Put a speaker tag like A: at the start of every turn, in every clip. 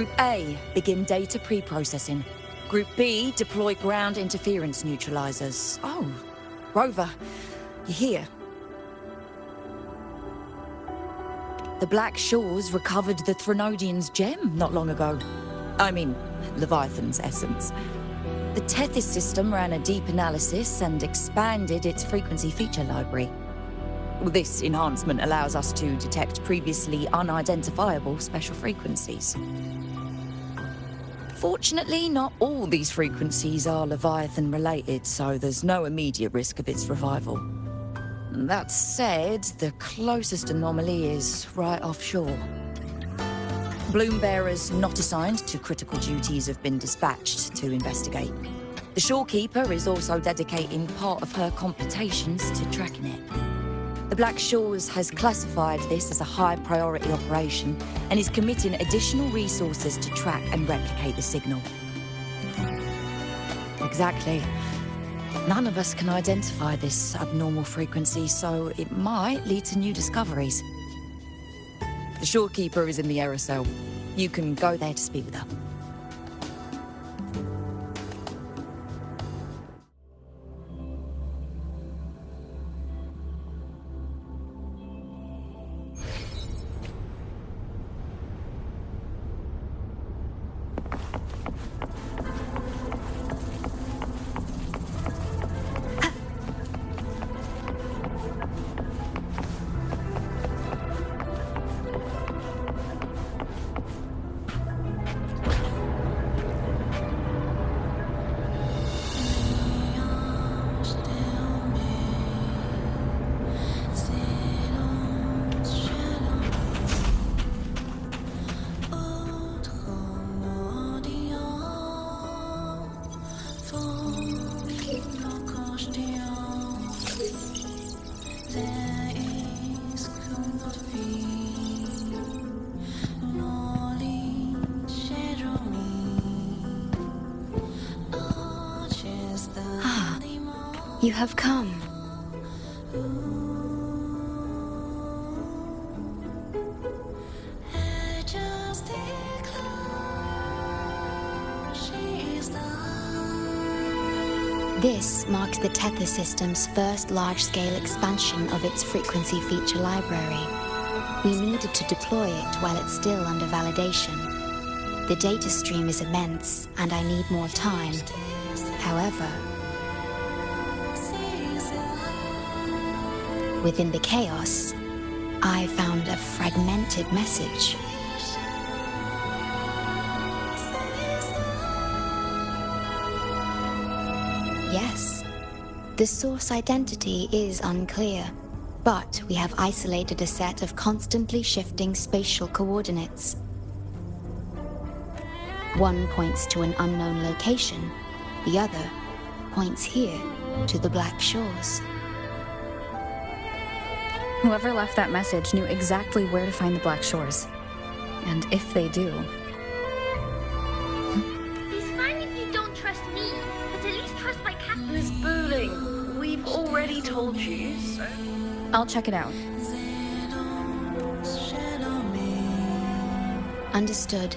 A: Group A, begin data pre-processing. Group B, deploy ground interference neutralizers. Oh, Rover, you're here. The Black Shores recovered the Threnodian's gem not long ago. I mean, Leviathan's essence. The Tethys system ran a deep analysis and expanded its frequency feature library. This enhancement allows us to detect previously unidentifiable special frequencies. Fortunately, not all these frequencies are Leviathan-related, so there's no immediate risk of its revival. That said, the closest anomaly is right offshore. Bloom bearers not assigned to critical duties have been dispatched to investigate. The shorekeeper is also dedicating part of her computations to tracking it. The Black Shores has classified this as a high-priority operation and is committing additional resources to track and replicate the signal. Exactly. None of us can identify this abnormal frequency, so it might lead to new discoveries. The shorekeeper is in the aerosol. You can go there to speak with her.
B: You have come. This marks the Tethys system's first large-scale expansion of its frequency feature library. We needed to deploy it while it's still under validation. The data stream is immense, and I need more time. However, within the chaos, I found a fragmented message. Yes, the source identity is unclear, but we have isolated a set of constantly shifting spatial coordinates. One points to an unknown location, the other points here to the Black Shores.
C: Whoever left that message knew exactly where to find the Black Shores. And if they do...
D: It's fine if you don't trust me, but at least trust my cat.
E: Miss Booling, we've already told you, so...
C: I'll check it out.
B: Understood.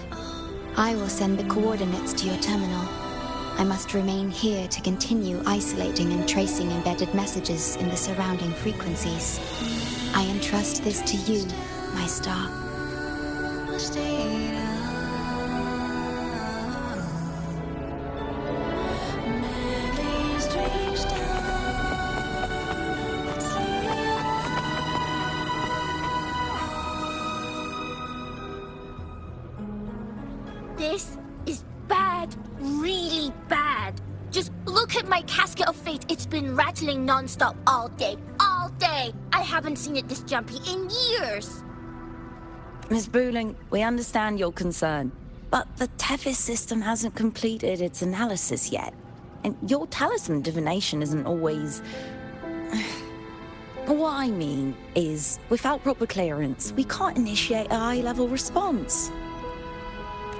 B: I will send the coordinates to your terminal. I must remain here to continue isolating and tracing embedded messages in the surrounding frequencies. I entrust this to you, my star.
D: This is bad, really bad. Just look at my casket of fate. It's been rattling non-stop all day. All day! I haven't seen it this jumpy in years.
A: Miss Booling, we understand your concern, but the Tethys system hasn't completed its analysis yet. And your talisman divination isn't always... What I mean is, without proper clearance, we can't initiate a high-level response.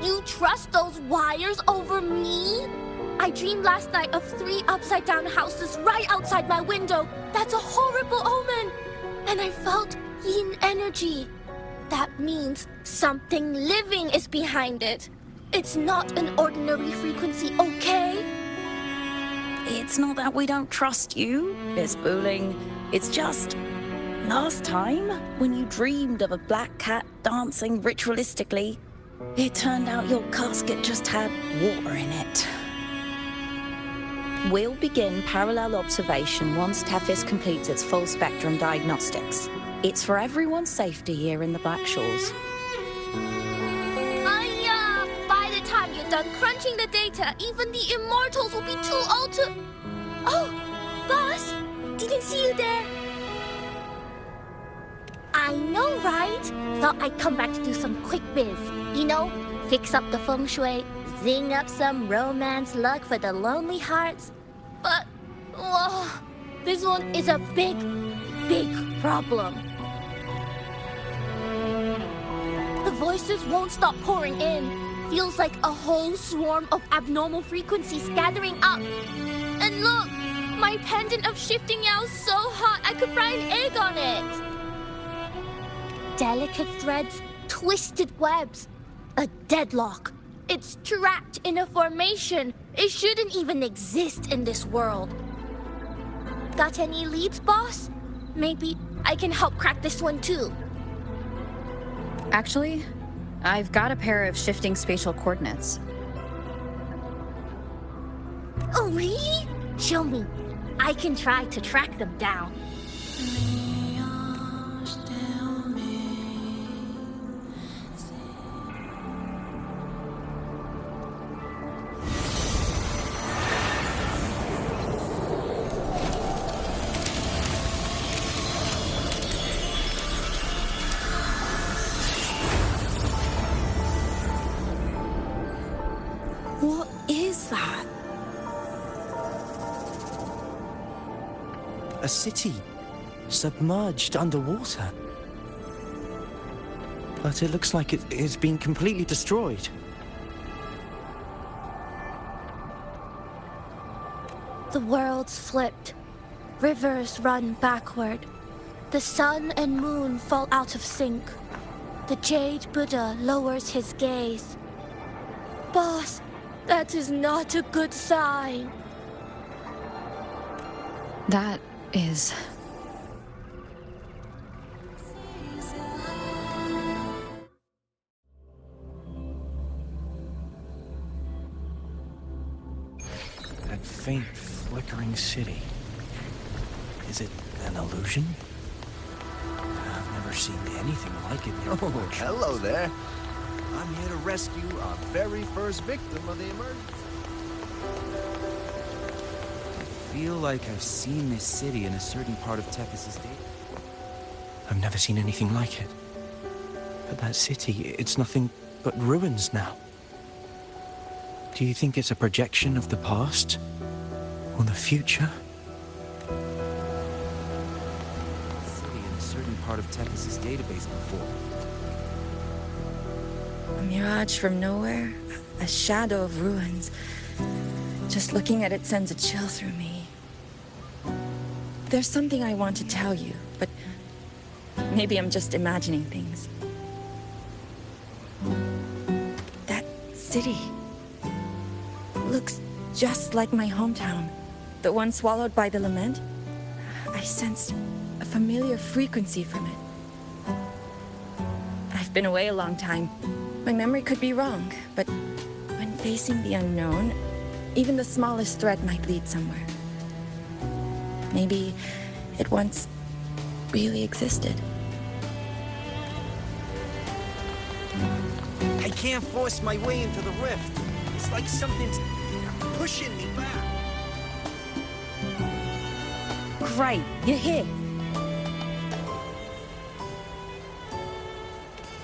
D: You trust those wires over me? I dreamed last night of 3 upside-down houses right outside my window. That's a horrible omen. And I felt yin energy. That means something living is behind it. It's not an ordinary frequency, okay?
F: It's not that we don't trust you, Miss Booling. It's just... last time, when you dreamed of a black cat dancing ritualistically, it turned out your casket just had water in it. We'll begin parallel observation once Tethys completes its full spectrum diagnostics. It's for everyone's safety here in the Black Shores.
D: By the time you're done crunching the data, even the immortals will be too old to... Oh, boss, didn't see you there. I know, right? Thought I'd come back to do some quick biz. You know, fix up the feng shui, zing up some romance luck for the lonely hearts. But, whoa, this one is a big, big problem. The voices won't stop pouring in. Feels like a whole swarm of abnormal frequencies gathering up. And look, my pendant of shifting yao is so hot I could fry an egg on it. Delicate threads, twisted webs, a deadlock. It's trapped in a formation. It shouldn't even exist in this world. Got any leads, boss? Maybe I can help crack this one too.
C: Actually, I've got a pair of shifting spatial coordinates.
D: Oh, really? Show me. I can try to track them down.
F: What is that?
G: A city, submerged underwater. But it looks like it's been completely destroyed.
D: The world's flipped. Rivers run backward. The sun and moon fall out of sync. The Jade Buddha lowers his gaze. Boss, that is not a good sign.
C: That is...
G: That faint, flickering city. Is it an illusion? I've never seen anything like it near
H: Oh,
G: March.
H: hello there. I'm here to rescue our very first victim of the emergency.
I: I feel like I've seen this city in a certain part of Tethys' data.
G: I've never seen anything like it. But that city, it's nothing but ruins now. Do you think it's a projection of the past? Or the future?
I: City in a certain part of Tethys' database before.
A: A mirage from nowhere, a shadow of ruins. Just looking at it sends a chill through me. There's something I want to tell you, but maybe I'm just imagining things. That city looks just like my hometown, the one swallowed by the lament. I sensed a familiar frequency from it. I've been away a long time. My memory could be wrong, but when facing the unknown, even the smallest thread might lead somewhere. Maybe it once really existed.
H: I can't force my way into the rift. It's like something's pushing me back.
F: Great, you're here.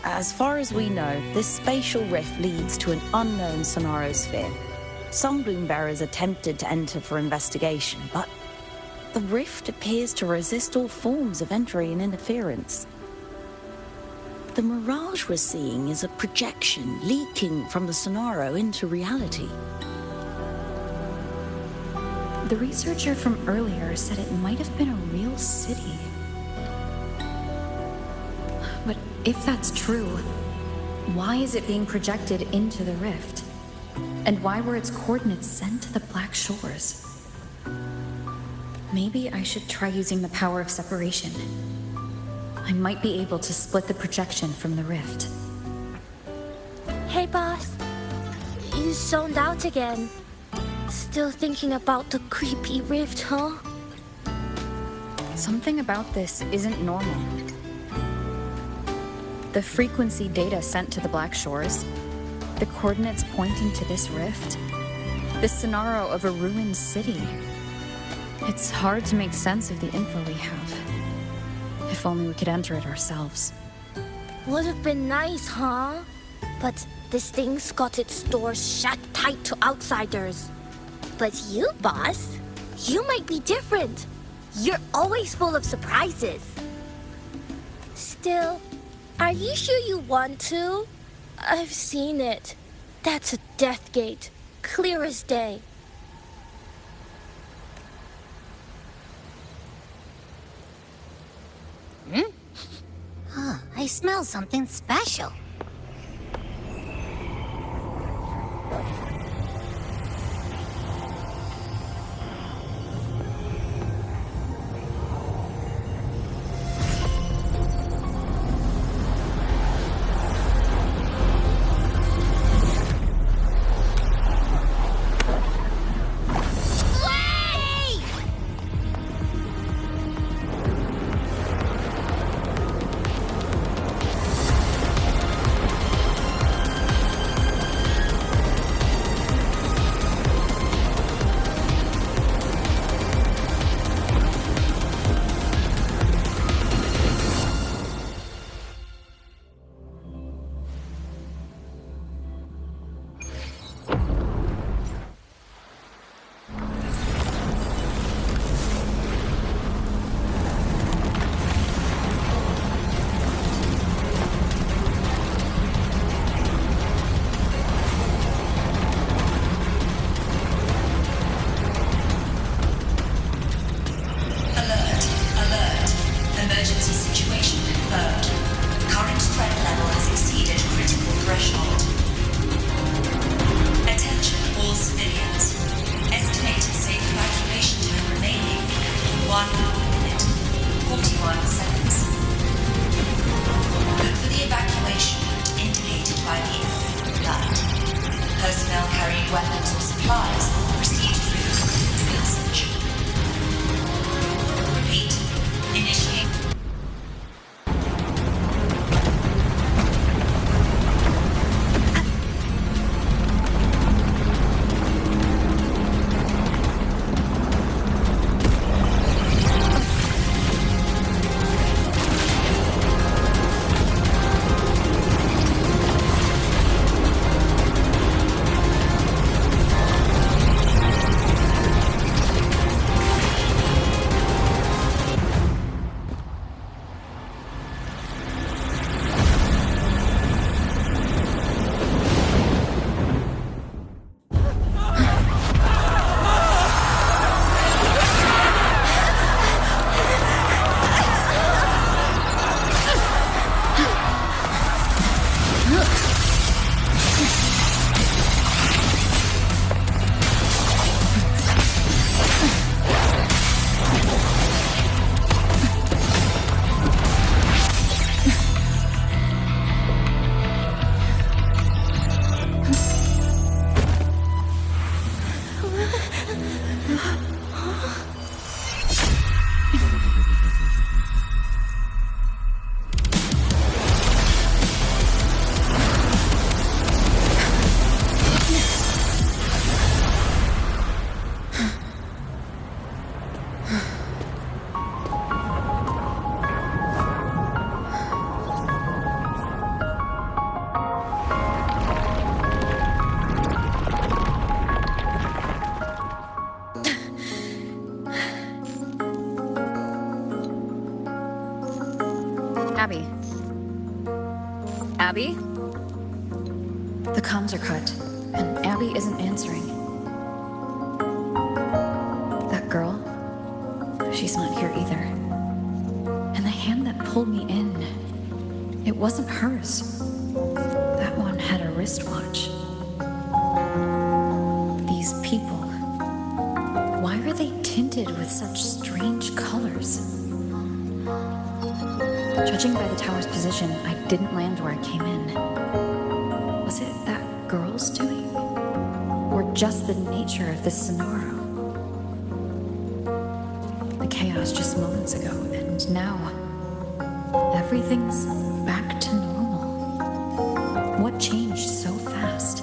F: As far as we know, this spatial rift leads to an unknown sonarosphere. Some bloombearers attempted to enter for investigation, but the rift appears to resist all forms of entry and interference. The mirage we're seeing is a projection leaking from the sonaro into reality.
C: The researcher from earlier said it might have been a real city. But if that's true, why is it being projected into the rift? And why were its coordinates sent to the Black Shores? Maybe I should try using the power of separation. I might be able to split the projection from the rift.
D: Hey, boss. You zoned out again. Still thinking about the creepy rift, huh?
C: Something about this isn't normal. The frequency data sent to the Black Shores, the coordinates pointing to this rift, the scenario of a ruined city. It's hard to make sense of the info we have. If only we could enter it ourselves.
D: Would have been nice, huh? But this thing's got its doors shut tight to outsiders. But you, boss, you might be different. You're always full of surprises. Still, are you sure you want to? I've seen it. That's a death gate, clear as day.
B: I smell something special.
C: Abby? Abby? The comms are cut, and Abby isn't answering. That girl, she's not here either. And the hand that pulled me in, it wasn't hers. That wristwatch. These people, why are they tinted with such strange colors? Judging by the tower's position, I didn't land where I came in. Was it that girl's doing? Or just the nature of this Sonaro? The chaos just moments ago, and now everything's back to normal. What changed so fast?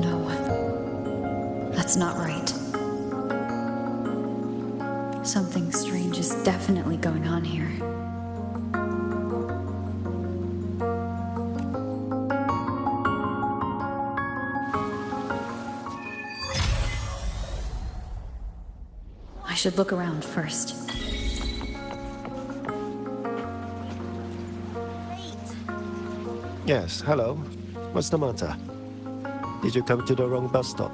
C: No, that's not right. Something strange is definitely going on here. I should look around first.
J: Yes, hello. What's the matter? Did you come to the wrong bus stop?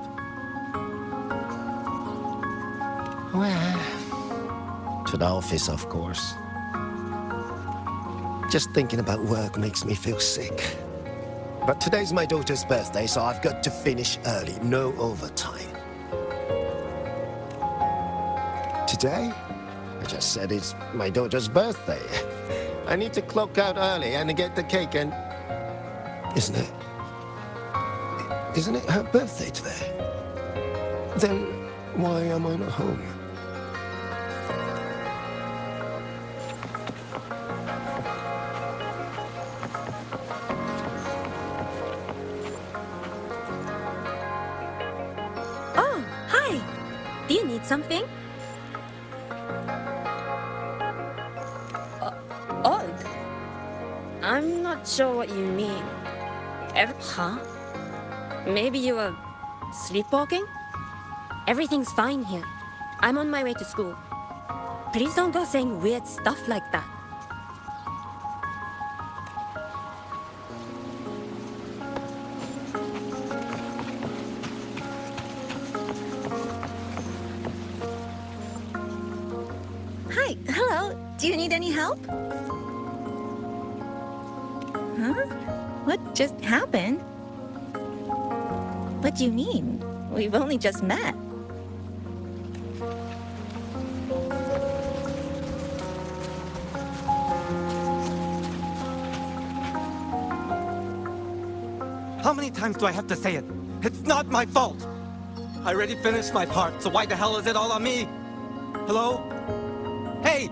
J: Where? To the office, of course. Just thinking about work makes me feel sick. But today's my daughter's birthday, so I've got to finish early. No overtime. Today? I just said it's my daughter's birthday. I need to clock out early and get the cake and... Isn't it her birthday today? Then why am I not home?
D: Oh, hi. Do you need something? Odd. I'm not sure what you mean. Huh? Maybe you were sleepwalking? Everything's fine here. I'm on my way to school. Please don't go saying weird stuff like that.
K: Hi, hello. Do you need any help? Huh? What just happened? What do you mean? We've only just met.
H: How many times do I have to say it? It's not my fault! I already finished my part, so why the hell is it all on me? Hello? Hey!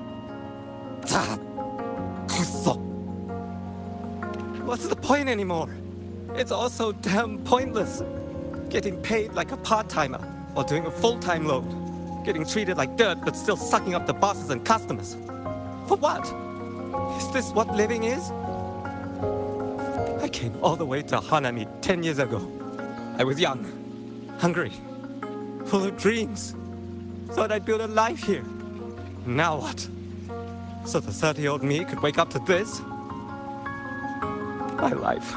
H: What's the point anymore? It's all so damn pointless. Getting paid like a part-timer, or doing a full-time load. Getting treated like dirt, but still sucking up the bosses and customers. For what? Is this what living is? I came all the way to Hanami 10 years ago. I was young, hungry, full of dreams. Thought I'd build a life here. Now what? So the 30-year-old me could wake up to this? My life,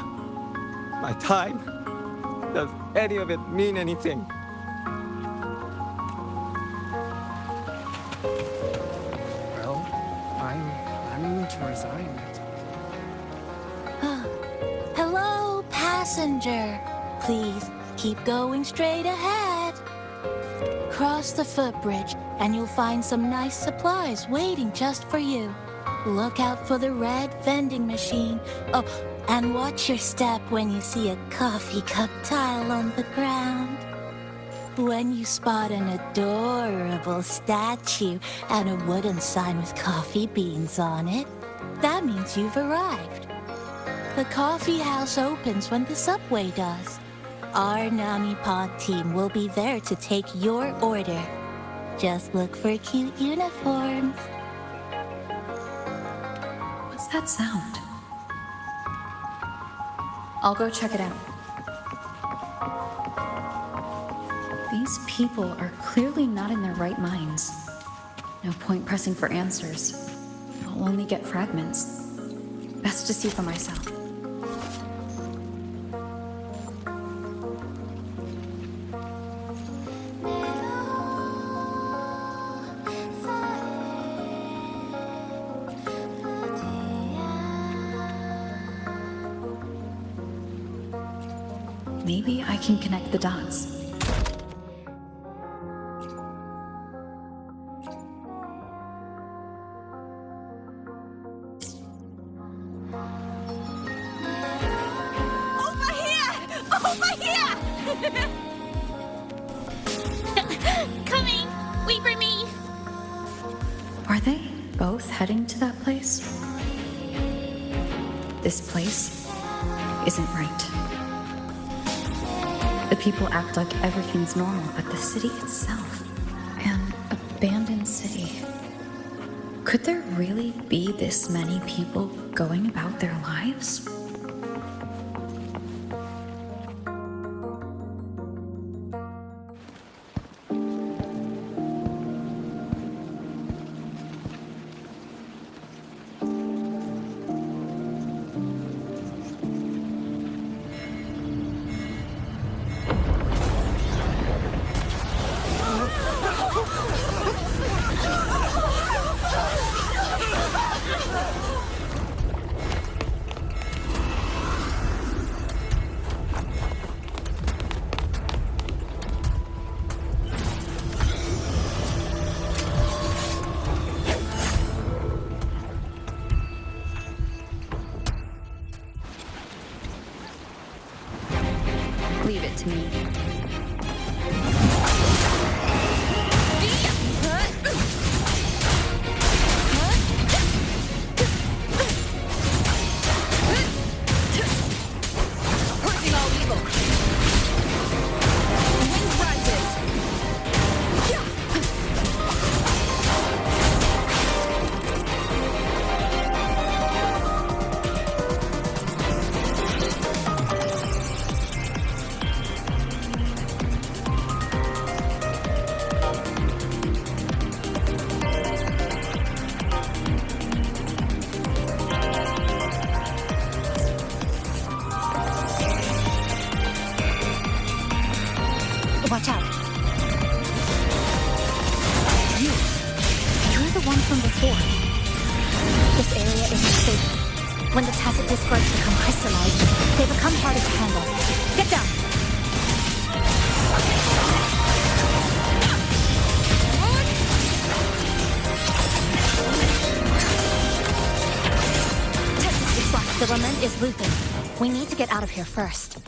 H: my time, does any of it mean anything?
L: Well, I'm to resign.
D: Hello, passenger. Please keep going straight ahead. Cross the footbridge and you'll find some nice supplies waiting just for you. Look out for the red vending machine. Oh, and watch your step when you see a coffee cup tile on the ground. When you spot an adorable statue and a wooden sign with coffee beans on it, that means you've arrived. The coffee house opens when the subway does. Our Nami Pod team will be there to take your order. Just look for cute uniforms.
C: What's that sound? I'll go check it out. These people are clearly not in their right minds. No point pressing for answers. I'll only get fragments. Best to see for myself. maybe I can connect the dots.
D: Over here! Over here! Coming! Wait for me!
C: Are they both heading to that place? This place isn't right. The people act like everything's normal, but the city itself, an abandoned city. Could there really be this many people going about their lives? Leave it to me.
D: Purging all evil. Wind rises.
B: Watch out. You're the one from before. This area isn't safe. When the tacit discords become crystallized, they become harder to handle. Get down! Texas reflect. The lament is looping. We need to get out of here first.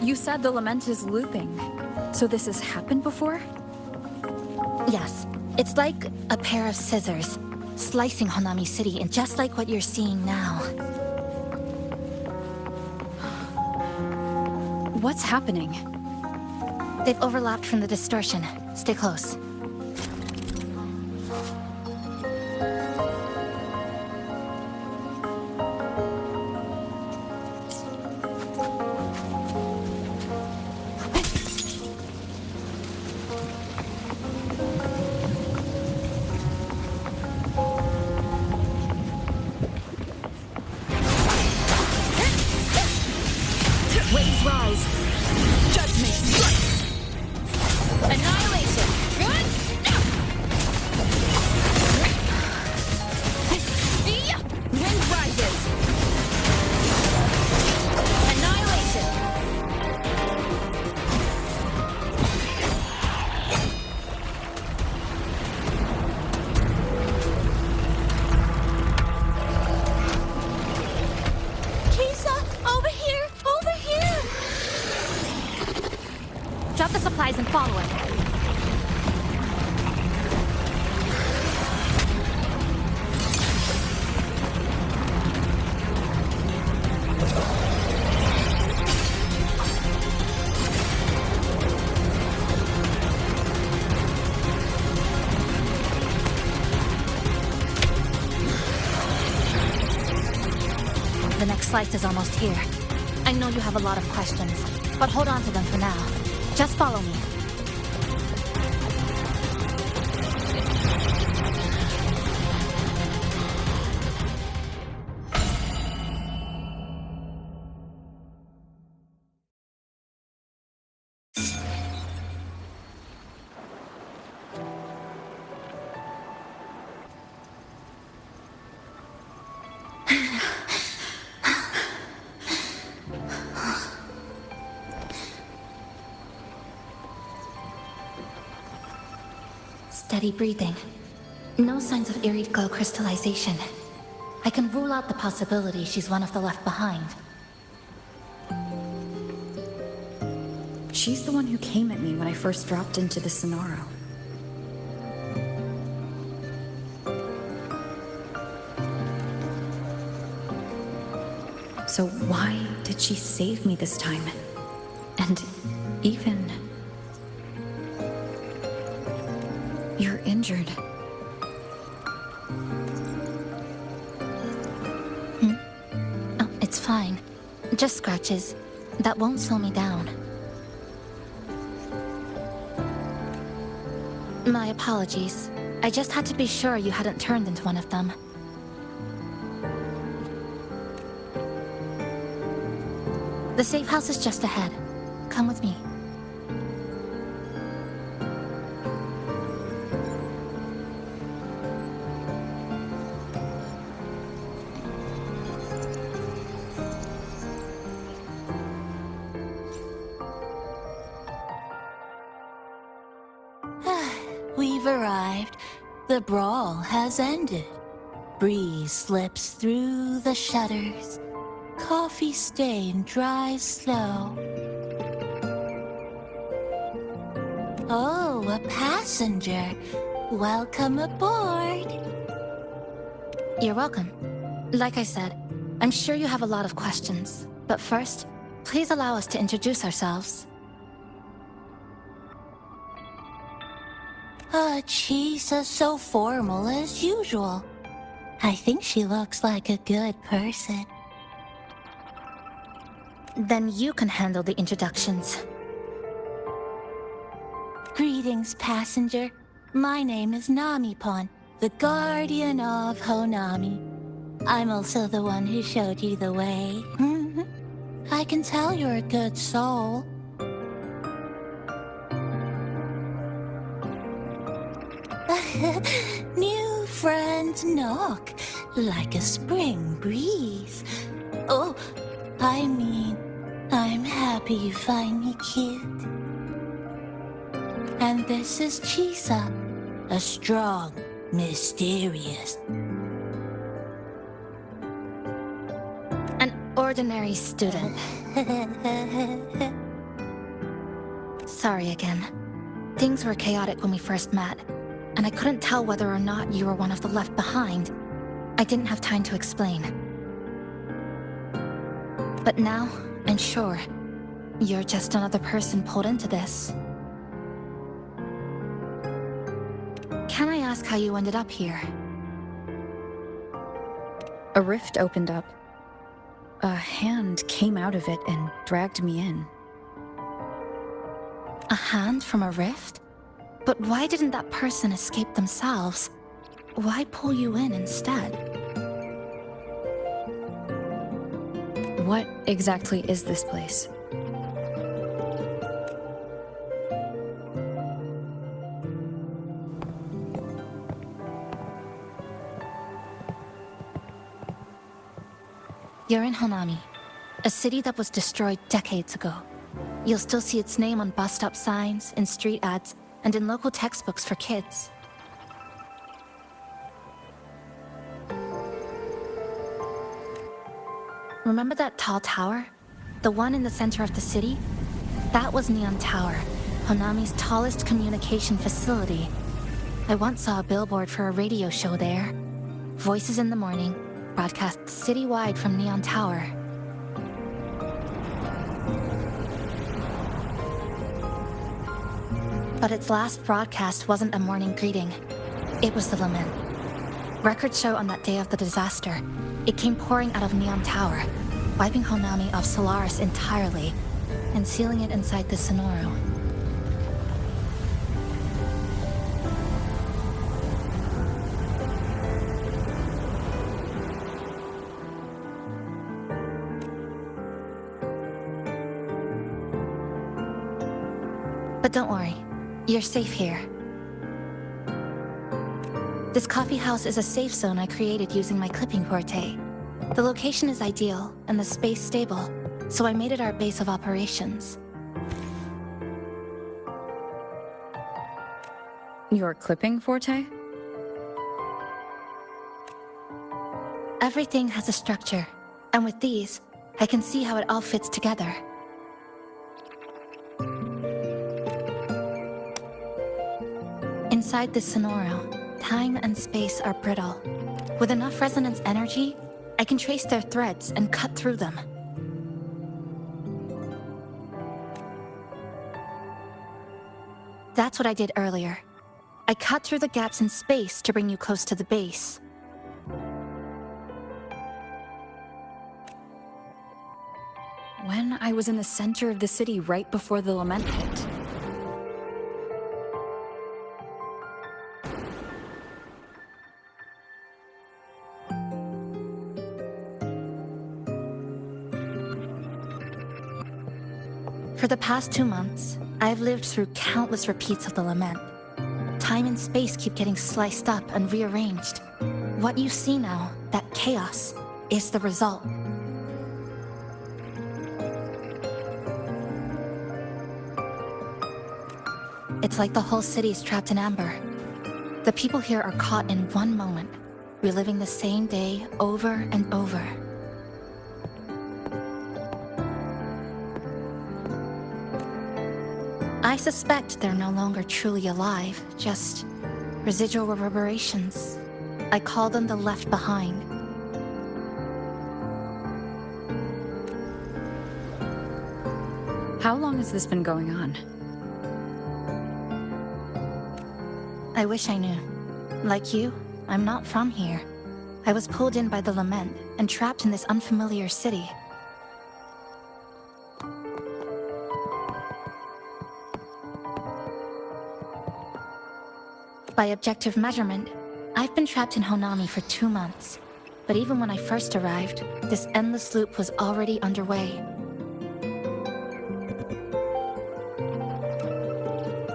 C: You said the lament is looping. So this has happened before?
B: Yes, it's like a pair of scissors, slicing Honami City, and just like what you're seeing now.
C: What's happening?
B: They've overlapped from the distortion. Stay close.
C: Waves rise. Judgment strikes. Annihilation. Wind rises. Annihilation.
D: Kisa, over here! Over here!
B: Drop the supplies and follow it. The next slice is almost here. I I know you have a lot of questions, but hold on to them for now. Just follow me. Steady breathing. No signs of iridical crystallization. I can rule out the possibility she's one of the left behind.
C: She's the one who came at me when I first dropped into the Sonaro. So why did she save me this time? And even... You're injured.
B: Oh, it's fine. Just scratches. That won't slow me down. My apologies. I just had to be sure you hadn't turned into one of them. The safe house is just ahead. Come with me.
M: We've arrived. The brawl has ended. Breeze slips through the shutters. Coffee stain dries slow. Oh, a passenger. Welcome aboard.
B: You're welcome. Like I said, I'm sure you have a lot of questions. But first, please allow us to introduce ourselves.
M: Chisa's so formal as usual. I think she looks like a good person.
B: Then you can handle the introductions.
M: Greetings, passenger. My name is Namipon, the guardian of Honami. I'm also the one who showed you the way. I can tell you're a good soul. New friends knock like a spring breeze. Oh, I mean, I'm happy you find me cute. And this is Chisa, a strong, mysterious.
B: An ordinary student. Sorry again. Things were chaotic when we first met, and I couldn't tell whether or not you were one of the left behind. I didn't have time to explain. But now, I'm sure. You're just another person pulled into this. Can I ask how you ended up here?
C: A rift opened up. A hand came out of it and dragged me in.
B: A hand from a rift? But why didn't that person escape themselves? Why pull you in instead?
C: What exactly is this place?
B: You're in Honami, a city that was destroyed decades ago. You'll still see its name on bus stop signs, in street ads, and in local textbooks for kids. Remember that tall tower? The one in the center of the city? That was Neon Tower, Honami's tallest communication facility. I once saw a billboard for a radio show there. Voices in the morning, broadcast citywide from Neon Tower. But its last broadcast wasn't a morning greeting. It was the lament. Records show on that day of the disaster, it came pouring out of Neon Tower. wiping Honami off Solaris entirely and sealing it inside the Sonoro. But don't worry, you're safe here. This coffee house is a safe zone I created using my clipping porte. The location is ideal and the space stable, so I made it our base of operations.
C: Your clipping forte?
B: Everything has a structure, and with these, I can see how it all fits together. Inside this Sonoro, time and space are brittle. With enough resonance energy, I can trace their threads and cut through them. That's what I did earlier. I cut through the gaps in space to bring you close to the base.
C: When I was in the center of the city right before the lament hit.
B: For the past 2 months, I've lived through countless repeats of the lament. Time and space keep getting sliced up and rearranged. What you see now, that chaos, is the result. It's like the whole city is trapped in amber. The people here are caught in one moment, reliving the same day over and over. I suspect they're no longer truly alive, just residual reverberations. I call them the left behind.
C: How long has this been going on?
B: I wish I knew. Like you, I'm not from here. I was pulled in by the lament and trapped in this unfamiliar city. By objective measurement, I've been trapped in Honami for 2 months. But even when I first arrived, this endless loop was already underway.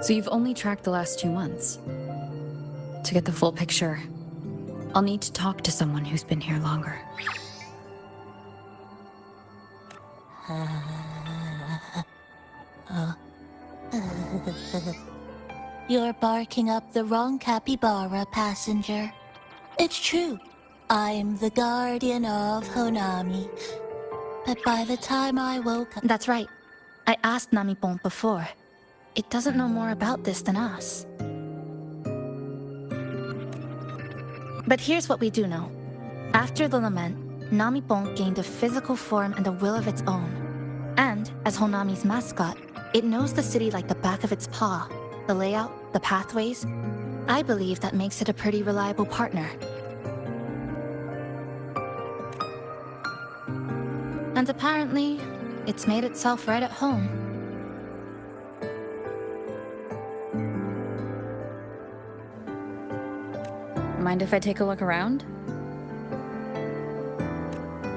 C: So you've only tracked the last 2 months. To get the full picture, I'll need to talk to someone who's been here longer.
M: You're barking up the wrong capybara, passenger. It's true. I'm the guardian of Honami. But by the time I woke up...
B: That's right. I asked Namipon before. It doesn't know more about this than us. But here's what we do know. After the lament, Namipon gained a physical form and a will of its own. And, as Honami's mascot, it knows the city like the back of its paw. The layout, the pathways. I believe that makes it a pretty reliable partner. And apparently, it's made itself right at home.
C: Mind if I take a look around?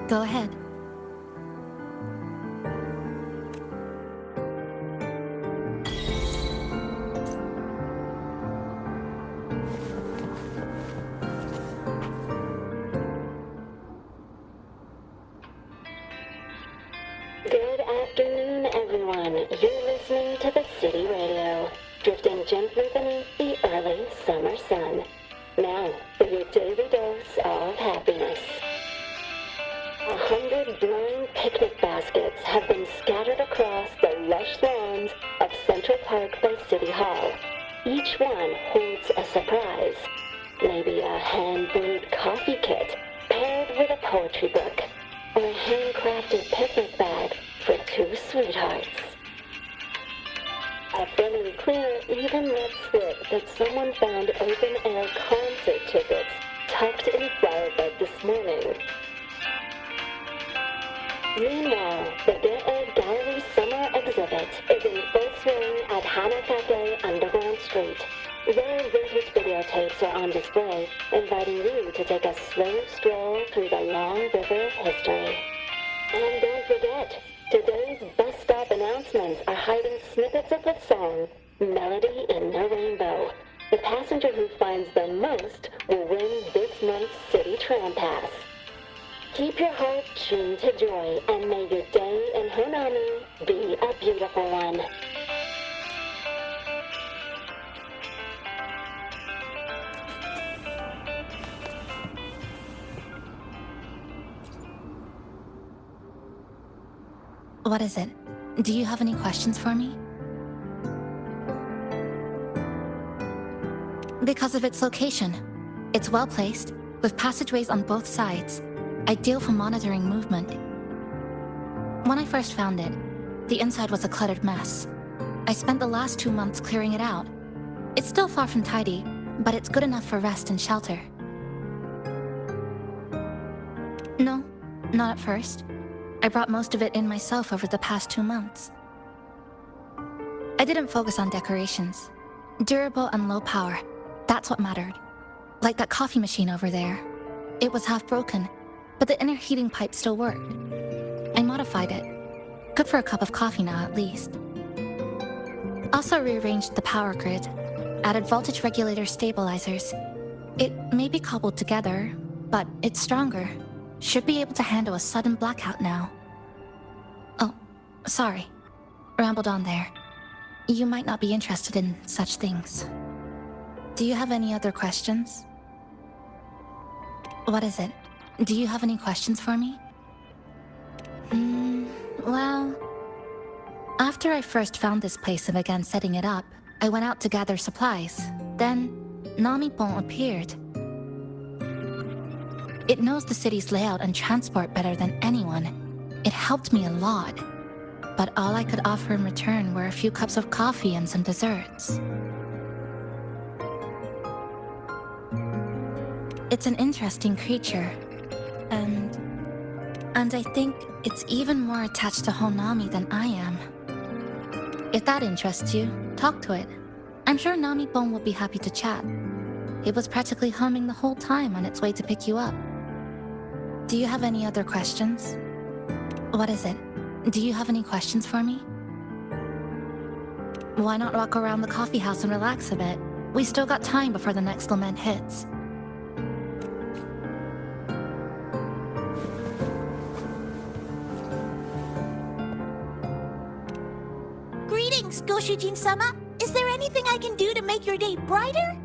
B: Go ahead.
N: Good afternoon, everyone. You're listening to the City Radio, drifting gently beneath the early summer sun. Now, for your daily dose of happiness. 100 blind picnic baskets have been scattered across the lush lawns of Central Park by City Hall. Each one holds a surprise. Maybe a hand-brewed coffee kit paired with a poetry book, or a handcrafted picnic bag for 2 sweethearts. A friendly cleaner even let slip that someone found open-air concert tickets tucked in flower bed this morning. Meanwhile, the Get Egg Gallery Summer Exhibit is in full swing at Hanakate Underground Street. Their vintage videotapes are on display, inviting you to take a slow stroll through the long river of history. And don't forget, today's bus stop announcements are hiding snippets of the song, Melody in the Rainbow. The passenger who finds them most will win this month's City Tram Pass. Keep your heart tuned to joy, and may your day in Honami be a beautiful one.
B: What is it? Do you have any questions for me? Because of its location. It's well placed, with passageways on both sides, ideal for monitoring movement. When I first found it, the inside was a cluttered mess. I spent the last 2 months clearing it out. It's still far from tidy, but it's good enough for rest and shelter. No, not at first. I brought most of it in myself over the past 2 months. I didn't focus on decorations. Durable and low power, that's what mattered. Like that coffee machine over there. It was half broken, but the inner heating pipe still worked. I modified it. Good for a cup of coffee now, at least. Also rearranged the power grid, added voltage regulator stabilizers. It may be cobbled together, but it's stronger. Should be able to handle a sudden blackout now. Oh, sorry. Rambled on there. You might not be interested in such things. Do you have any other questions? What is it? Do you have any questions for me? Well... After I first found this place and began setting it up, I went out to gather supplies. Then, Namipon appeared. It knows the city's layout and transport better than anyone. It helped me a lot. But all I could offer in return were a few cups of coffee and some desserts. It's an interesting creature. And I think it's even more attached to Honami than I am. If that interests you, talk to it. I'm sure Namipon will be happy to chat. It was practically humming the whole time on its way to pick you up. Do you have any other questions? What is it? Do you have any questions for me? Why not walk around the coffee house and relax a bit? We still got time before the next lament hits.
M: Greetings, Goshujin-sama. Is there anything I can do to make your day brighter?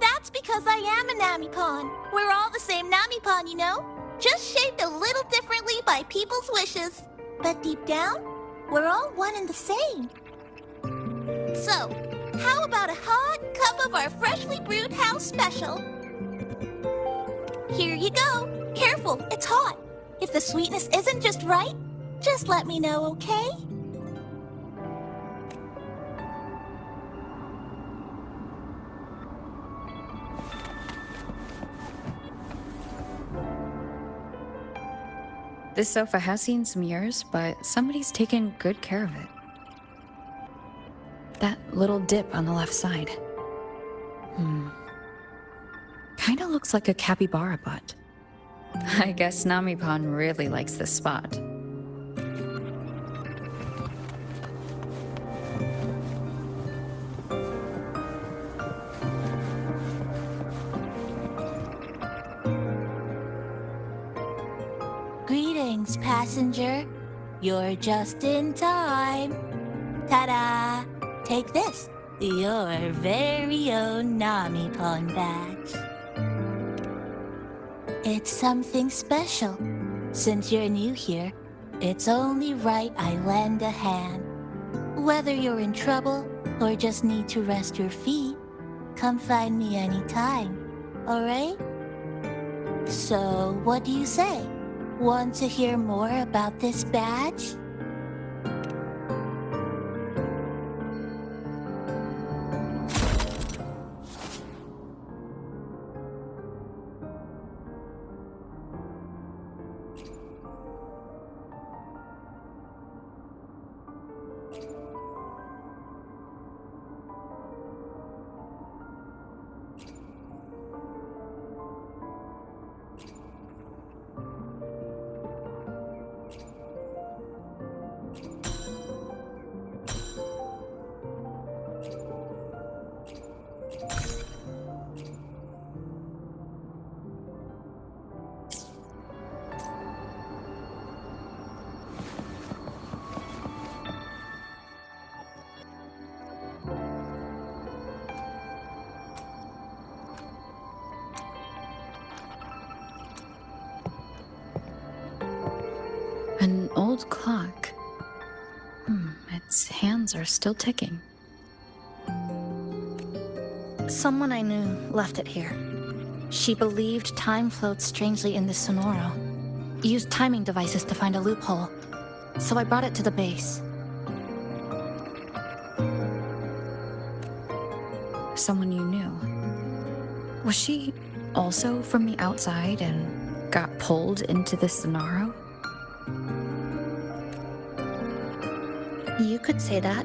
M: That's because I am a Namipon. We're all the same Namipon, you know? Just shaped a little differently by people's wishes. But deep down, we're all one and the same. So, how about a hot cup of our freshly brewed house special? Here you go. Careful, it's hot. If the sweetness isn't just right, just let me know, okay?
C: This sofa has seen some years, but somebody's taken good care of it. That little dip on the left side. Kinda looks like a capybara butt. I guess Namipon really likes this spot.
M: Greetings, passenger. You're just in time. Ta-da! Take this, your very own Namipon badge. It's something special. Since you're new here, it's only right I lend a hand. Whether you're in trouble or just need to rest your feet, come find me anytime, alright? So, what do you say? Want to hear more about this badge?
C: old clock. Its hands are still ticking.
B: Someone I knew left it here. She believed time flowed strangely in the Sonoro. Used timing devices to find a loophole. So I brought it to the base.
C: Someone you knew. Was she also from the outside and got pulled into the Sonoro?
B: You could say that.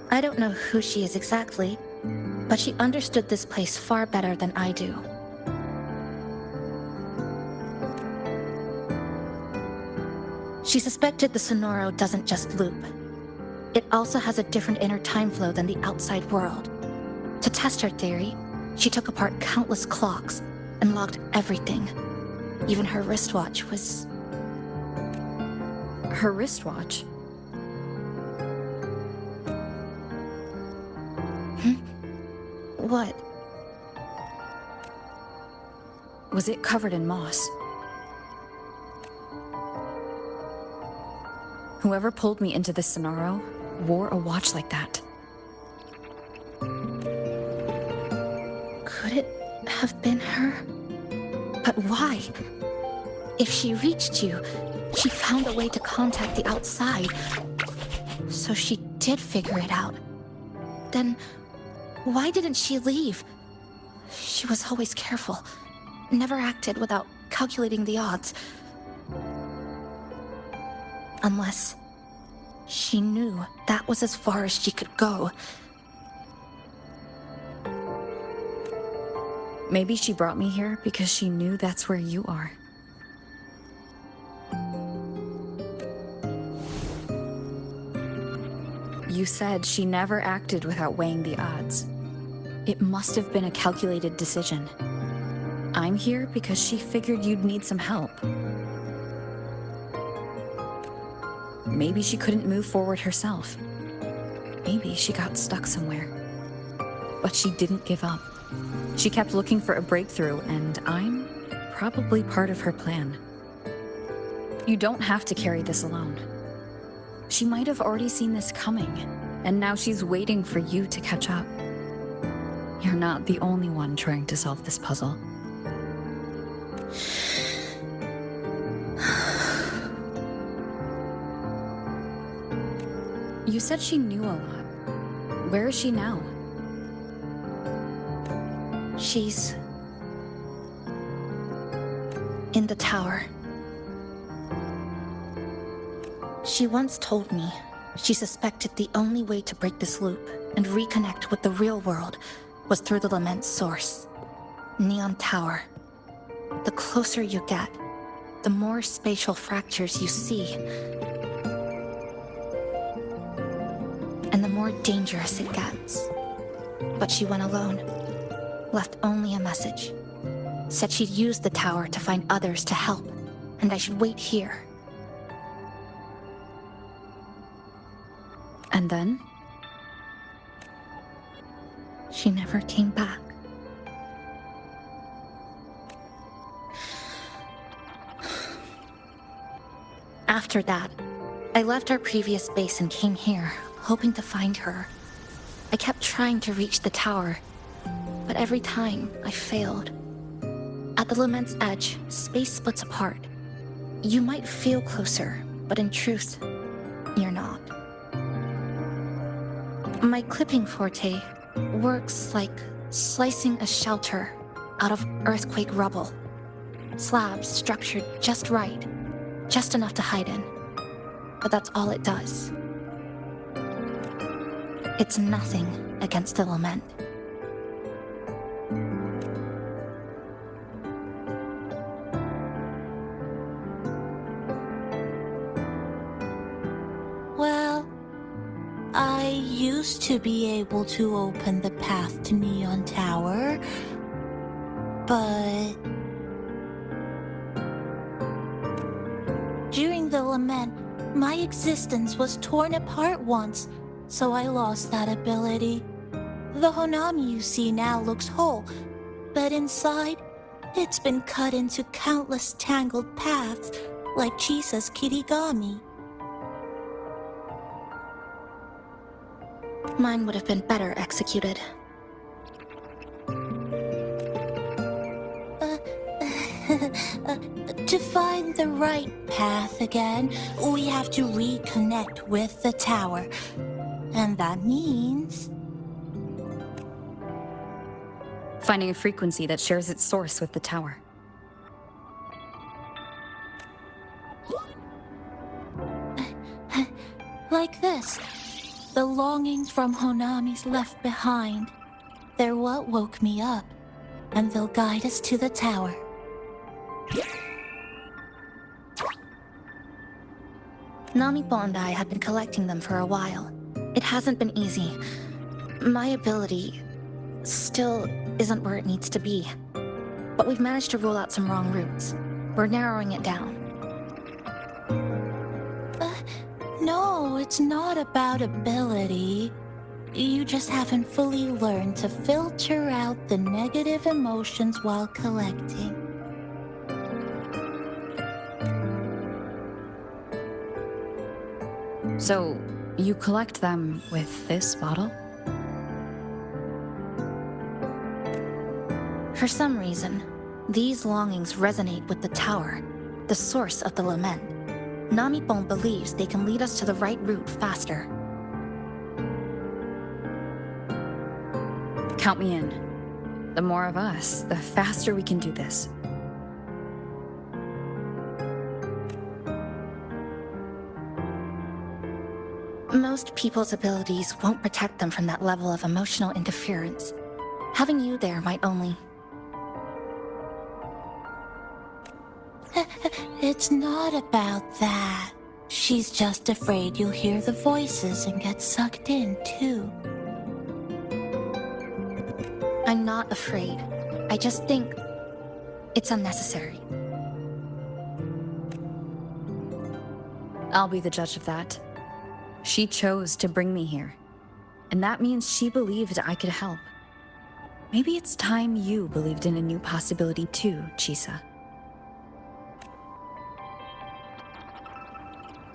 B: I don't know who she is exactly, but she understood this place far better than I do. She suspected the Sonoro doesn't just loop. It also has a different inner time flow than the outside world. To test her theory, she took apart countless clocks and logged everything. Even her wristwatch was...
C: Her wristwatch?
B: What?
C: Was it covered in moss? Whoever pulled me into the Sonoro wore a watch like that.
B: Could it have been her? But why? If she reached you, she found a way to contact the outside. So she did figure it out. Then, why didn't she leave? She was always careful. Never acted without calculating the odds. Unless she knew that was as far as she could go.
C: Maybe she brought me here because she knew that's where you are. You said she never acted without weighing the odds. It must have been a calculated decision. I'm here because she figured you'd need some help. Maybe she couldn't move forward herself. Maybe she got stuck somewhere. But she didn't give up. She kept looking for a breakthrough, and I'm probably part of her plan. You don't have to carry this alone. She might have already seen this coming, and now she's waiting for you to catch up. You're not the only one trying to solve this puzzle. You said she knew a lot. Where is she now?
B: She's in the tower. She once told me she suspected the only way to break this loop and reconnect with the real world was through the Lament's source, Neon Tower. The closer you get, the more spatial fractures you see, and the more dangerous it gets. But she went alone, left only a message. Said she'd use the tower to find others to help, and I should wait here.
C: And then?
B: She never came back. After that, I left our previous base and came here, hoping to find her. I kept trying to reach the tower, but every time I failed. At the Lament's edge, space splits apart. You might feel closer, but in truth, you're not. My clipping forte works like slicing a shelter out of earthquake rubble. Slabs structured just right, just enough to hide in. But that's all it does. It's nothing against the Lament.
M: Well, I used to be able to open the path to Neon Tower, but during the Lament, my existence was torn apart once, so I lost that ability. The Honami you see now looks whole, but inside, it's been cut into countless tangled paths, like Chisa's Kirigami.
B: Mine would have been better executed.
M: To find the right path again, we have to reconnect with the tower. And that means...
C: Finding a frequency that shares its source with the tower.
M: Like this. The longings from Honami's left behind. They're what woke me up, and they'll guide us to the tower.
B: Nami-Bon and I have been collecting them for a while. It hasn't been easy. My ability still isn't where it needs to be. But we've managed to rule out some wrong routes. We're narrowing it down.
M: No, it's not about ability. You just haven't fully learned to filter out the negative emotions while collecting.
C: So, you collect them with this bottle?
B: For some reason, these longings resonate with the tower, the source of the lament. Nami-Bon believes they can lead us to the right route faster.
C: Count me in. The more of us, the faster we can do this.
B: Most people's abilities won't protect them from that level of emotional interference. Having you there might only...
M: It's not about that. She's just afraid you'll hear the voices and get sucked in, too.
B: I'm not afraid. I just think it's unnecessary.
C: I'll be the judge of that. She chose to bring me here. And that means she believed I could help. Maybe it's time you believed in a new possibility too, Chisa.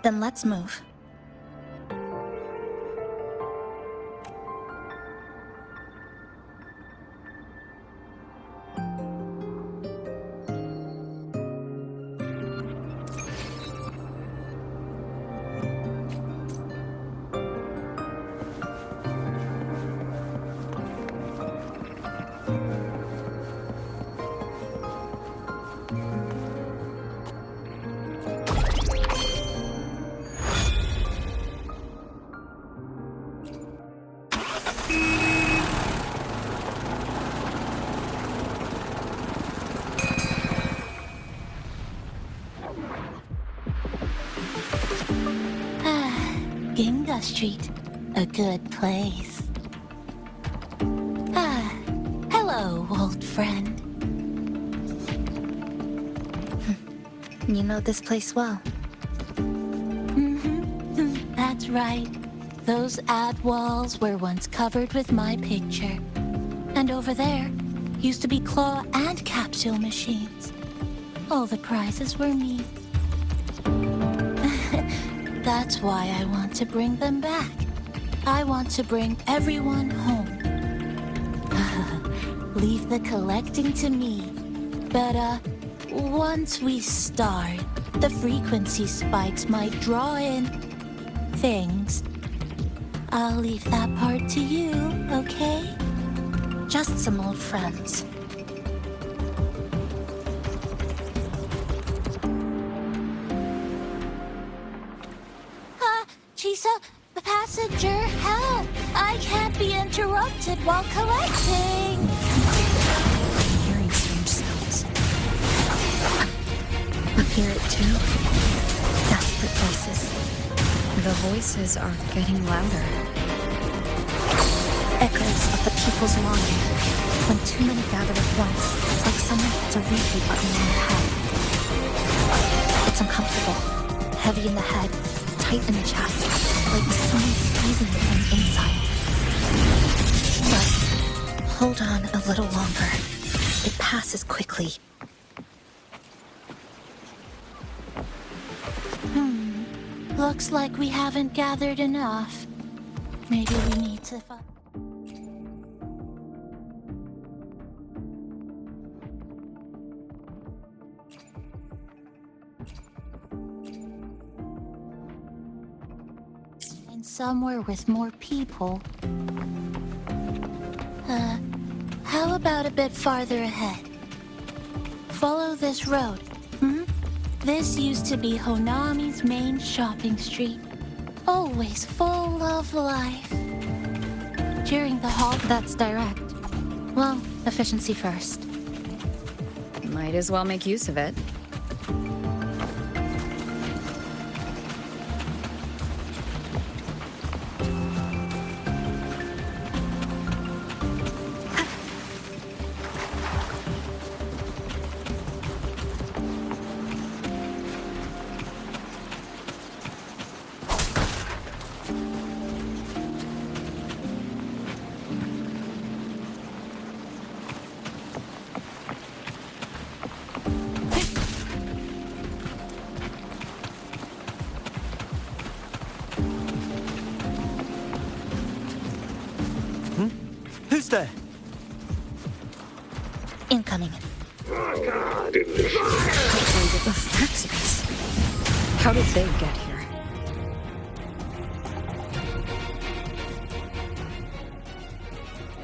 B: Then let's move.
M: Ginga Street, a good place. Hello, old friend.
B: You know this place well.
M: That's right. Those ad walls were once covered with my picture. And over there used to be claw and capsule machines. All the prizes were me. That's why I want to bring them back. I want to bring everyone home. Leave the collecting to me. But, once we start, the frequency spikes might draw in things. I'll leave that part to you, okay?
B: Just some old friends.
M: Chisa, the passenger, help! I can't be interrupted while collecting!
B: I'm hearing strange sounds. You hear it too? Desperate voices.
C: The voices are getting louder.
B: Echoes of the people's longing. When too many gather at once, it's like someone hits a replay button on their head. It's uncomfortable, heavy in the head, tight in the chest, like someone squeezing it from the inside. But hold on a little longer. It passes quickly.
M: Looks like we haven't gathered enough. Maybe we need to find... somewhere with more people. How about a bit farther ahead? Follow this road. This used to be Honami's main shopping street. Always full of life. During the halt, that's direct. Well, efficiency first.
C: Might as well make use of it.
G: Who's there?
B: Incoming.
C: How did they get here?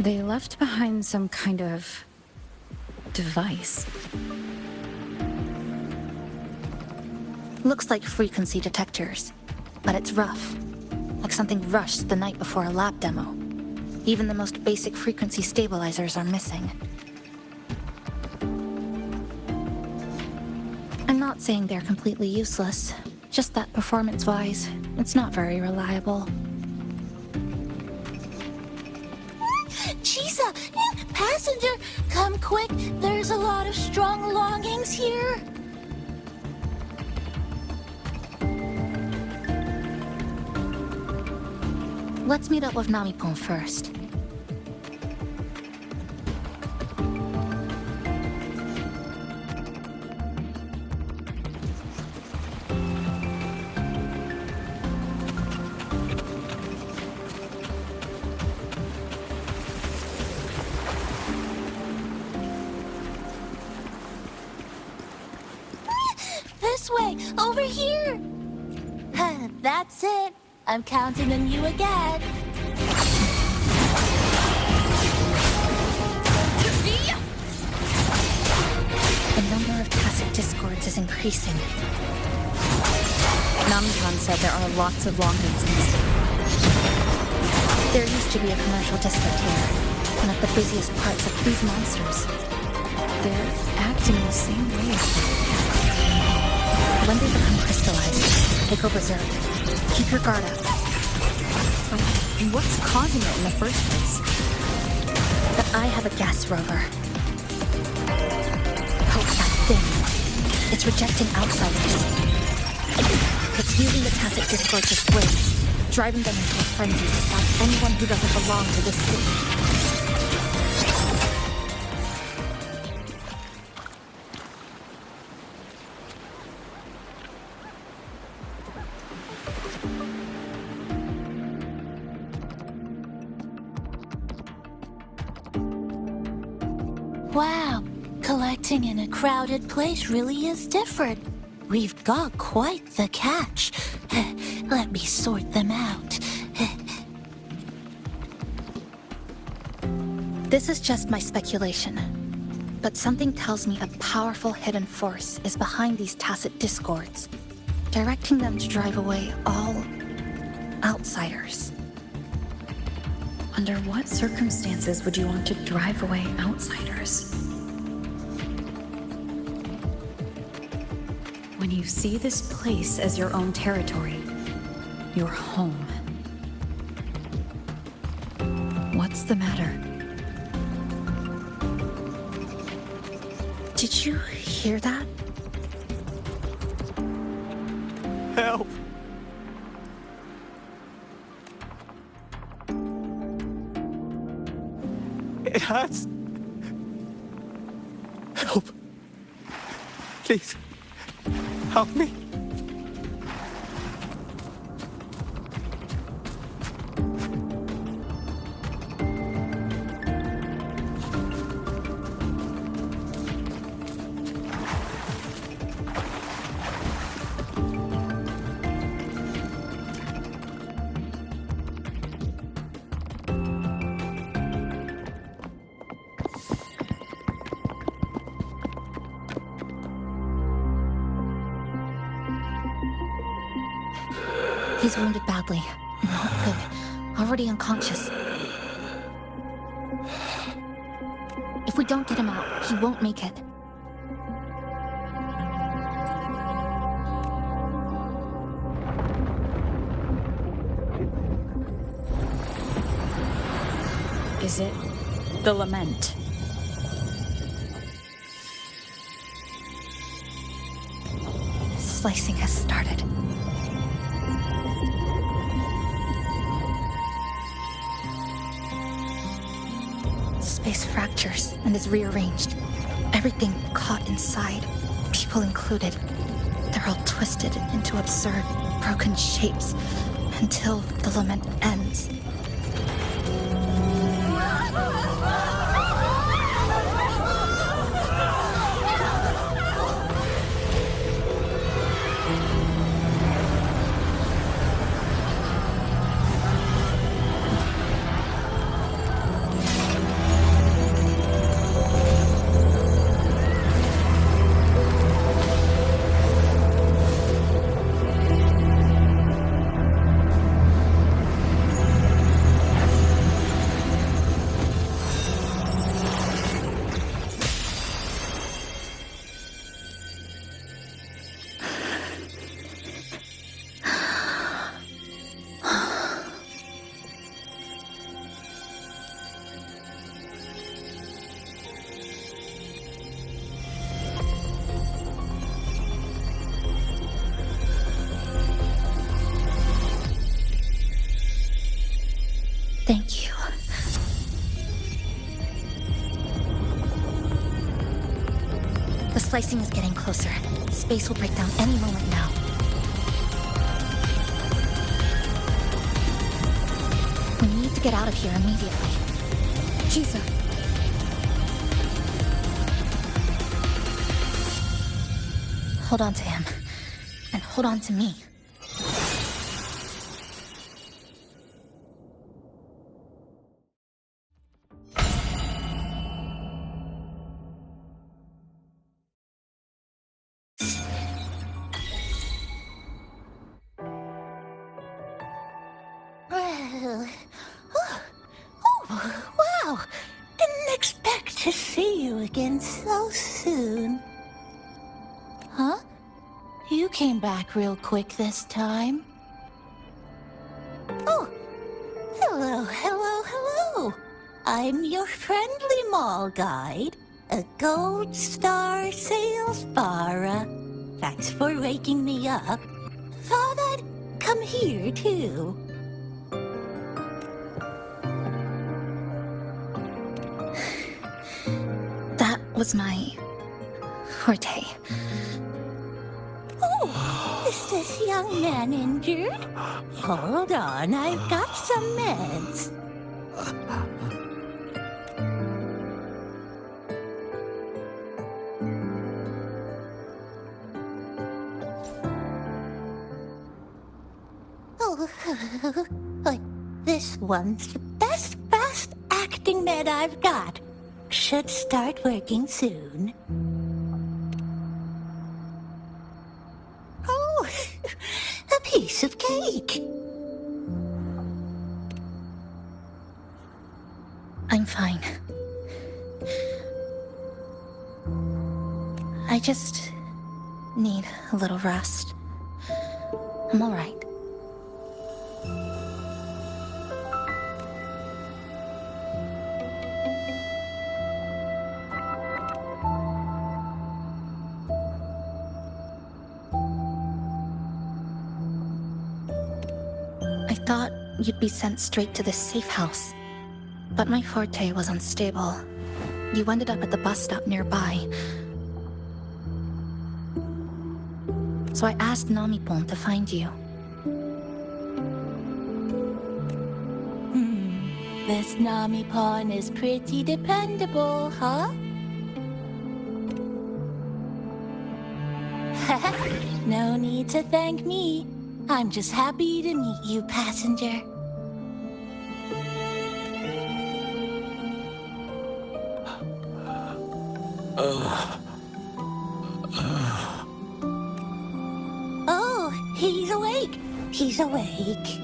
C: They left behind some kind of device.
B: Looks like frequency detectors, but it's rough. Like something rushed the night before a lab demo. Even the most basic frequency stabilizers are missing. I'm not saying they're completely useless, just that performance-wise, it's not very reliable.
M: Chisa! Passenger! Come quick! There's a lot of strong longings here!
B: Let's meet up with Namipon first.
M: This way! Over here! That's it! I'm counting on you again.
B: The number of tacit discords is increasing.
C: Namipon said there are lots of longings in this city.
B: There used to be a commercial district here, one of the busiest parts of these monsters.
C: They're acting the same way.
B: When they become crystallized, they go berserk. Keep your guard up.
C: What's causing it in the first place?
B: But I have a gas rover. Oh, that thing. It's rejecting outsiders. It's using the tacit discords as blades, driving them into a frenzy to stop anyone who doesn't belong to this city.
M: Wow, collecting in a crowded place really is different. We've got quite the catch. Let me sort them out.
B: This is just my speculation, but something tells me a powerful hidden force is behind these tacit discords, directing them to drive away all outsiders.
C: Under what circumstances would you want to drive away outsiders? When you see this place as your own territory, your home. What's the matter?
B: Did you hear that?
H: Help! It hurts. Help. Please. Help me.
B: He's wounded badly. Not good. Already unconscious. If we don't get him out, he won't make it.
C: Is it the lament?
B: Slicing has started. Space fractures and is rearranged. Everything caught inside, people included. They're all twisted into absurd, broken shapes until the lament ends. Thank you. The slicing is getting closer. Space will break down any moment now. We need to get out of here immediately. Jesus. Hold on to him. And hold on to me.
M: Wow! Didn't expect to see you again so soon. Huh? You came back real quick this time. Oh! Hello. I'm your friendly mall guide, a Gold Star sales bar. Thanks for waking me up. Thought I'd come here, too.
B: That was my forte.
M: Oh, is this young man injured? Hold on, I've got some meds. Oh, this one's the best fast acting med I've got. Should start working soon. Oh, a piece of cake.
B: I'm fine. I just need a little rest. I'm all right. I thought you'd be sent straight to this safe house, but my forte was unstable. You ended up at the bus stop nearby. So I asked Namipon to find you.
M: This Namipon is pretty dependable, huh? No need to thank me. I'm just happy to meet you, passenger. Oh, he's awake. He's awake.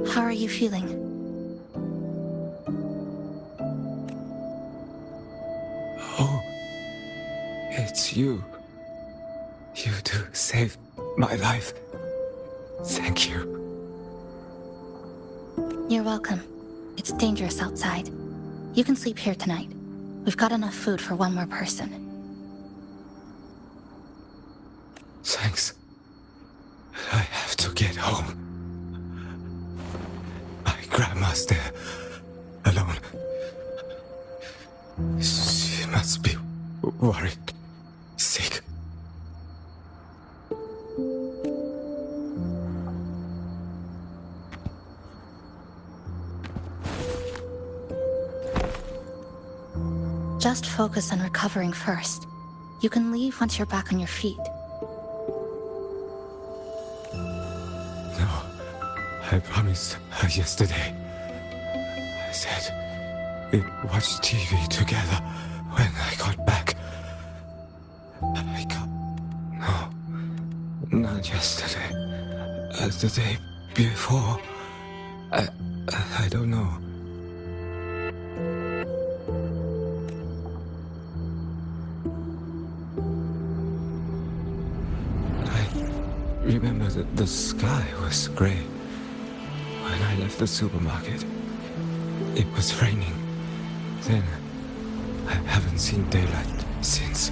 B: How are you feeling?
H: Oh, it's you. You two saved my life. Thank you.
B: You're welcome. It's dangerous outside. You can sleep here tonight. We've got enough food for one more person.
H: Thanks. I have to get home. My grandma's there, alone. She must be worried, sick.
B: Just focus on recovering first. You can leave once you're back on your feet.
H: No, I promised her yesterday. I said we'd watch TV together when I got back. I got... No, not yesterday. The day before. I don't know. Remember that the sky was gray when I left the supermarket. It was raining. Then I haven't seen daylight since.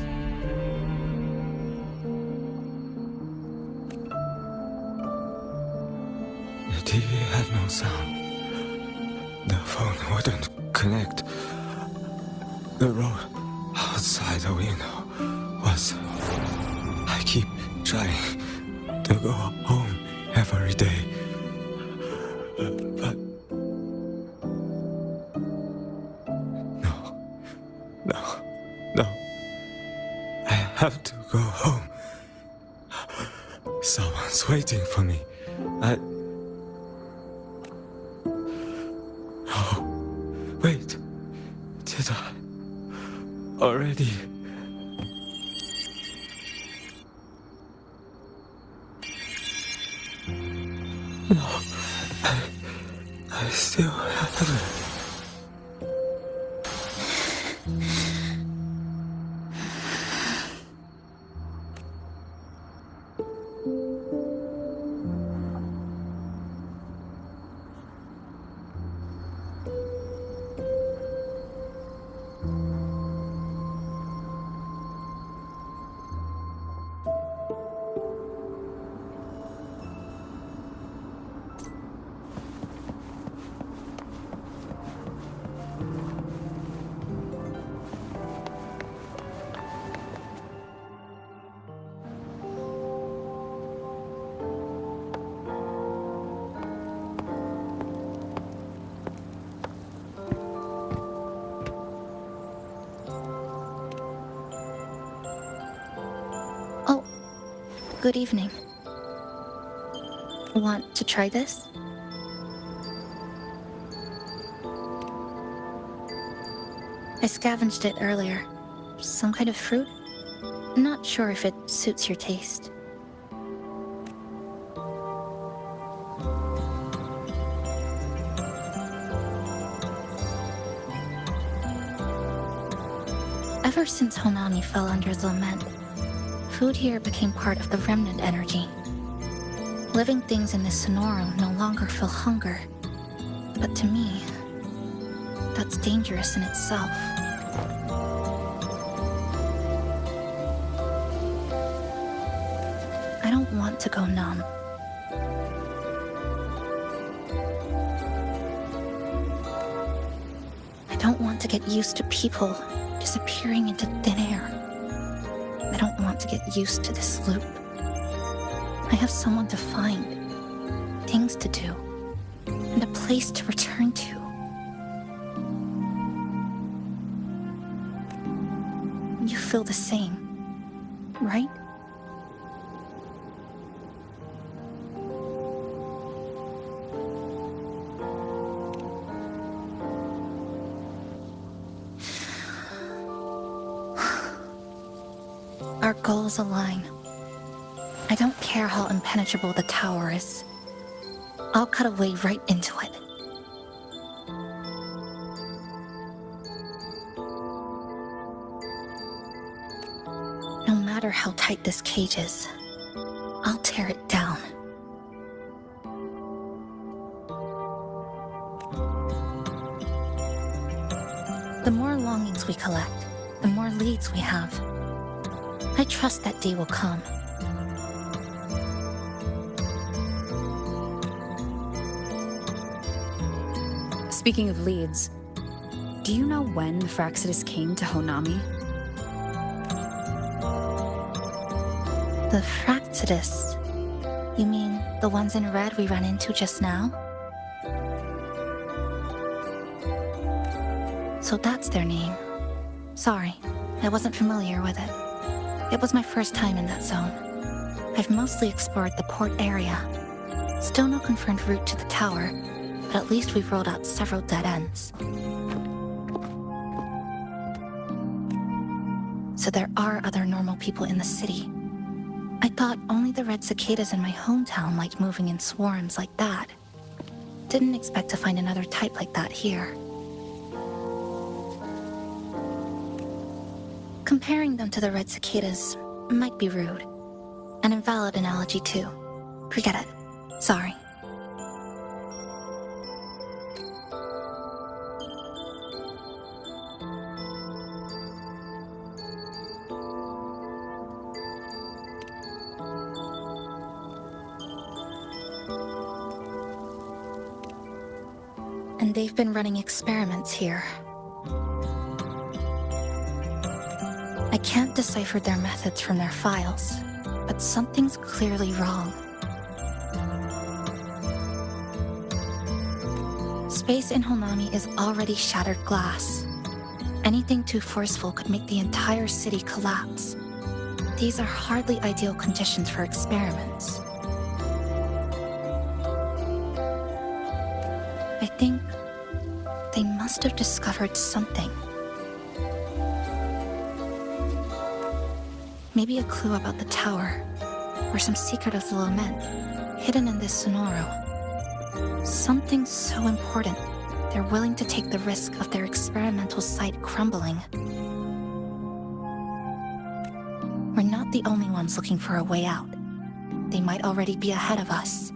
H: The TV had no sound. The phone wouldn't connect. The road outside the window was... I keep trying to go home every day. But... No. I have to go home. Someone's waiting for me. Oh, wait. Did I already... No, I still haven't.
B: Good evening. Want to try this? I scavenged it earlier. Some kind of fruit? Not sure if it suits your taste. Ever since Honami fell under its lament, food here became part of the remnant energy. Living things in this Sonoro no longer feel hunger. But to me, that's dangerous in itself. I don't want to go numb. I don't want to get used to people disappearing into thin air. I don't want to get used to this loop. I have someone to find, things to do, and a place to return to. You feel the same, right? Our goals align. I don't care how impenetrable the tower is. I'll cut a way right into it. No matter how tight this cage is, I'll tear it down. The more longings we collect, the more leads we have. I trust that day will come.
C: Speaking of leads, do you know when the Fraxidus came to Honami?
B: The Fraxidus? You mean the ones in red we ran into just now? So that's their name. Sorry, I wasn't familiar with it. It was my first time in that zone. I've mostly explored the port area. Still no confirmed route to the tower, but at least we've rolled out several dead ends. So there are other normal people in the city. I thought only the red cicadas in my hometown liked moving in swarms like that. Didn't expect to find another type like that here. Comparing them to the red cicadas might be rude. An invalid analogy too. Forget it. Sorry. And they've been running experiments here. I can't decipher their methods from their files, but something's clearly wrong. Space in Honami is already shattered glass. Anything too forceful could make the entire city collapse. These are hardly ideal conditions for experiments. I think they must have discovered something. Maybe a clue about the tower, or some secret of the lament, hidden in this Sonoro. Something so important, they're willing to take the risk of their experimental site crumbling. We're not the only ones looking for a way out. They might already be ahead of us.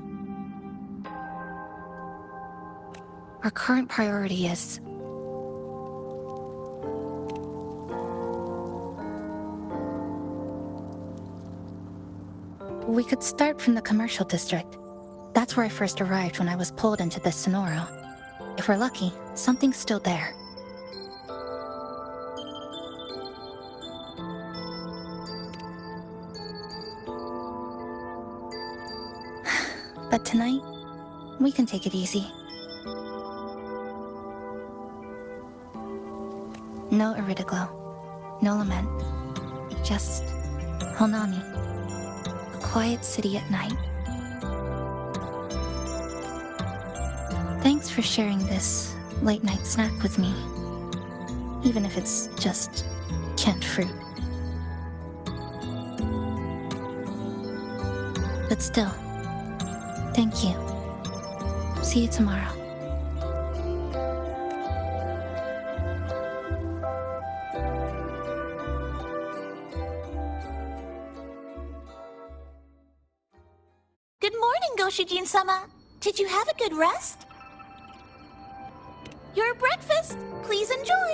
B: Our current priority is... We could start from the commercial district. That's where I first arrived when I was pulled into this Sonoro. If we're lucky, something's still there. But tonight, we can take it easy. No Iridiglow, no lament, just Honami, a quiet city at night. Thanks for sharing this late-night snack with me, even if it's just canned fruit. But still, thank you. See you tomorrow.
M: Good morning, Goshujin-sama. Did you have a good rest? Your breakfast, please enjoy.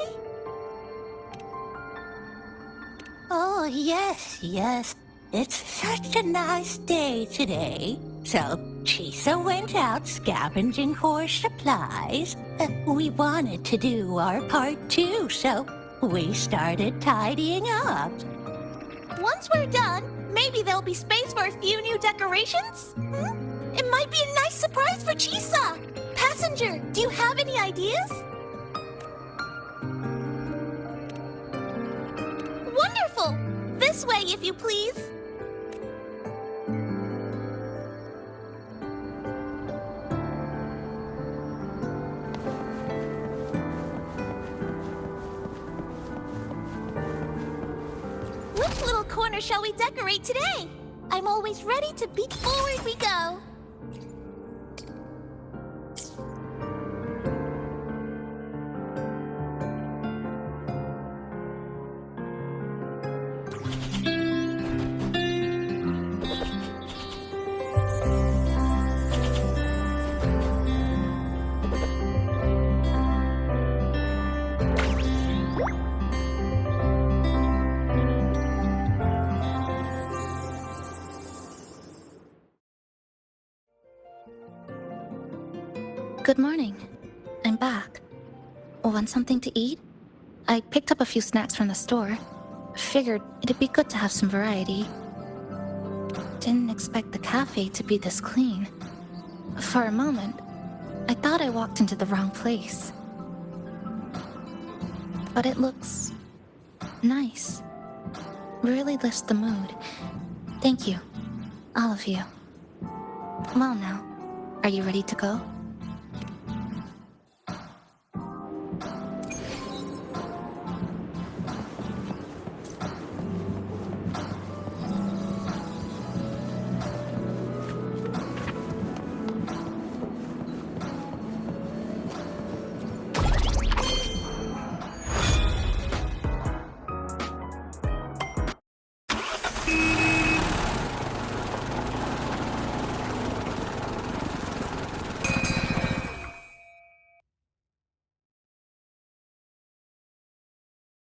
O: Oh, yes. It's such a nice day today. So, Chisa went out scavenging for supplies. We wanted to do our part too, so we started tidying up.
M: Once we're done, maybe there'll be space for a few new decorations? It might be a nice surprise for Chisa. Passenger, do you have any ideas? Wonderful! This way, if you please. Which little corner shall we decorate today?
D: I'm always ready to beat forward we go.
B: Good morning. I'm back. Want something to eat? I picked up a few snacks from the store. Figured it'd be good to have some variety. Didn't expect the cafe to be this clean. For a moment, I thought I walked into the wrong place. But it looks nice. Really lifts the mood. Thank you, all of you. Well now, are you ready to go?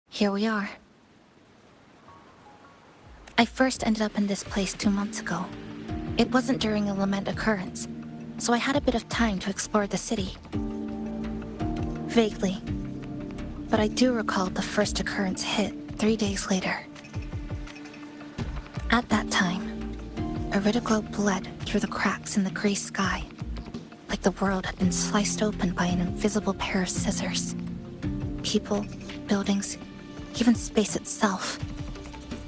B: Here we are. I first ended up in this place 2 months ago. It wasn't during a lament occurrence, so I had a bit of time to explore the city. Vaguely, but I do recall the first occurrence hit 3 days later. At that time, Iridoglow bled through the cracks in the gray sky, like the world had been sliced open by an invisible pair of scissors. People, buildings, even space itself.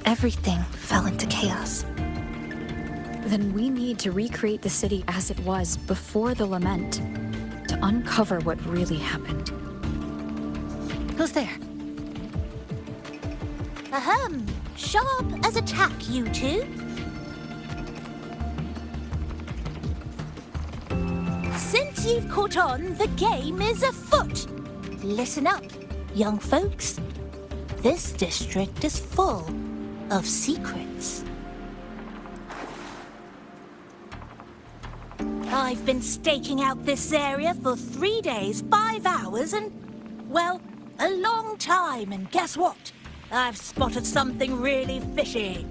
B: Everything fell into chaos.
C: Then we need to recreate the city as it was before the lament, to uncover what really happened.
B: Who's there?
O: Ahem. Sharp as a tack, you two. Since you've caught on, the game is afoot. Listen up, young folks. This district is full of secrets. I've been staking out this area for 3 days, 5 hours, and, well, a long time. And guess what? I've spotted something really fishy.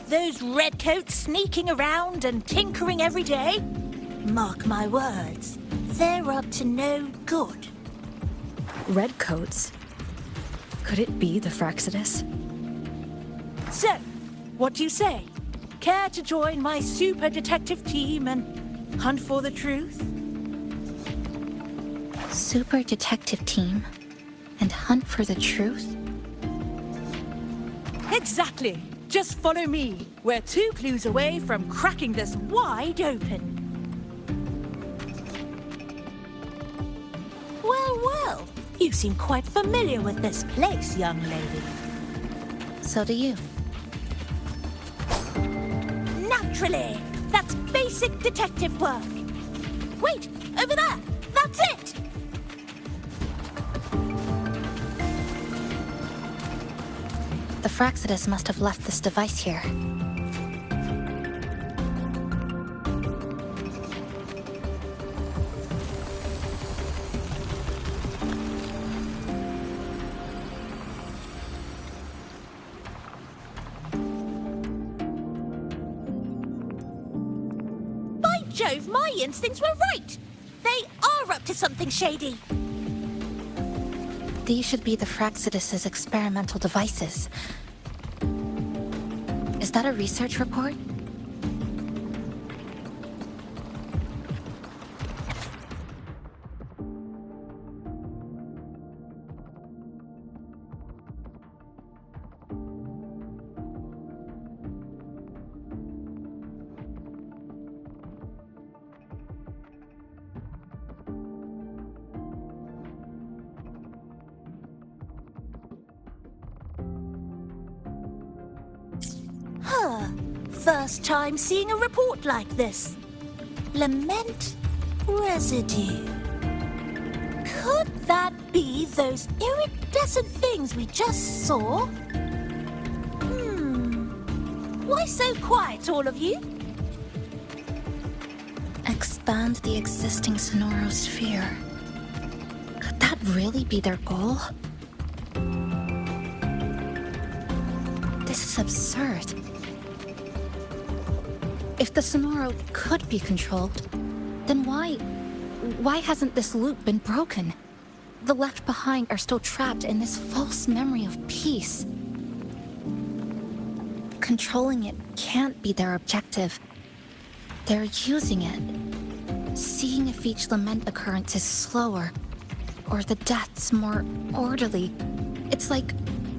O: Those redcoats sneaking around and tinkering every day? Mark my words, they're up to no good.
C: Redcoats? Could it be the Fraxidus?
O: So, what do you say? Care to join my super detective team and hunt for the truth?
B: Super detective team and hunt for the truth?
O: Exactly. Just follow me. We're 2 clues away from cracking this wide open. Well, well. You seem quite familiar with this place, young lady.
B: So do you.
O: Naturally. That's basic detective work. Wait, over there. That's it.
B: The Fraxidus must have left this device here.
O: By Jove, my instincts were right. They are up to something shady.
B: These should be the Fraxidus's experimental devices. Is that a research report?
O: first time seeing a report like this. Lament residue. Could that be those iridescent things we just saw? Why so quiet, all of you?
B: Expand the existing Sonoro sphere. Could that really be their goal? This is absurd. If the Sonoro could be controlled, then why hasn't this loop been broken? The left behind are still trapped in this false memory of peace. Controlling it can't be their objective. They're using it. Seeing if each lament occurrence is slower, or the deaths more orderly. It's like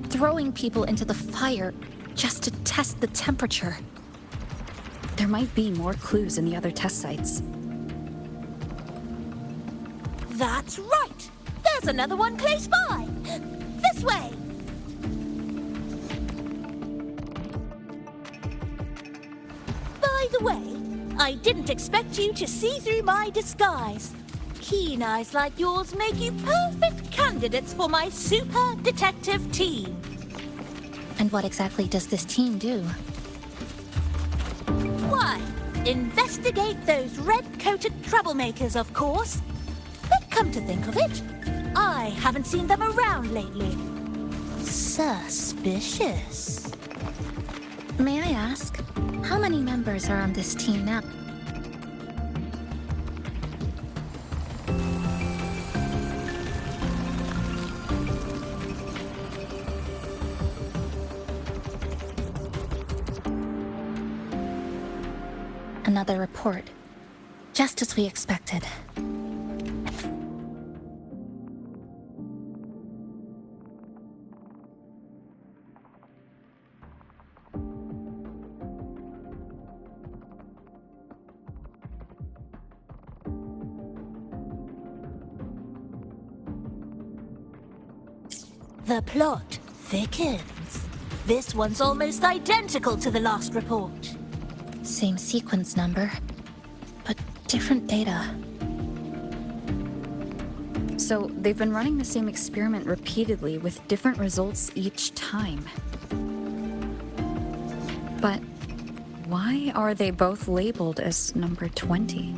B: throwing people into the fire just to test the temperature.
C: There might be more clues in the other test sites.
O: That's right! There's another one close by! This way! By the way, I didn't expect you to see through my disguise. Keen eyes like yours make you perfect candidates for my super detective team.
B: And what exactly does this team do?
O: Why, investigate those red-coated troublemakers, of course. But come to think of it, I haven't seen them around lately. Suspicious.
B: May I ask, how many members are on this team now? Another report. Just as we expected.
O: The plot thickens. This one's almost identical to the last report.
B: Same sequence number, but different data.
C: So they've been running the same experiment repeatedly with different results each time. But why are they both labeled as number 20?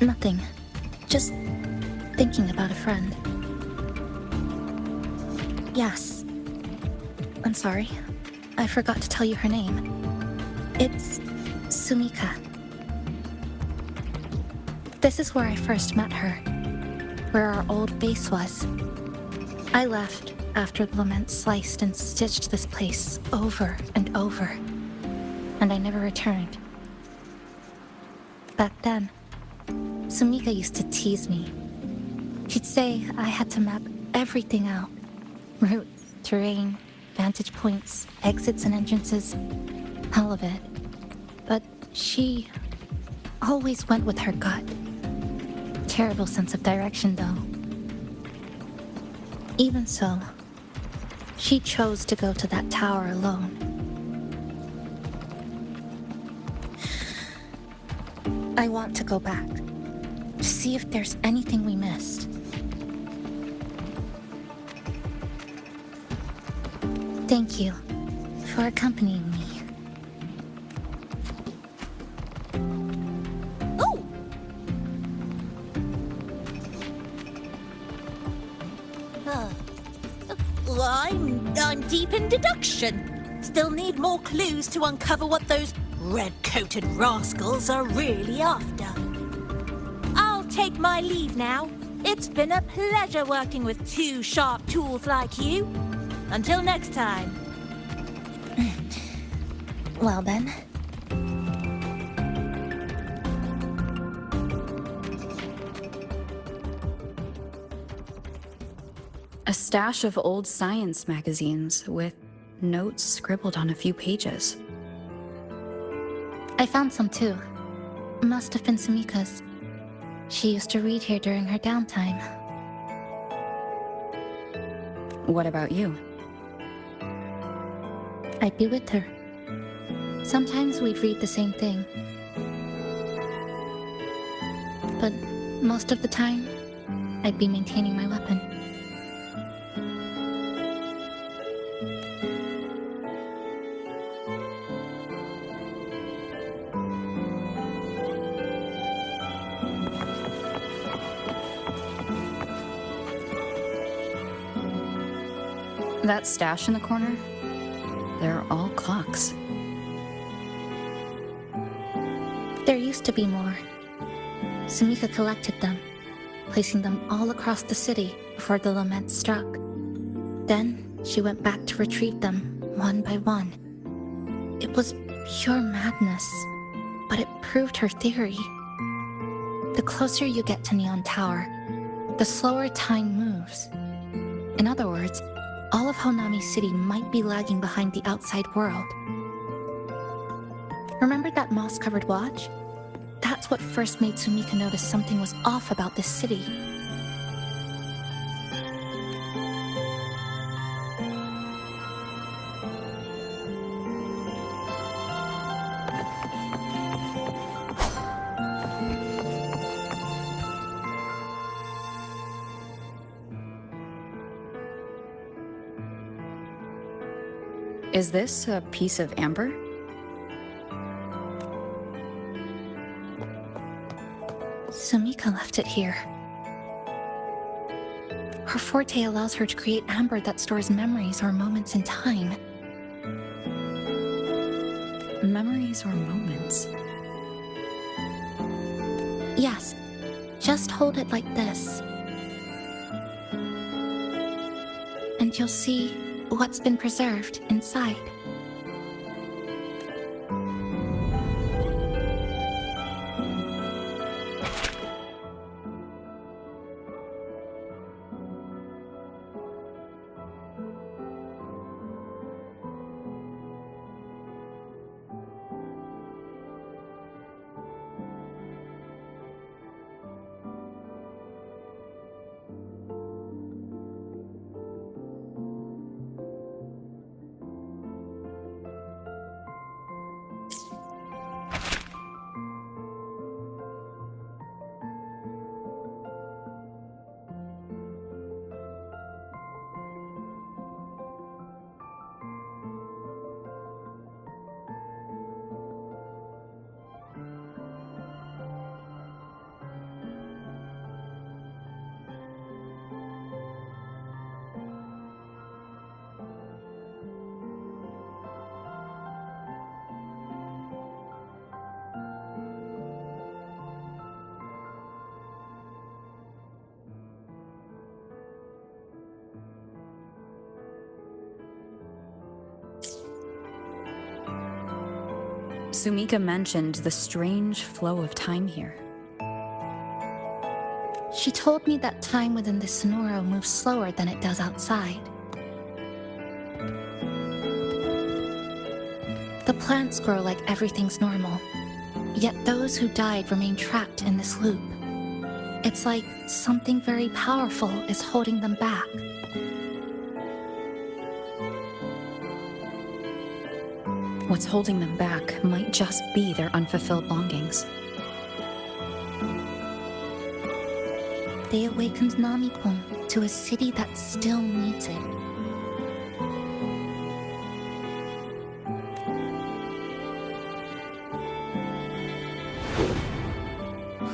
B: Nothing. Just thinking about a friend. Yes. I'm sorry. I forgot to tell you her name. It's Sumika. This is where I first met her. Where our old base was. I left after the lament sliced and stitched this place over and over. And I never returned. Back then, Sumika used to tease me. She'd say I had to map everything out. Routes, terrain, vantage points, exits and entrances. All of it. But she always went with her gut. Terrible sense of direction, though. Even so, she chose to go to that tower alone. I want to go back. To see if there's anything we missed. Thank you for accompanying me.
O: Oh! I'm deep in deduction. Still need more clues to uncover what those red-coated rascals are really after. Take my leave now. It's been a pleasure working with two sharp tools like you. Until next time.
B: Well then.
C: A stash of old science magazines with notes scribbled on a few pages.
B: I found some too. Must have been Sumika's. She used to read here during her downtime.
C: What about you?
B: I'd be with her. Sometimes we'd read the same thing. But most of the time, I'd be maintaining my weapon.
C: That stash in the corner? They're all clocks.
B: There used to be more. Sumika collected them, placing them all across the city before the lament struck. Then she went back to retrieve them one by one. It was pure madness, but it proved her theory. The closer you get to Neon Tower, the slower time moves. In other words, all of Honami City might be lagging behind the outside world. Remember that moss-covered watch? That's what first made Sumika notice something was off about this city.
C: Is this a piece of amber?
B: Sumika left it here. Her forte allows her to create amber that stores memories or moments in time.
C: Memories or moments?
B: Yes, just hold it like this. And you'll see what's been preserved inside.
C: Sumika mentioned the strange flow of time here.
B: She told me that time within the Sonoro moves slower than it does outside. The plants grow like everything's normal, yet those who died remain trapped in this loop. It's like something very powerful is holding them back.
C: What's holding them back might just be their unfulfilled longings.
B: They awakened Namipon to a city that still needs it.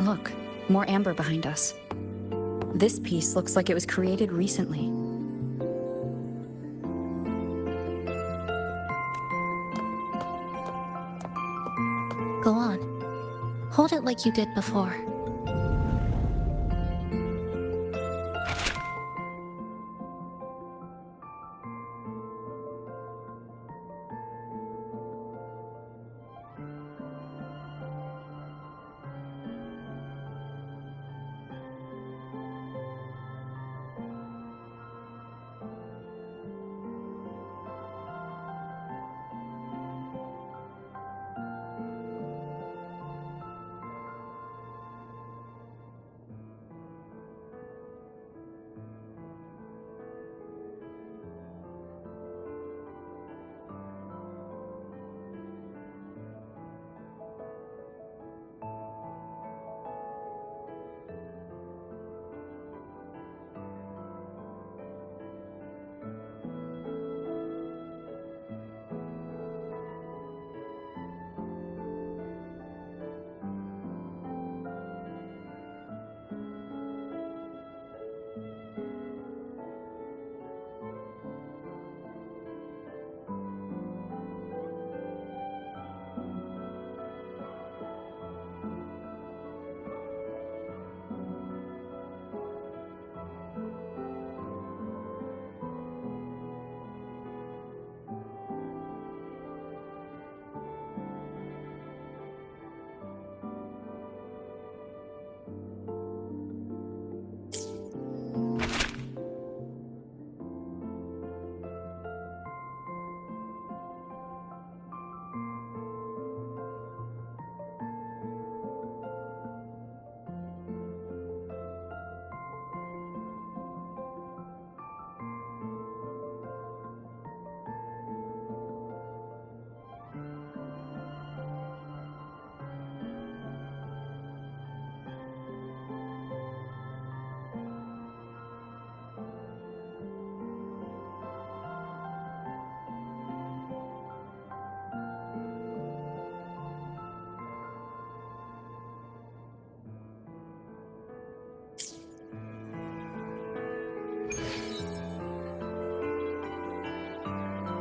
C: Look, more amber behind us. This piece looks like it was created recently.
B: Go on. Hold it like you did before.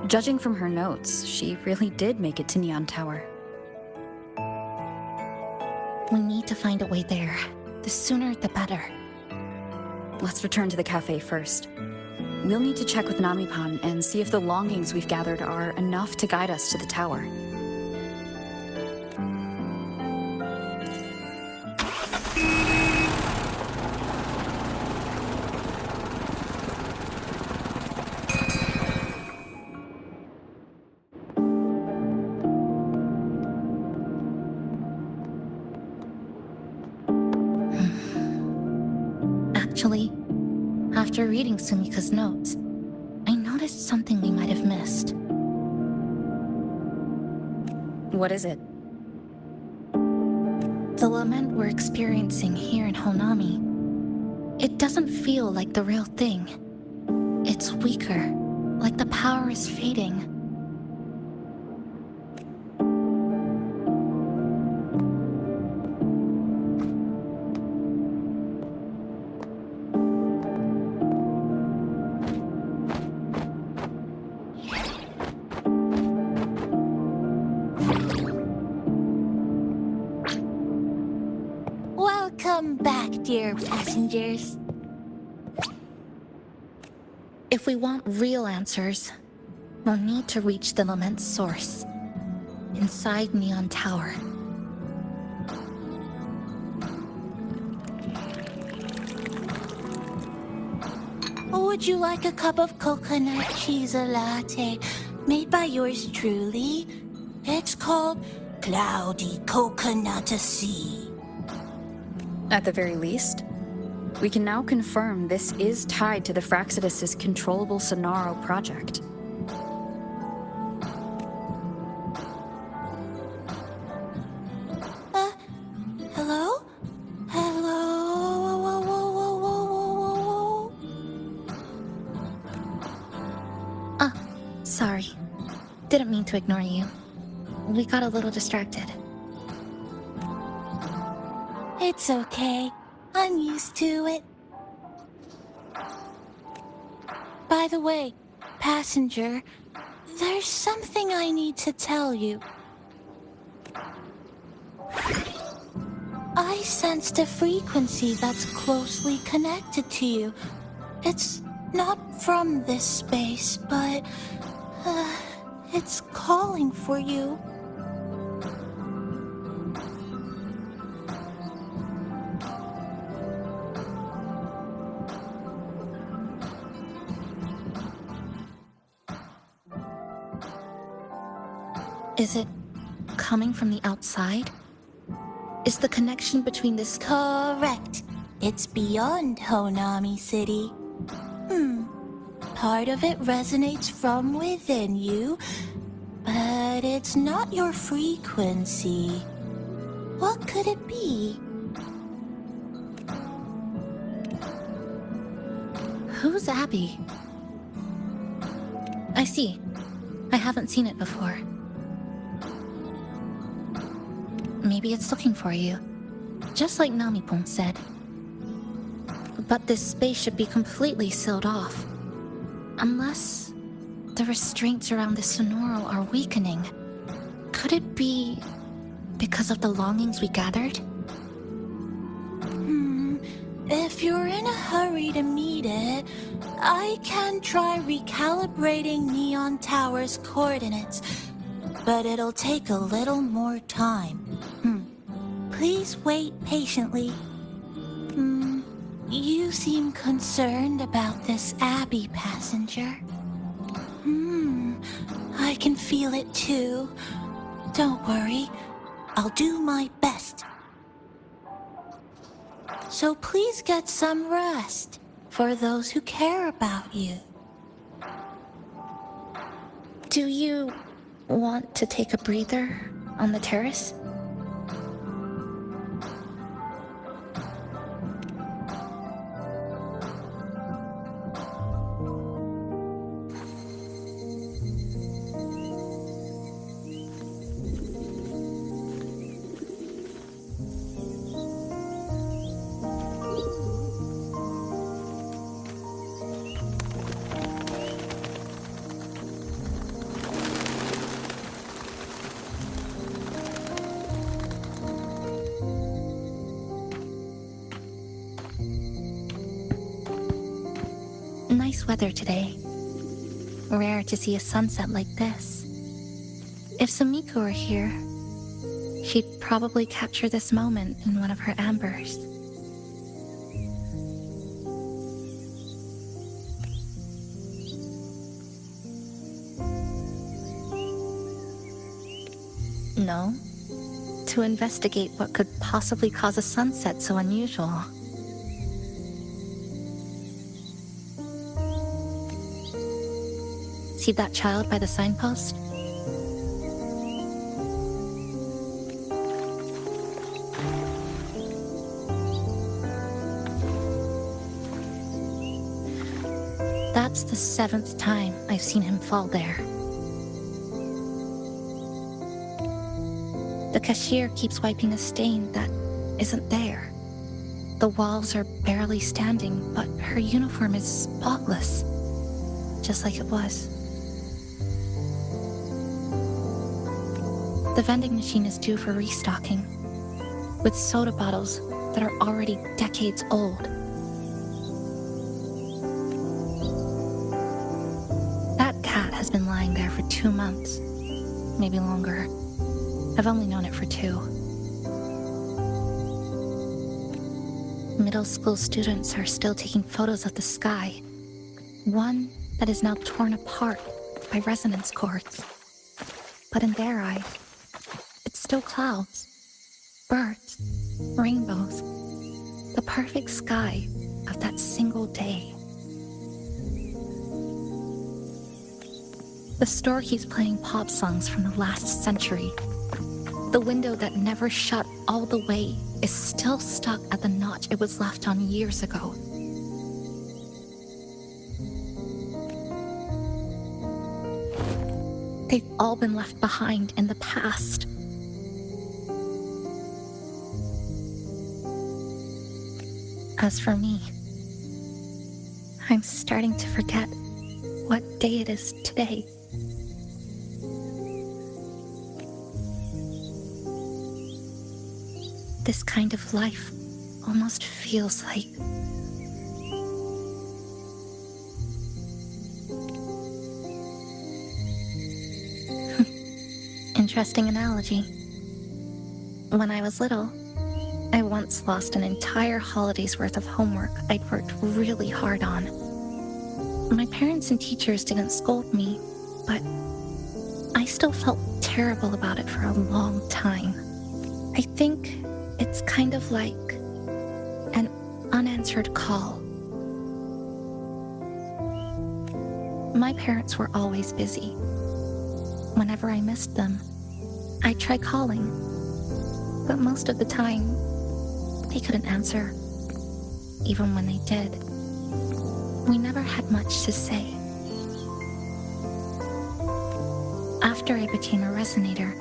C: Judging from her notes, she really did make it to Neon Tower.
B: We need to find a way there. The sooner, the better.
C: Let's return to the cafe first. We'll need to check with Namipan and see if the longings we've gathered are enough to guide us to the tower.
B: Actually, after reading Sumika's notes, I noticed something we might have missed.
C: What is it?
B: The lament we're experiencing here in Honami, it doesn't feel like the real thing. It's weaker, like the power is fading.
O: Welcome back, dear passengers.
B: If we want real answers, we'll need to reach the lament's source, inside Neon Tower.
O: Would you like a cup of coconut cheese latte made by yours truly? It's called Cloudy Coconut Sea.
C: At the very least, we can now confirm this is tied to the Fraxidus' controllable Sonaro project.
O: Hello? Hello?
B: Ah, sorry. Didn't mean to ignore you. We got a little distracted.
O: It's okay. I'm used to it. By the way, passenger, there's something I need to tell you. I sensed a frequency that's closely connected to you. It's not from this space, but it's calling for you.
B: Is it coming from the outside? Is the connection between this...
O: Correct. It's beyond Honami City. Part of it resonates from within you, but it's not your frequency. What could it be?
B: Who's Abby? I see. I haven't seen it before. Maybe it's looking for you, just like Namipon said. But this space should be completely sealed off. Unless the restraints around the Sonoro are weakening. Could it be because of the longings we gathered?
O: If you're in a hurry to meet it, I can try recalibrating Neon Tower's coordinates, but it'll take a little more time. Please wait patiently. You seem concerned about this Abby, passenger. I can feel it too. Don't worry, I'll do my best. So please get some rest for those who care about you.
B: Do you want to take a breather on the terrace? nice weather today. Rare to see a sunset like this. If Sumiko were here, she'd probably capture this moment in one of her ambers. No, to investigate what could possibly cause a sunset so unusual. See that child by the signpost? That's the 7th time I've seen him fall there. The cashier keeps wiping a stain that isn't there. The walls are barely standing, but her uniform is spotless, just like it was. The vending machine is due for restocking, with soda bottles that are already decades old. That cat has been lying there for 2 months, maybe longer. I've only known it for 2. Middle school students are still taking photos of the sky. One that is now torn apart by resonance cords. But in their eye, it's still clouds, birds, rainbows, the perfect sky of that single day. The store keeps playing pop songs from the last century. The window that never shut all the way is still stuck at the notch it was left on years ago. They've all been left behind in the past. As for me, I'm starting to forget what day it is today. This kind of life almost feels like... Interesting analogy. When I was little, I once lost an entire holiday's worth of homework I'd worked really hard on. My parents and teachers didn't scold me, but I still felt terrible about it for a long time. I think it's kind of like an unanswered call. My parents were always busy. Whenever I missed them, I'd try calling, but most of the time, they couldn't answer, even when they did. We never had much to say. After I became a resonator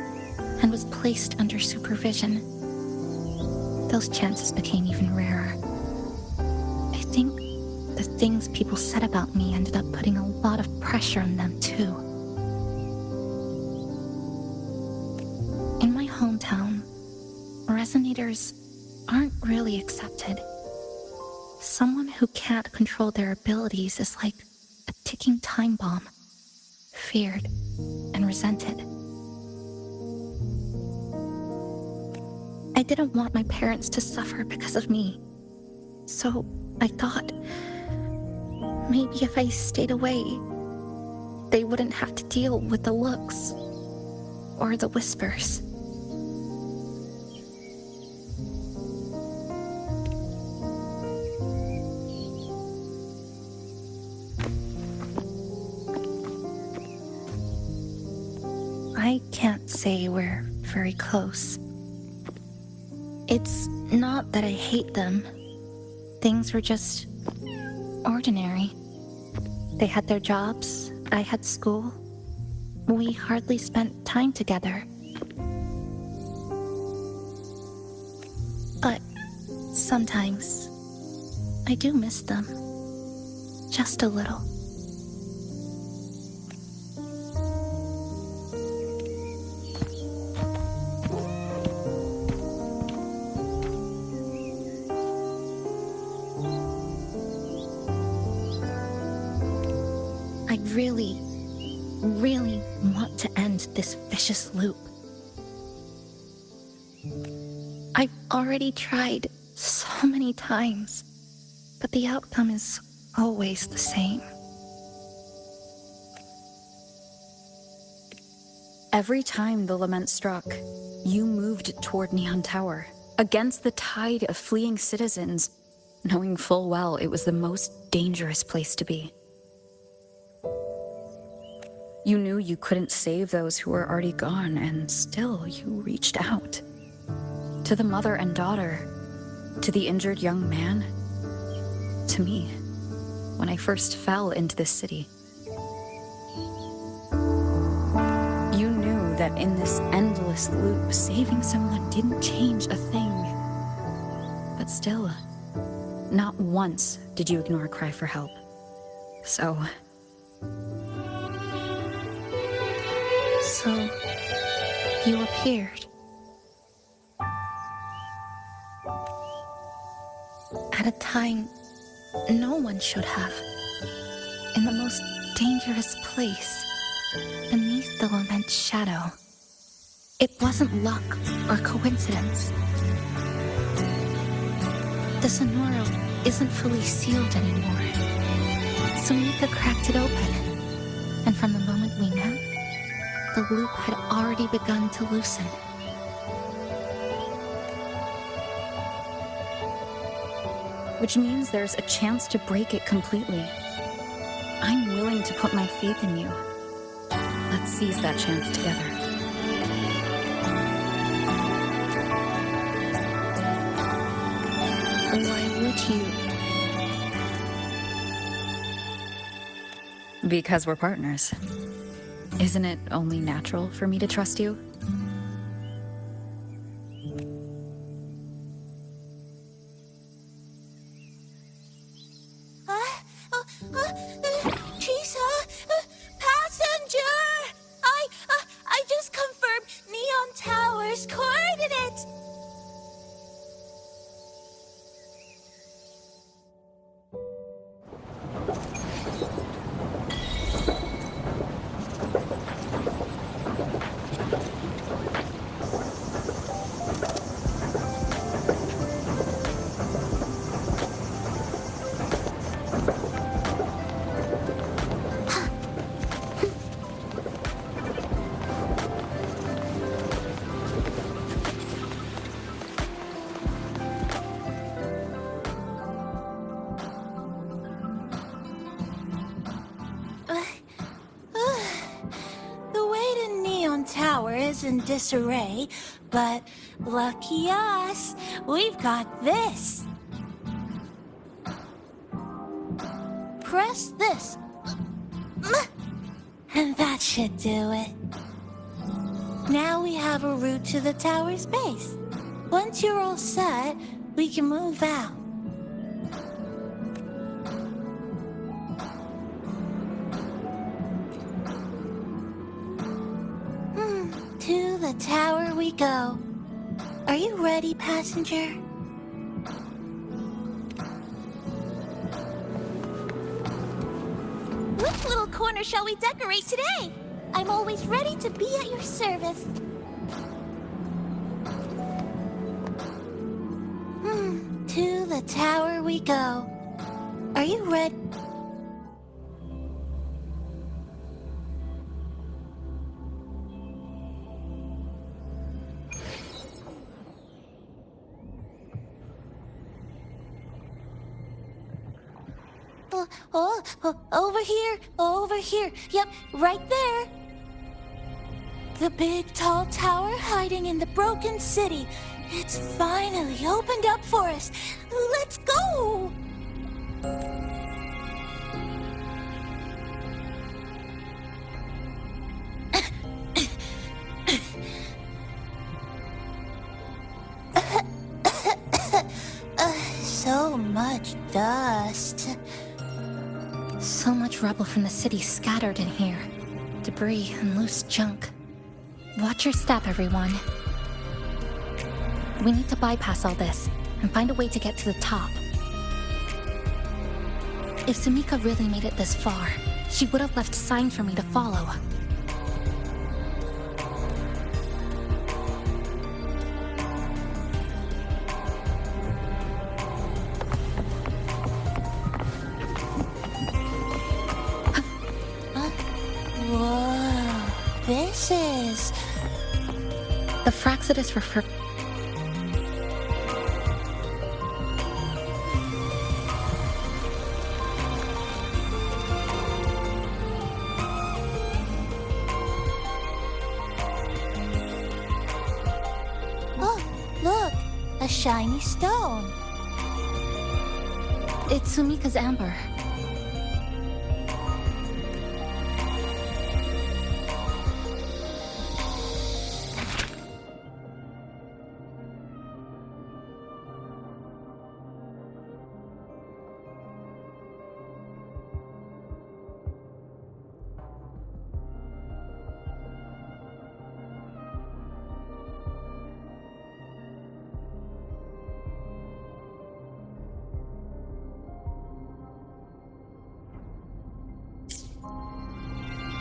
B: and was placed under supervision, those chances became even rarer. I think the things people said about me ended up putting a lot of pressure on them too. In my hometown, resonators aren't really accepted. Someone who can't control their abilities is like a ticking time bomb, feared and resented. I didn't want my parents to suffer because of me, so I thought maybe if I stayed away, they wouldn't have to deal with the looks or the whispers. I can't say we're very close. It's not that I hate them. Things were just ordinary. They had their jobs, I had school. We hardly spent time together. But sometimes I do miss them. Just a little. I really, really want to end this vicious loop. I've already tried so many times, but the outcome is always the same.
C: Every time the lament struck, you moved toward Neon Tower, against the tide of fleeing citizens, knowing full well it was the most dangerous place to be. You knew you couldn't save those who were already gone, and still you reached out. To the mother and daughter, to the injured young man, to me, when I first fell into this city. You knew that in this endless loop, saving someone didn't change a thing. But still, not once did you ignore a cry for help. So,
B: you appeared. At a time no one should have. In the most dangerous place, beneath the lament's shadow. It wasn't luck or coincidence. The Sonoro isn't fully sealed anymore. Sumika cracked it open, and from the moment we met, the loop had already begun to loosen.
C: which means there's a chance to break it completely. I'm willing to put my faith in you. Let's seize that chance together.
B: Why would you?
C: Because we're partners. Isn't it only natural for me to trust you?
O: Chisa, passenger! I just confirmed Neon Tower's coordinates. Tower is in disarray, but lucky us, we've got this. Press this, and that should do it. Now we have a route to the tower's base. Once you're all set, we can move out. To the tower we go. Are you ready, passenger? Which little corner shall we decorate today? I'm always ready to be at your service. To the tower we go. Are you ready? Over here. Yep, right there. The big, tall tower hiding in the broken city. It's finally opened up for us. Let's go! So much dust.
B: So much rubble from the city scattered in here. Debris and loose junk. Watch your step, everyone. We need to bypass all this and find a way to get to the top. If Sumika really made it this far, she would have left signs for me to follow.
M: Whoa, this is...
B: The Fraxidus refer...
M: Oh, look, a shiny stone.
B: It's Sumika's amber.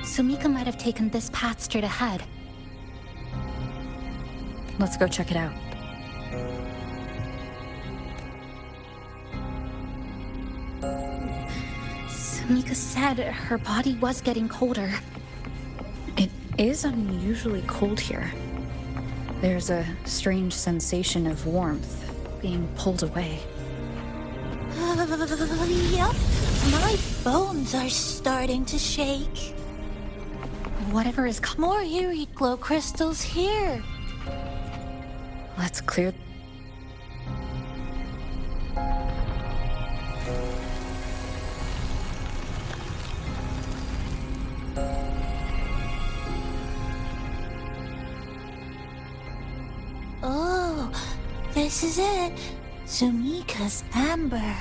B: Sumika might have taken this path straight ahead.
C: Let's go check it out.
B: Sumika said her body was getting colder.
C: It is unusually cold here. There's a strange sensation of warmth being pulled away.
M: Yep, my bones are starting to shake.
B: Whatever is
M: more eerie glow crystals here.
C: Let's clear...
M: Oh, this is it. Sumika's amber.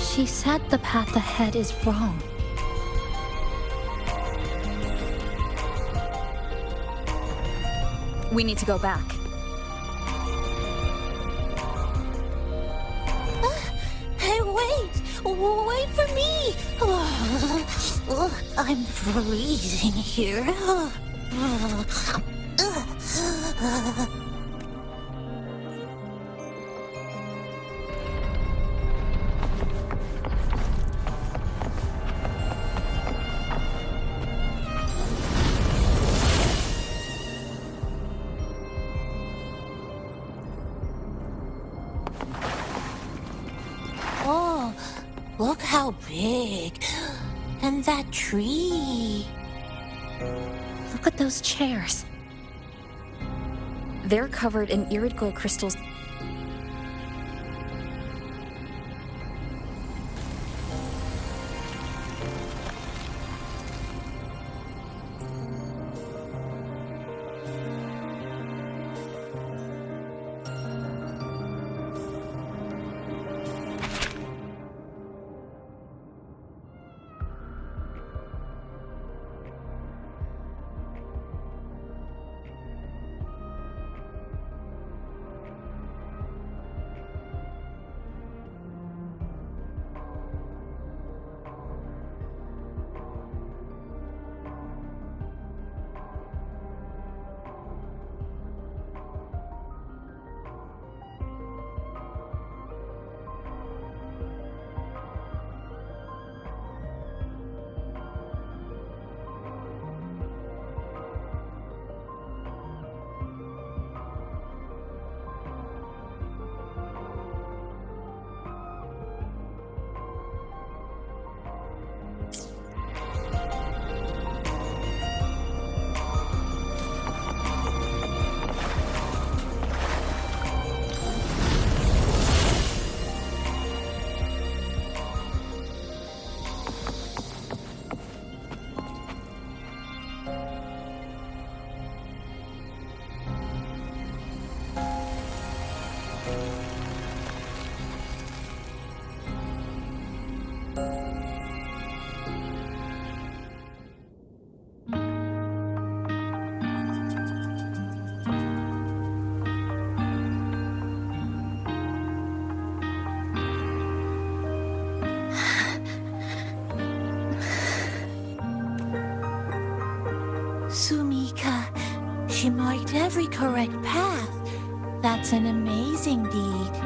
B: She said the path ahead is wrong.
C: We need to go back.
M: Hey, wait! Wait for me! I'm freezing here. Oh, look how big. And that tree.
B: Look at those chairs.
C: They're covered in irid glow crystals.
O: Sumika, she marked every correct path. That's an amazing deed.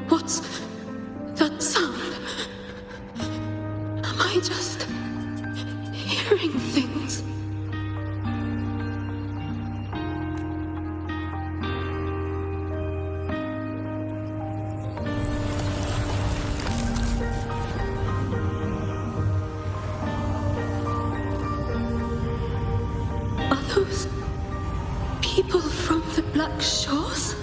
P: What's that sound? Am I just hearing things? Are those people from the Black Shores?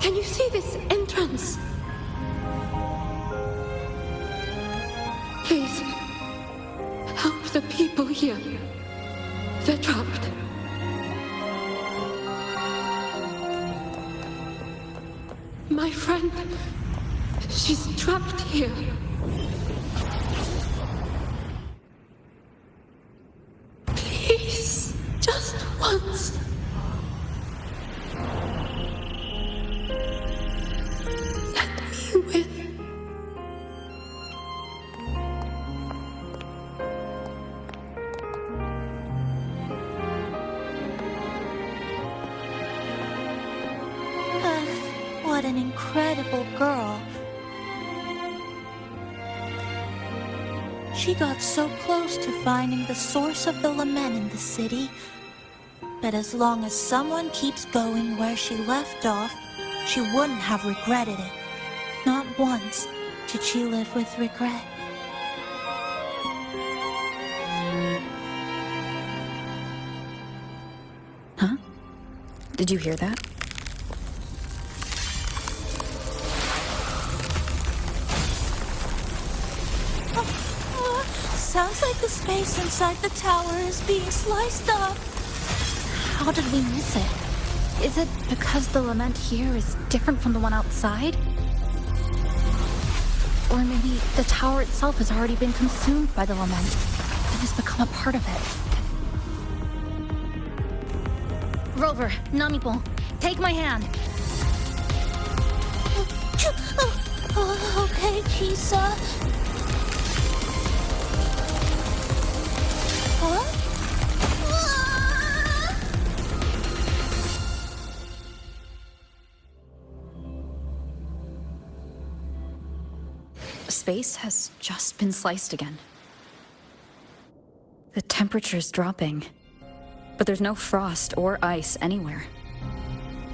P: Can you see this entrance? Please, help the people here. They're trapped. My friend, she's trapped here. Please, just once.
O: What an incredible girl. She got so close to finding the source of the lament in the city. But as long as someone keeps going where she left off, she wouldn't have regretted it. Not once did she live with regret.
C: Huh? Did you hear that?
O: Sounds like the space inside the tower is being sliced up.
C: How did we miss it? Is it because the lament here is different from the one outside? Or maybe the tower itself has already been consumed by the lament and has become a part of it. Rover, Namipon, take my hand.
O: Okay, Chisa. Huh?
C: Space has just been sliced again. The temperature's dropping, but there's no frost or ice anywhere.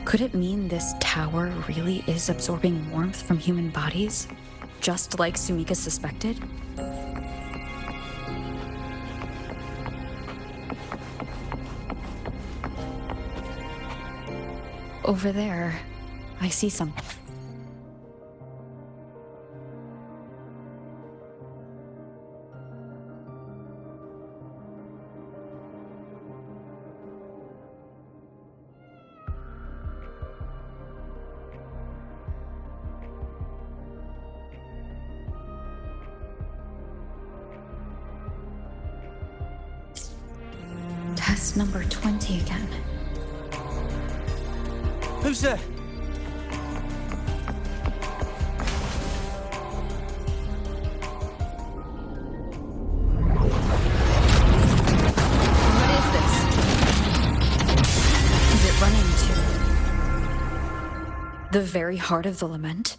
C: Could it mean this tower really is absorbing warmth from human bodies, just like Sumika suspected? Over there, I see something. Test number 20 again.
I: Who's there?
C: What is this? Is it running to the very heart of the lament?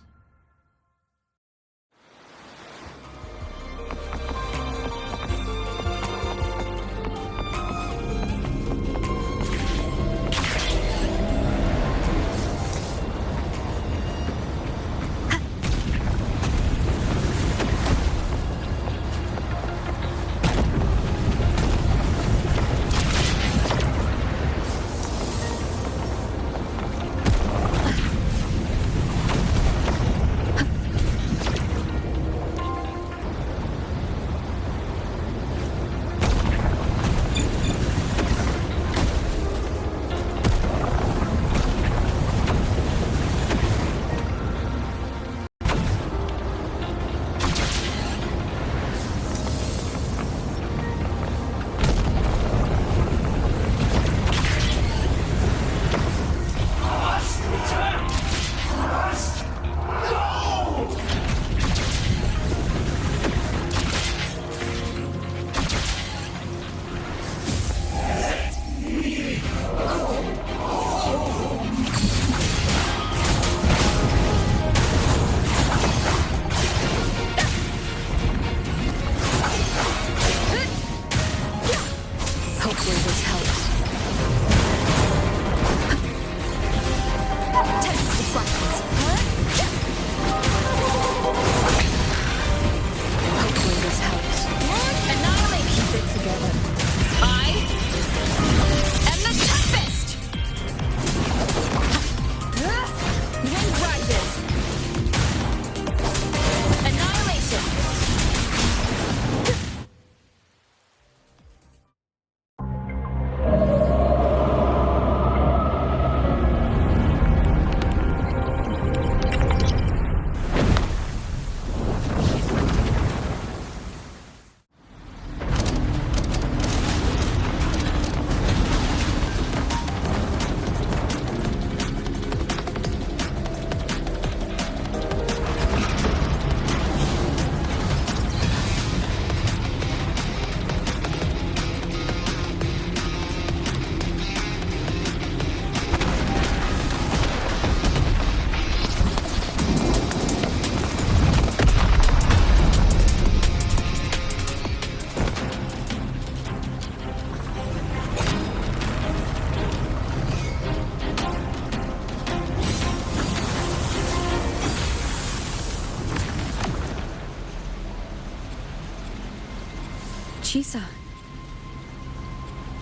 C: Chisa.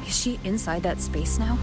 C: Is she inside that space now?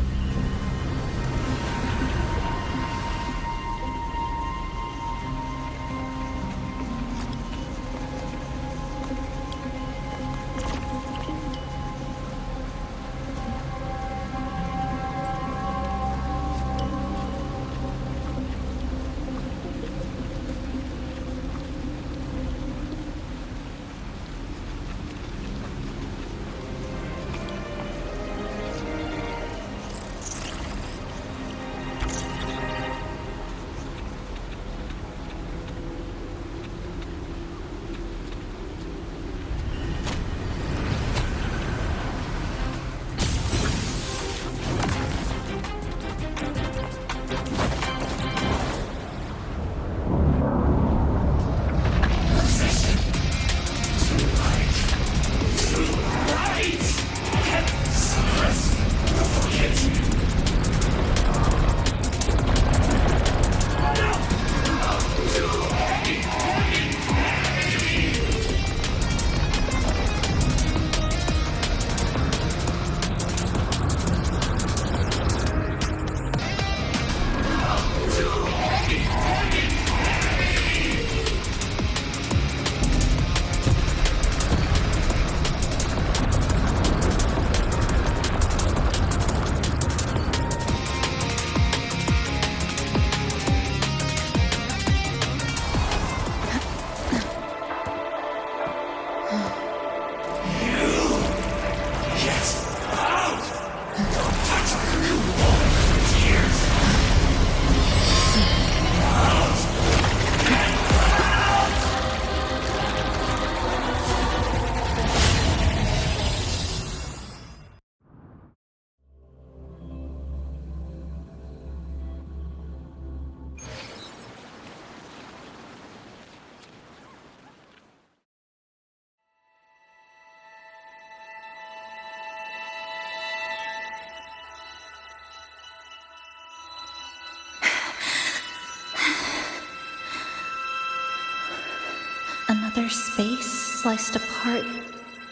B: Another space sliced apart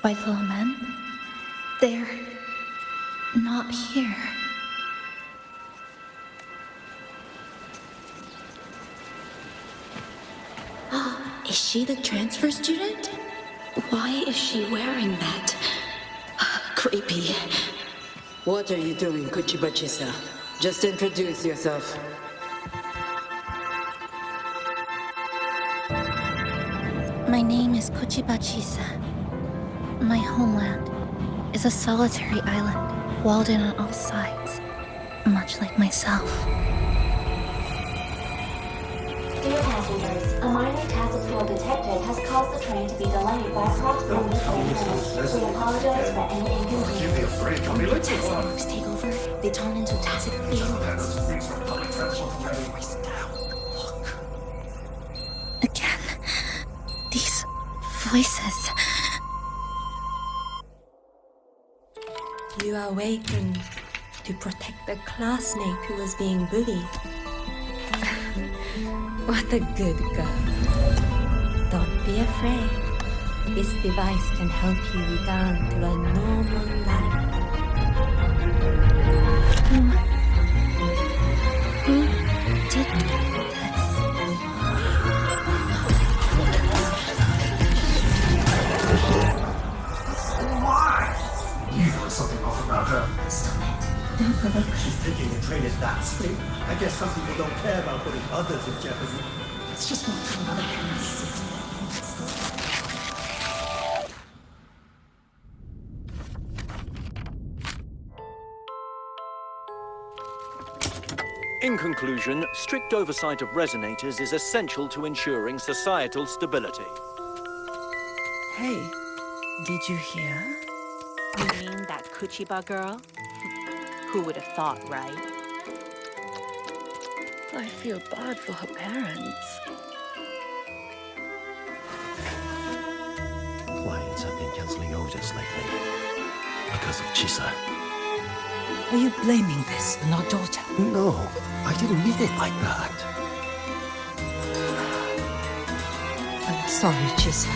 B: by little men? They're not here.
P: Is she the transfer student? Why is she wearing that? Creepy.
Q: What are you doing, Kuchiba-chisa? Just introduce yourself.
B: My name is Kuchiba-chisa. My homeland is a solitary island, walled in on all sides, much like myself.
N: Dear passengers, a minor tactical detected has caused the train to be delayed by approximately 20 minutes. We apologize for any inconvenience.
B: When tactics take over, they turn into tacit feelings. Again, these voices.
P: You are awakened to protect the classmate who was being bullied. What a good girl. Don't be afraid. This device can help you return to a normal life.
B: Who did this?
R: You know something off about her.
B: Stop it.
R: She's picking a train at that speed. I guess some people don't care about putting others in jeopardy.
B: It's just one thing about it.
S: In conclusion, strict oversight of resonators is essential to ensuring societal stability.
T: Hey, did you hear?
U: You mean that Kuchiba girl? Who would have thought, right?
T: I feel bad for her parents.
J: Clients have been cancelling orders lately because of Chisa.
T: Are you blaming this on our daughter?
J: No, I didn't mean it like that.
T: I'm sorry, Chisa.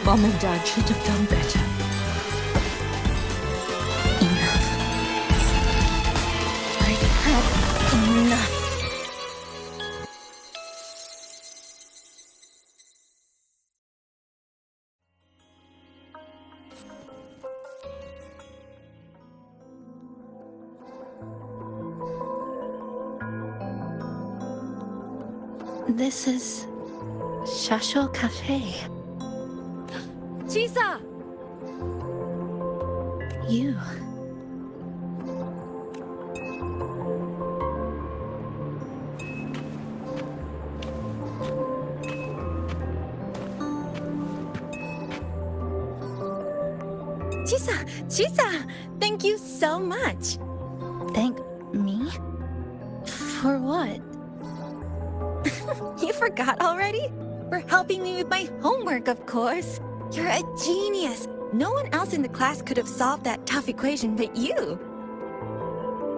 T: Mom and Dad should have done better.
B: This is Shasho Cafe.
D: Chisa!
B: You.
K: Chisa! Thank you so much.
B: Thank me? For what?
K: You forgot already? For helping me with my homework, of course. You're a genius. No one else in the class could have solved that tough equation but you.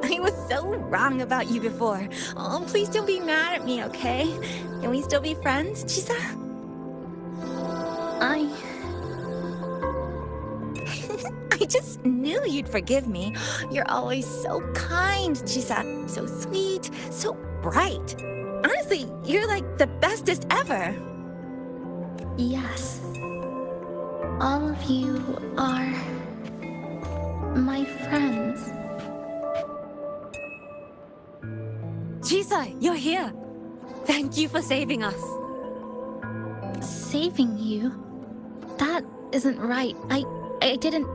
K: I was so wrong about you before. Oh, please don't be mad at me, okay? Can we still be friends, Chisa? I just knew you'd forgive me. You're always so kind, Chisa. So sweet, so bright. Honestly, you're like the bestest ever.
B: Yes. All of you are my friends.
K: Chisa, you're here. Thank you for saving us.
B: Saving you? That isn't right. I didn't...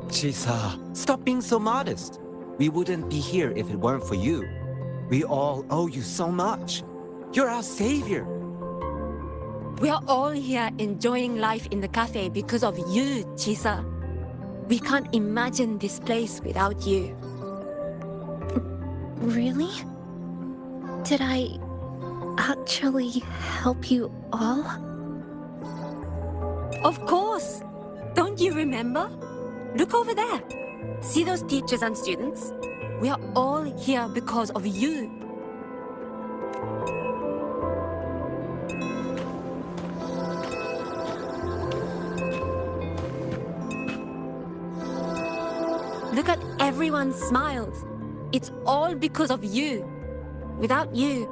I: Chisa, stop being so modest. We wouldn't be here if it weren't for you. We all owe you so much. You're our savior.
K: We are all here enjoying life in the cafe because of you, Chisa. We can't imagine this place without you.
B: Really? Did I actually help you all?
K: Of course! Don't you remember? Look over there. See those teachers and students? We are all here because of you. Look at everyone's smiles. It's all because of you. Without you,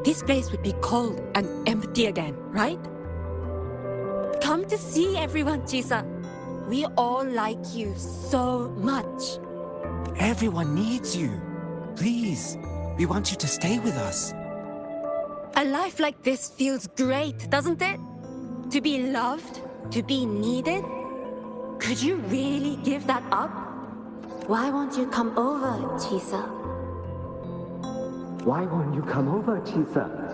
K: this place would be cold and empty again, right? Come to see everyone, Chisa. We all like you so much.
I: Everyone needs you. Please, we want you to stay with us.
K: A life like this feels great, doesn't it? To be loved, to be needed. Could you really give that up? Why won't you come over, Chisa?
H: Why won't you come over, Chisa?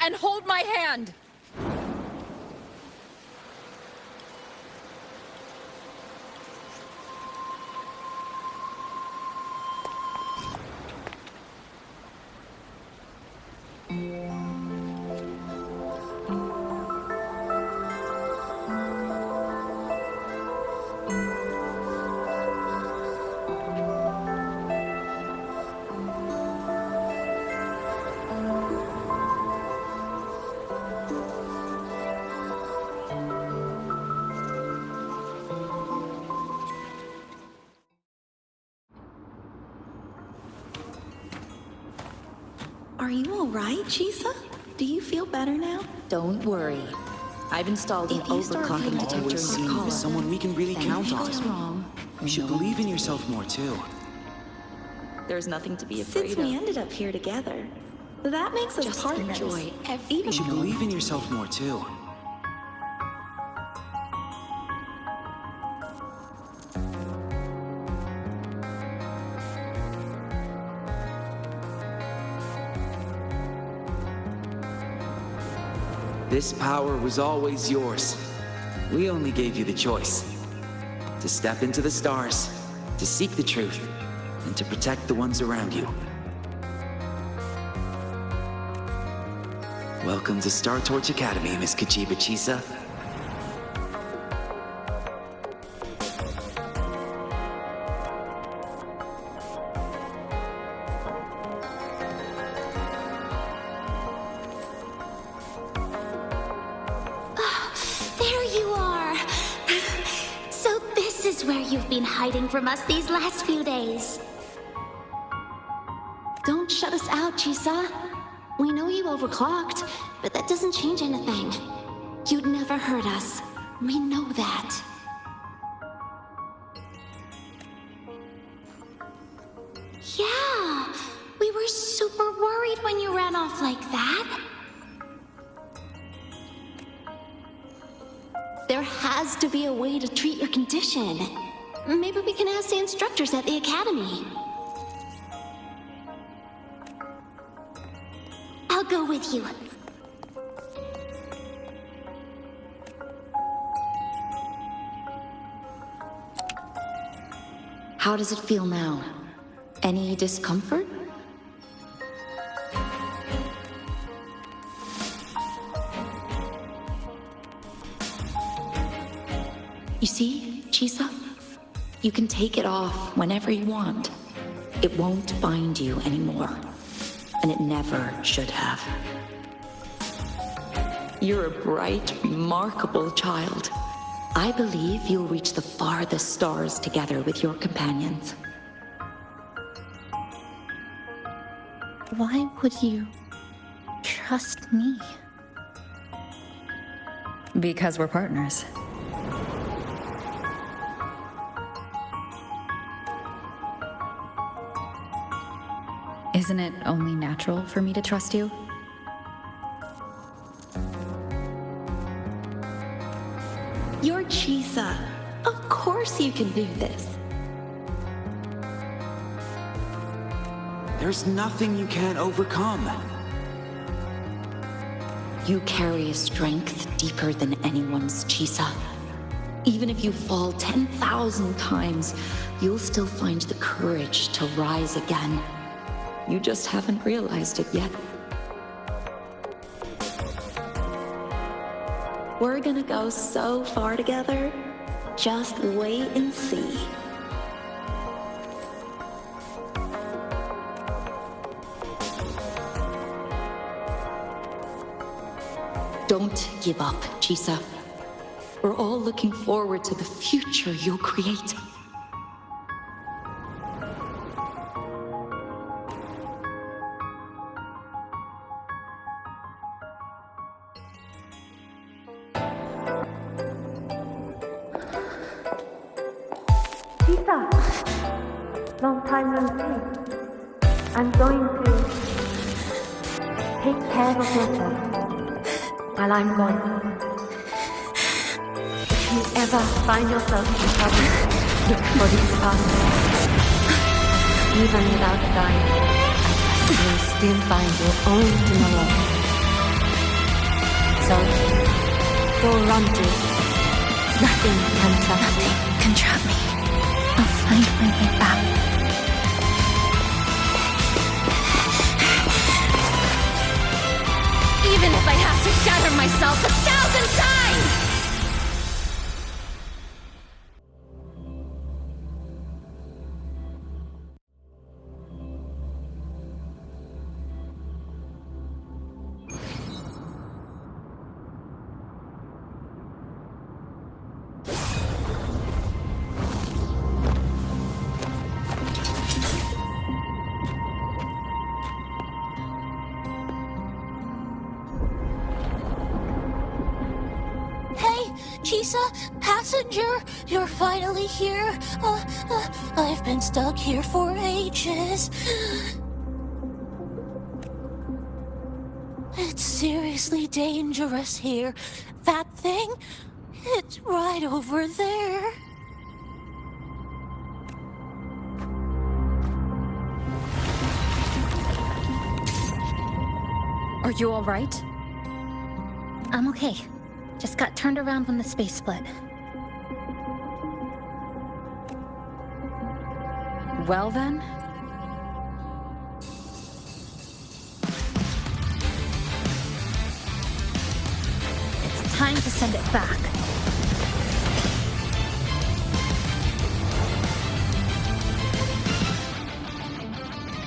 C: And hold my hand!
K: Are you all right, Chisa? Do you feel better now?
A: Don't worry. I've installed an overclocking detector in
I: Always
A: the
I: seem
A: car.
I: someone we can really count on.
A: Wrong.
I: You should believe in yourself more, too.
A: There's nothing to be afraid
K: Since we
A: of.
K: ended up here together,
T: That makes us partners.
A: Joy,
E: You should believe in yourself more, too. This power was always yours. We only gave you the choice. To step into the stars, to seek the truth, and to protect the ones around you. Welcome to Star Torch Academy, Miss Kuchibachisa.
M: There you are! So this is where you've been hiding from us these last few days. Don't shut us out, Chisa. We know you overclocked, but that doesn't change anything. You'd never hurt us. We know that. Yeah, we were super worried when you ran off like that. There has to be a way to treat your condition. Maybe we can ask the instructors at the academy. I'll go with you.
A: How does it feel now? Any discomfort? You see, Chisa? You can take it off whenever you want. It won't bind you anymore. And it never should have. You're a bright, remarkable child. I believe you'll reach the farthest stars together with your companions.
C: Why would you trust me? Because we're partners. Isn't it only natural for me to trust you?
A: You're Chisa. Of course you can do this.
E: There's nothing you can't overcome.
A: You carry a strength deeper than anyone's, Chisa. Even if you fall 10,000 times, you'll still find the courage to rise again. You just haven't realized it yet. We're gonna go so far together. Just wait and see. Don't give up, Chisa. We're all looking forward to the future you'll create.
V: Chisa, long time no see. I'm going to take care of yourself while I'm gone. If you ever find yourself in trouble, look for these passes. Even without dying, you'll still find your own tomorrow. So, go run to it. Nothing can trap me.
C: Nothing can trap me. I'll find my way back.
D: Even if I have to shatter myself 1,000 times!
M: Chisa, passenger, you're finally here. I've been stuck here for ages.
O: seriously dangerous here. That thing, it's right over there.
C: Are you all right?
B: I'm okay. Just got turned around when the space split.
C: Well then?
B: It's time to send it back.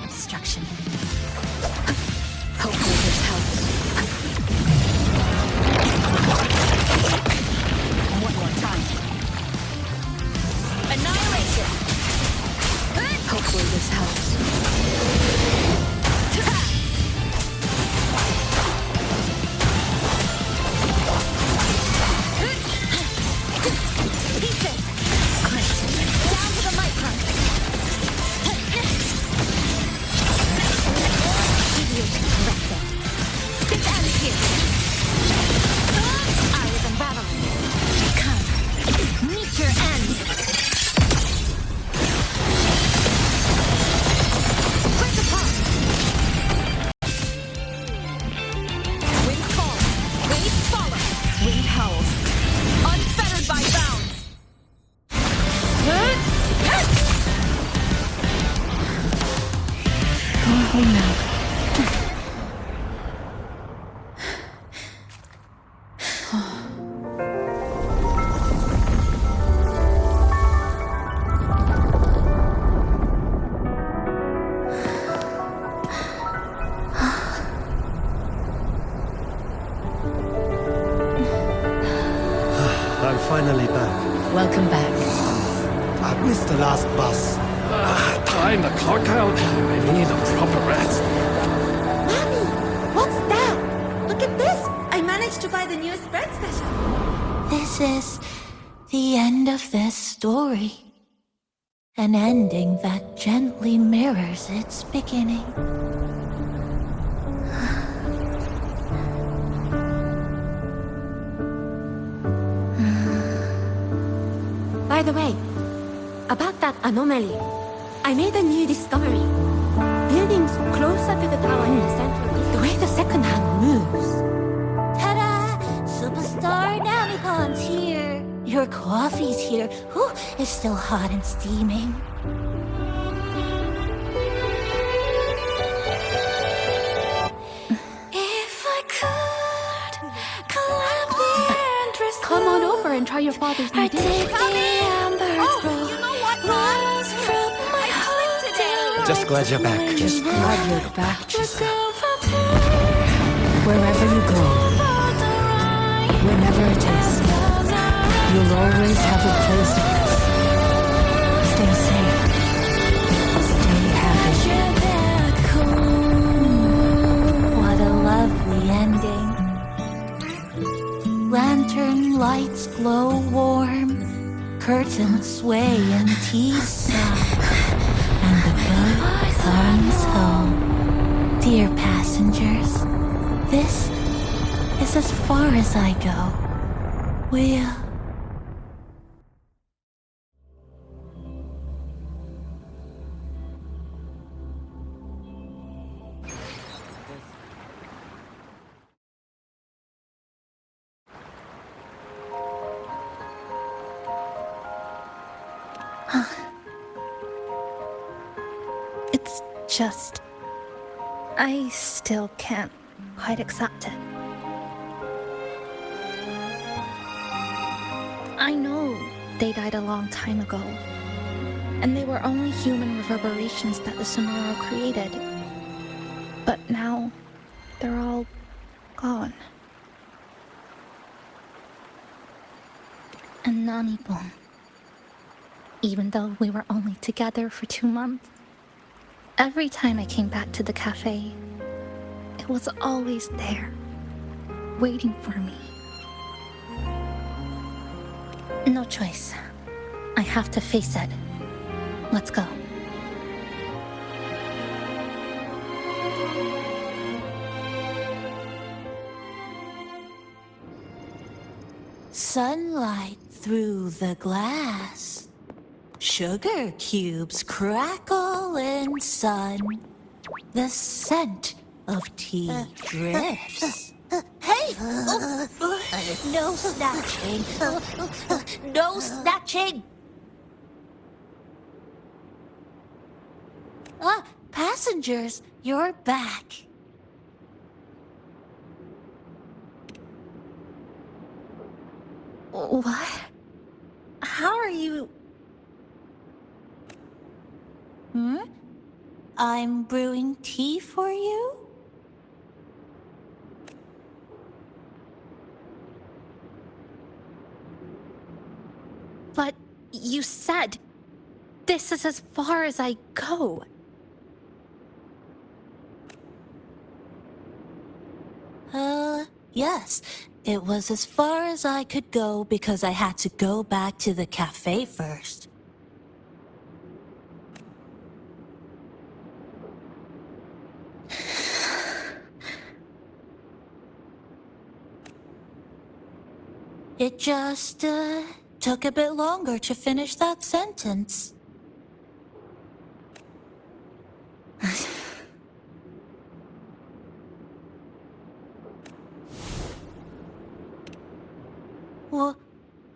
B: Obstruction.
C: Hopefully this helps. One more time.
D: Annihilation!
C: Hopefully this helps.
D: Pieces! Great. Down to the micron. Deviation corrected. This ends here. I was unraveling. Come. Meet your end. Break apart. Wings fall. Waves follow.
C: Wind howls.
D: Unfettered by bounds.
C: Going home now.
R: I'm finally back.
A: Welcome back.
R: I missed the last bus.
F: Time to clock out. I need a proper rest.
K: Mommy, what's that? Look at this! I managed to buy the newest bread special.
O: This is the end of this story. An ending that gently mirrors its beginning.
K: By the way, about that anomaly, I made a new discovery. Buildings closer to the tower in the center, the way the second hand moves.
O: Ta-da! Superstar Namipon's here. Your coffee's here. Whew, it's still hot and steaming. If I could climb the endless
C: Come on over and try your father's new dish.
O: you know what, Mom?
G: Just glad you're back.
A: Just glad you're back, Chisa. Wherever you go, whenever it is, you'll always have a place with us. Stay safe. Stay happy.
O: What a lovely ending. Lantern lights glow warm, curtains sway in tea sigh, and the boat comes home. Dear passengers, this is as far as I go. We'll...
B: It's just... I still can't quite accept it. I know they died a long time ago, and they were only human reverberations that the Sonoro created. But now, they're all gone. And Nami-bon, even though we were only together for 2 months, every time I came back to the cafe, it was always there, waiting for me. No choice. I have to face it. Let's go.
O: sunlight through the glass. Sugar cubes crackle in sun. The scent of tea drifts.
M: Hey! No snatching! No snatching!
O: Passengers, you're back.
C: What? How are you...
O: I'm brewing tea for you?
C: But you said this is as far as I go.
O: Yes. It was as far as I could go because I had to go back to the cafe first. It just, took a bit longer to finish that sentence.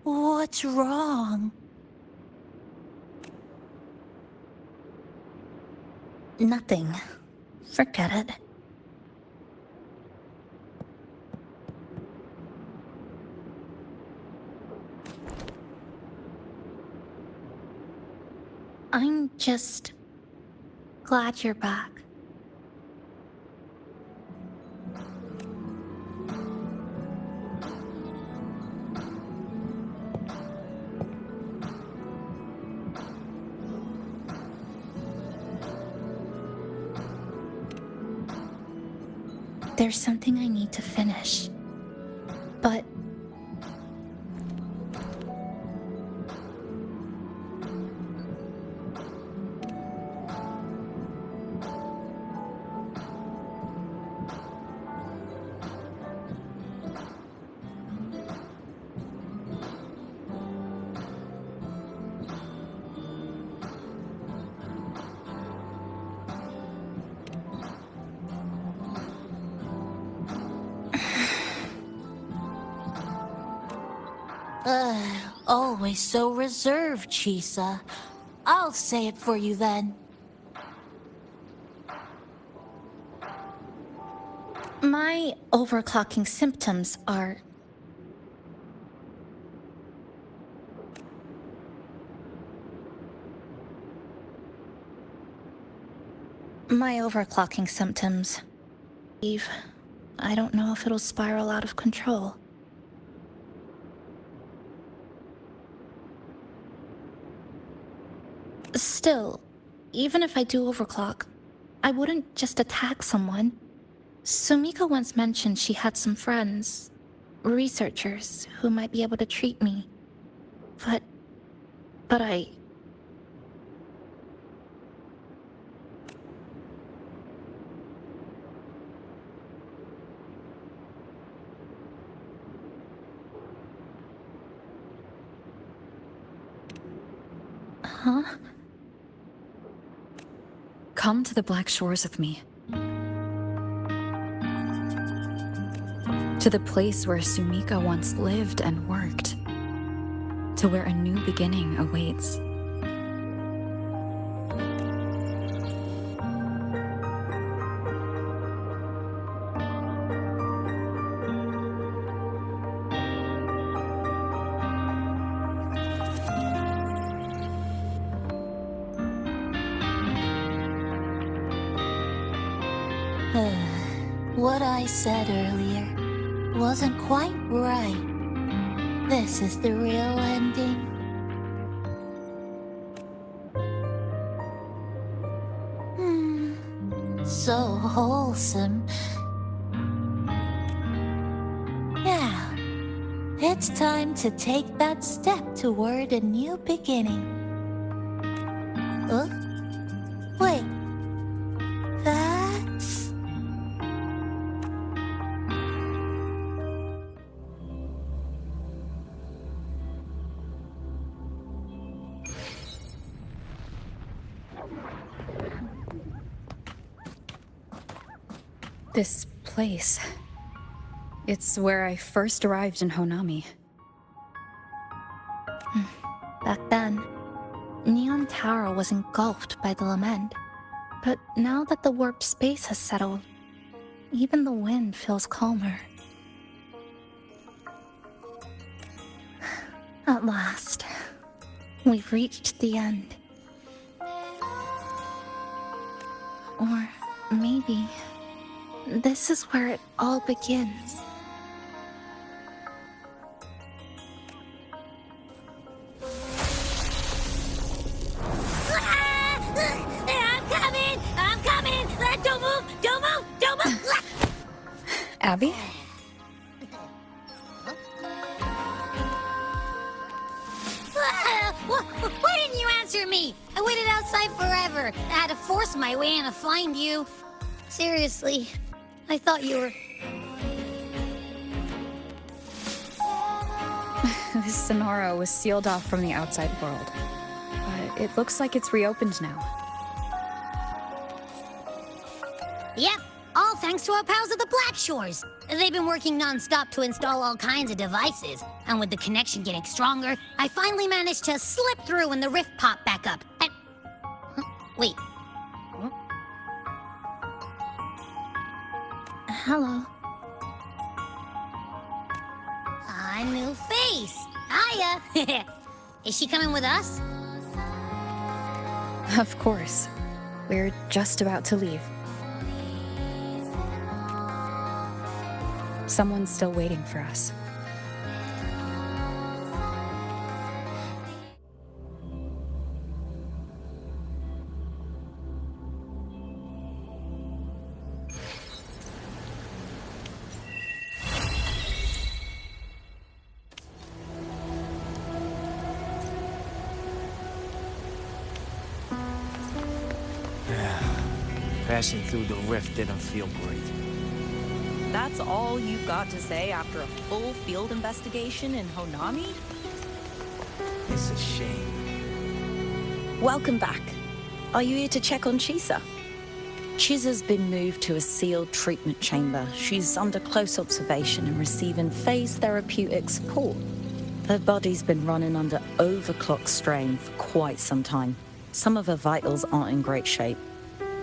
O: What's wrong?
C: Nothing. Forget it. I'm just glad you're back. There's something I need to finish, but
O: Always so reserved, Chisa. I'll say it for you then.
C: my overclocking symptoms are... My overclocking symptoms. Eve, I don't know if it'll spiral out of control. Still, even if I do overclock, I wouldn't just attack someone. Sumika once mentioned she had some friends, researchers, who might be able to treat me. But I... Huh? Come to the Black Shores with me. To the place where Sumika once lived and worked. To where a new beginning awaits.
O: What I said earlier wasn't quite right. This is the real ending. So wholesome. Now, it's time to take that step toward a new beginning. Wait. That's...
C: This place. It's where I first arrived in Honami.
B: Back then, Neon Tower was engulfed by the lament. But now that the warped space has settled, even the wind feels calmer. At last, we've reached the end. Or maybe this is where it all begins.
C: Don't move! Abby?
L: Why didn't you answer me? I waited outside forever. I had to force my way in to find you. Seriously, I thought you were...
C: This Sonora was sealed off from the outside world. But it looks like it's reopened now.
L: Yep, all thanks to our pals at the Black Shores. They've been working non-stop to install all kinds of devices. And with the connection getting stronger, I finally managed to slip through when the rift popped back up. And... Wait.
B: Hello.
L: A new face. Hiya. Is she coming with us?
C: Of course. We're just about to leave. Someone's still waiting for us.
G: Passing through the rift didn't feel great.
U: That's all you've got to say after a full field investigation in Honami?
G: It's a shame.
U: Welcome back. Are you here to check on Chisa?
A: Chisa's been moved to a sealed treatment chamber. She's under close observation and receiving phase therapeutic support. Her body's been running under overclock strain for quite some time. Some of her vitals aren't in great shape.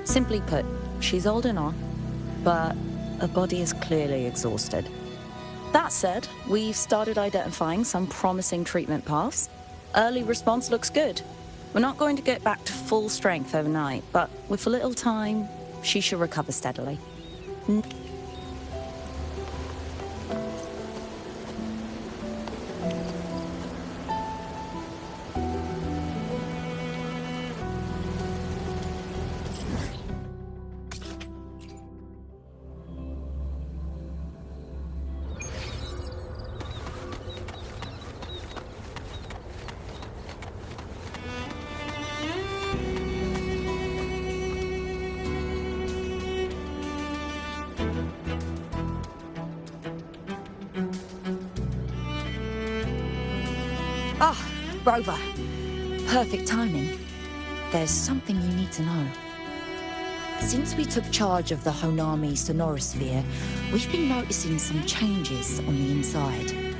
A: Simply put, she's holding on, but her body is clearly exhausted. That said, we've started identifying some promising treatment paths. Early response looks good. We're not going to get back to full strength overnight, but with a little time, she should recover steadily. Rover. Perfect timing. There's something you need to know. Since we took charge of the Honami sonorosphere, we've been noticing some changes on the inside.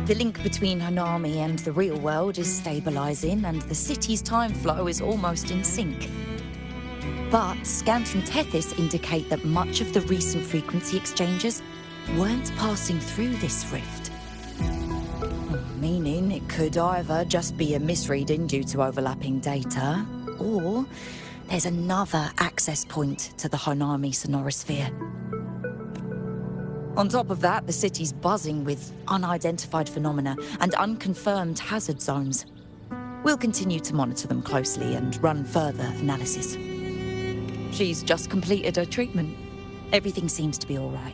A: The link between Honami and the real world is stabilizing, and the city's time flow is almost in sync. But scans from Tethys indicate that much of the recent frequency exchanges weren't passing through this rift. Meaning it could either just be a misreading due to overlapping data, or there's another access point to the Honami sonorosphere. On top of that, the city's buzzing with unidentified phenomena and unconfirmed hazard zones. We'll continue to monitor them closely and run further analysis. She's just completed her treatment. Everything seems to be all right.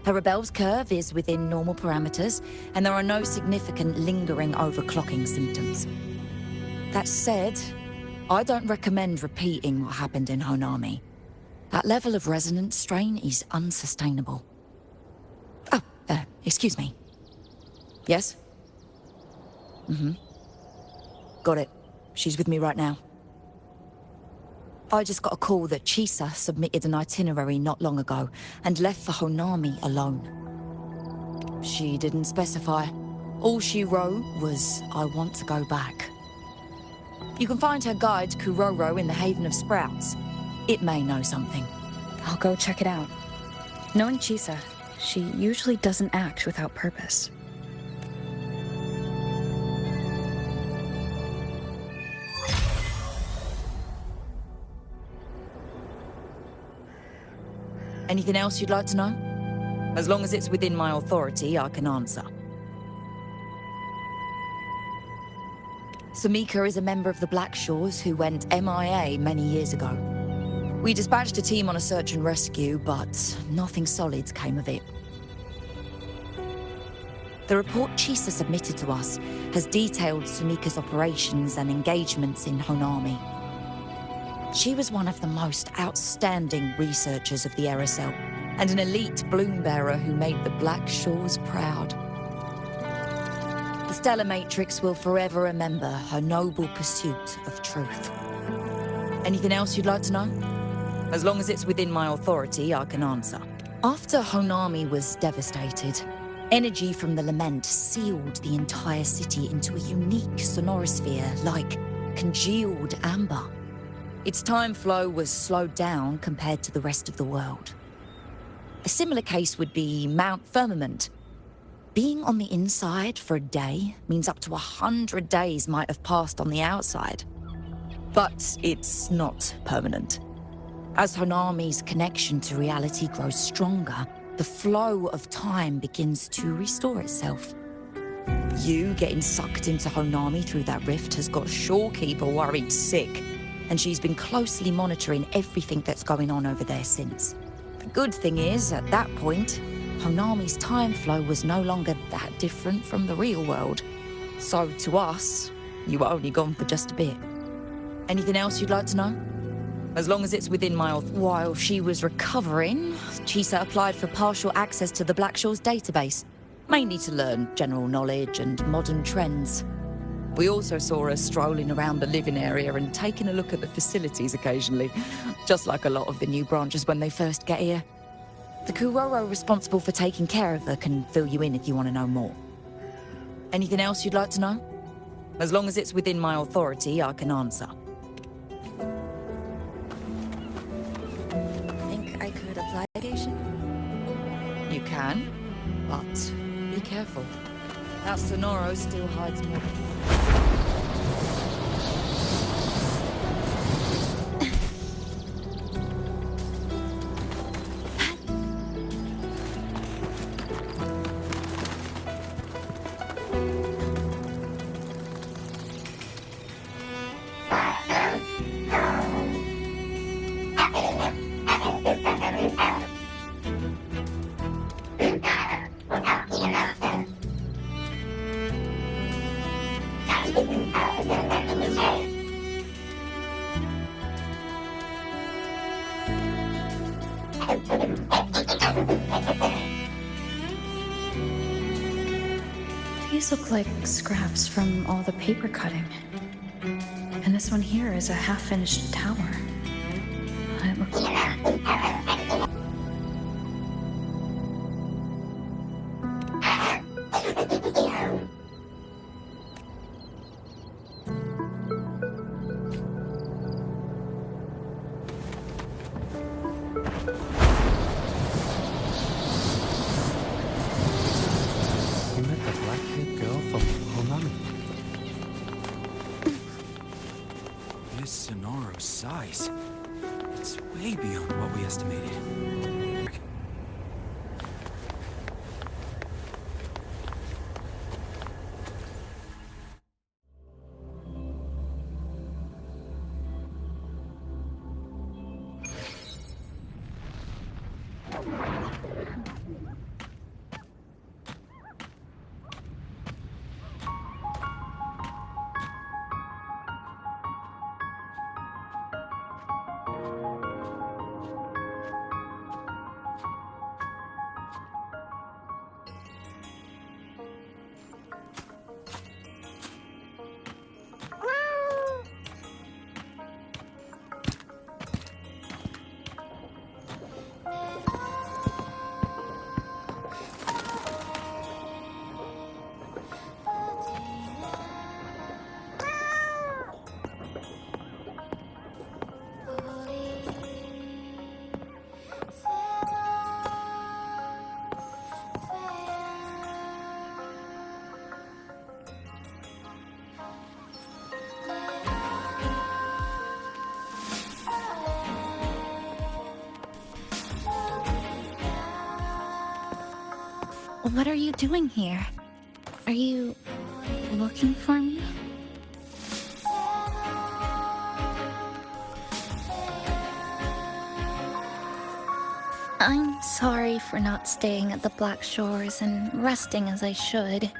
A: Her rebel's curve is within normal parameters, and there are no significant lingering overclocking symptoms. That said, I don't recommend repeating what happened in Honami. That level of resonance strain is unsustainable. Oh, excuse me. Yes? Mm-hmm. Got it. She's with me right now. I just got a call that Chisa submitted an itinerary not long ago and left for Honami alone. She didn't specify. All she wrote was, I want to go back. You can find her guide, Kuroro, in the Haven of Sprouts. It may know something.
C: I'll go check it out. Knowing Chisa, she usually doesn't act without purpose.
A: Anything else you'd like to know? As long as it's within my authority, I can answer. Sumika is a member of the Black Shores who went MIA many years ago. We dispatched a team on a search and rescue, but nothing solid came of it. The report Chisa submitted to us has detailed Sumika's operations and engagements in Honami. She was one of the most outstanding researchers of the RSL, and an elite bloom bearer who made the Black Shores proud. The Stellar Matrix will forever remember her noble pursuit of truth. Anything else you'd like to know? As long as it's within my authority, I can answer. After Honami was devastated, energy from the lament sealed the entire city into a unique sonorosphere like congealed amber. Its time flow was slowed down compared to the rest of the world. A similar case would be Mount Firmament. Being on the inside for a day means up to 100 days might have passed on the outside. But it's not permanent. As Honami's connection to reality grows stronger, the flow of time begins to restore itself. You getting sucked into Honami through that rift has got Shorekeeper worried sick, and she's been closely monitoring everything that's going on over there since. The good thing is, at that point, Honami's time flow was no longer that different from the real world. So to us, you were only gone for just a bit. Anything else you'd like to know? As long as it's within my While she was recovering, Chisa applied for partial access to the Black Shores database, mainly to learn general knowledge and modern trends. We also saw her strolling around the living area and taking a look at the facilities occasionally, just like a lot of the new branches when they first get here. The Kuroro responsible for taking care of her can fill you in if you want to know more. Anything else you'd like to know? As long as it's within my authority, I can answer. Think I could apply litigation? You can, but be careful. That Sonoro still hides more.
C: These look like scraps from all the paper cutting. And this one here is a half-finished tower. It looks...
G: Size. It's way beyond what we estimated.
C: What are you doing here? Are you looking for me? I'm sorry for not staying at the Black Shores and resting as I should.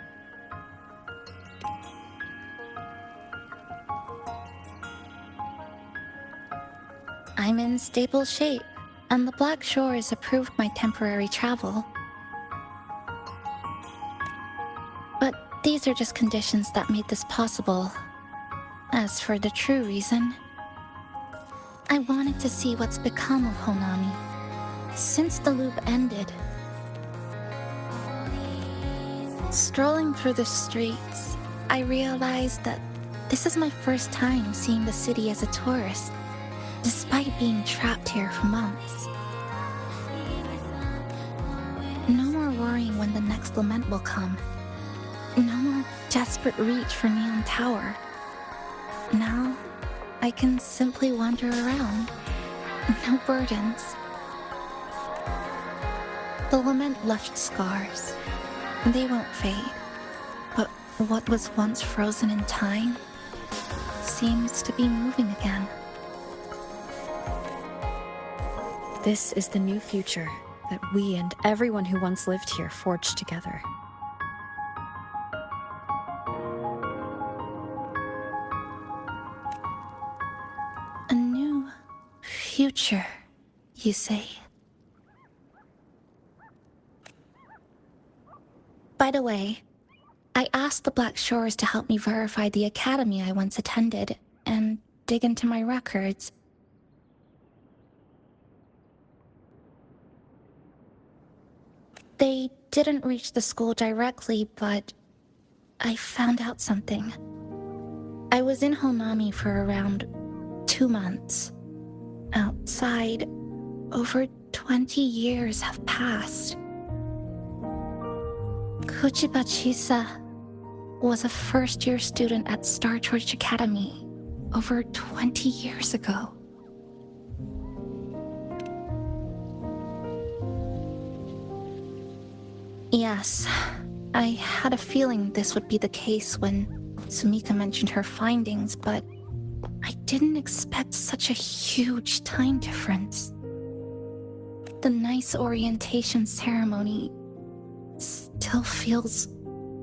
C: I'm in stable shape, and the Black Shores approved my temporary travel. But these are just conditions that made this possible. As for the true reason, I wanted to see what's become of Honami since the loop ended. Strolling through the streets, I realized that this is my first time seeing the city as a tourist, despite being trapped here for months. No more worrying when the next lament will come. No more desperate reach for Neon Tower. Now, I can simply wander around. No burdens. The lament left scars. They won't fade. But what was once frozen in time seems to be moving again. This is the new future that we and everyone who once lived here forged together.
B: A new future, you say? By the way, I asked the Black Shores to help me verify the academy I once attended and dig into my records. They didn't reach the school directly, but I found out something. I was in Honami for around 2 months. Outside, over 20 years have passed. Kuchiba Chisa was a first-year student at Star Church Academy over 20 years ago. Yes, I had a feeling this would be the case when Sumika mentioned her findings, but I didn't expect such a huge time difference. The nice orientation ceremony still feels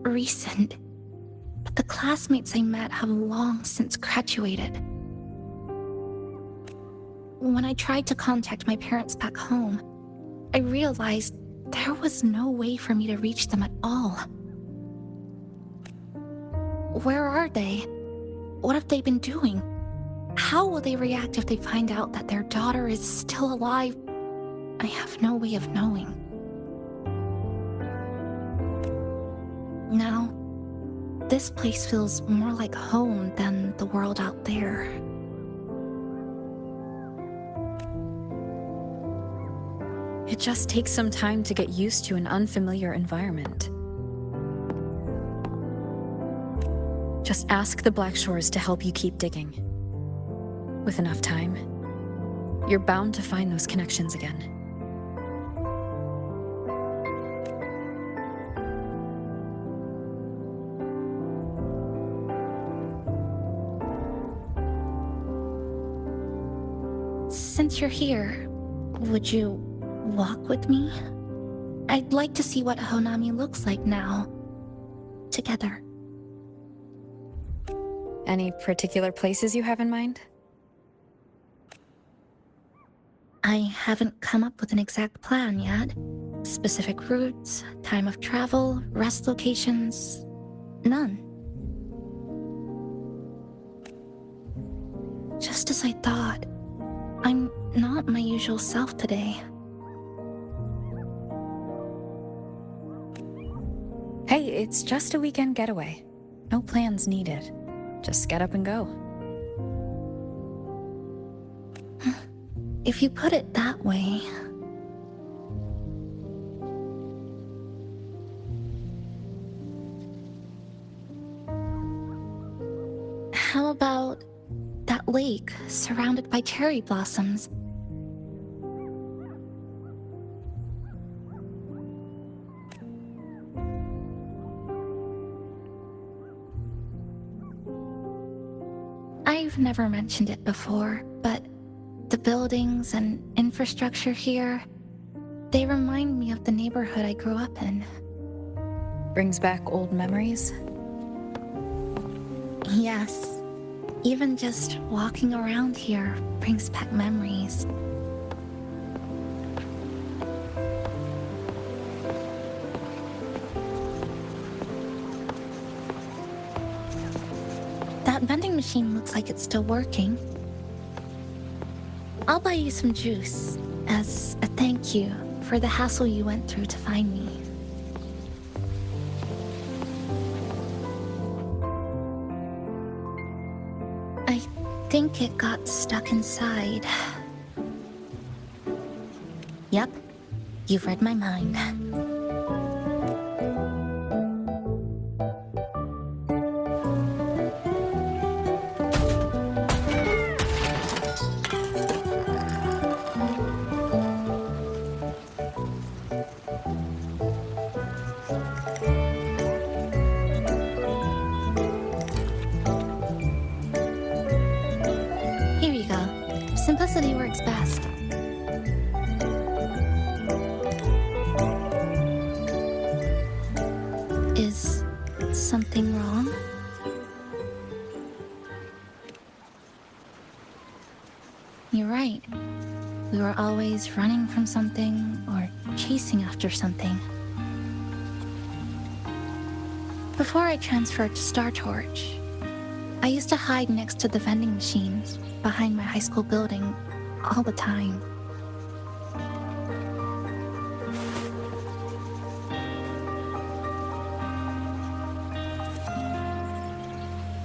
B: recent, but the classmates I met have long since graduated. When I tried to contact my parents back home, I realized there was no way for me to reach them at all. Where are they? What have they been doing? How will they react if they find out that their daughter is still alive? I have no way of knowing. Now, this place feels more like home than the world out there.
C: It just takes some time to get used to an unfamiliar environment. Just ask the Black Shores to help you keep digging. With enough time, you're bound to find those connections again.
B: Since you're here, would you walk with me? I'd like to see what Honami looks like now. Together.
C: Any particular places you have in mind?
B: I haven't come up with an exact plan yet. Specific routes, time of travel, rest locations, none. Just as I thought, I'm not my usual self today.
C: Hey, it's just a weekend getaway. No plans needed. Just get up and go.
B: If you put it that way... How about that lake surrounded by cherry blossoms? I've never mentioned it before, but the buildings and infrastructure here, they remind me of the neighborhood I grew up in.
C: Brings back old memories?
B: Yes. Even just walking around here brings back memories. That vending machine looks like it's still working. I'll buy you some juice as a thank you for the hassle you went through to find me. I think it got stuck inside. Yep, you've read my mind. Here you go. Simplicity works best. Is something wrong? You're right. We were always running from something or chasing after something. Before I transferred to Star Torch, I used to hide next to the vending machines behind my high school building all the time.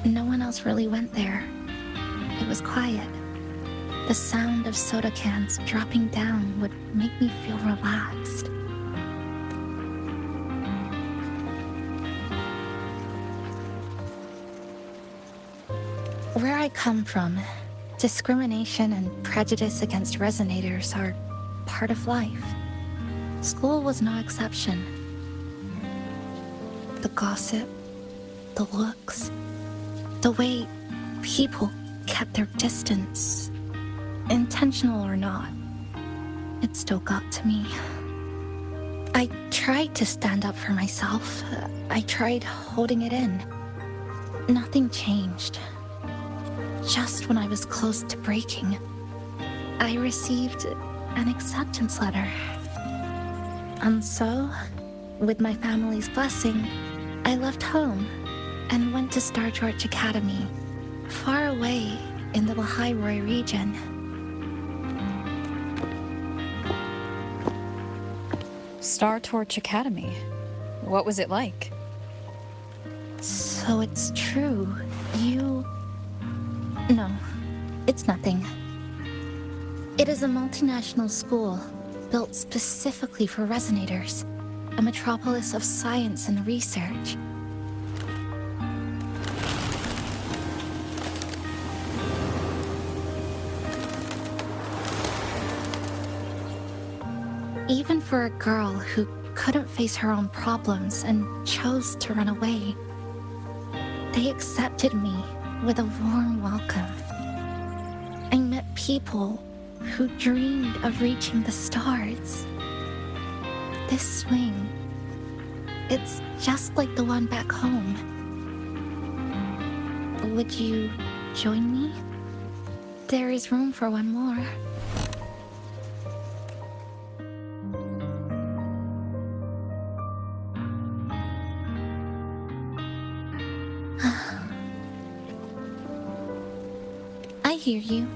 B: No one else really went there. It was quiet. The sound of soda cans dropping down would make me feel relaxed. Where I come from, discrimination and prejudice against resonators are part of life. School was no exception. The gossip, the looks, the way people kept their distance, intentional or not, it still got to me. I tried to stand up for myself. I tried holding it in. Nothing changed. Just when I was close to breaking, I received an acceptance letter. And so, with my family's blessing, I left home and went to Star Torch Academy, far away in the Lahairoi region.
C: Star Torch Academy? What was it like?
B: So it's true. You... No, it's nothing. It is a multinational school built specifically for resonators, a metropolis of science and research. Even for a girl who couldn't face her own problems and chose to run away, they accepted me with a warm welcome. I met people who dreamed of reaching the stars. This swing, it's just like the one back home. Would you join me? There is room for one more. I hear you.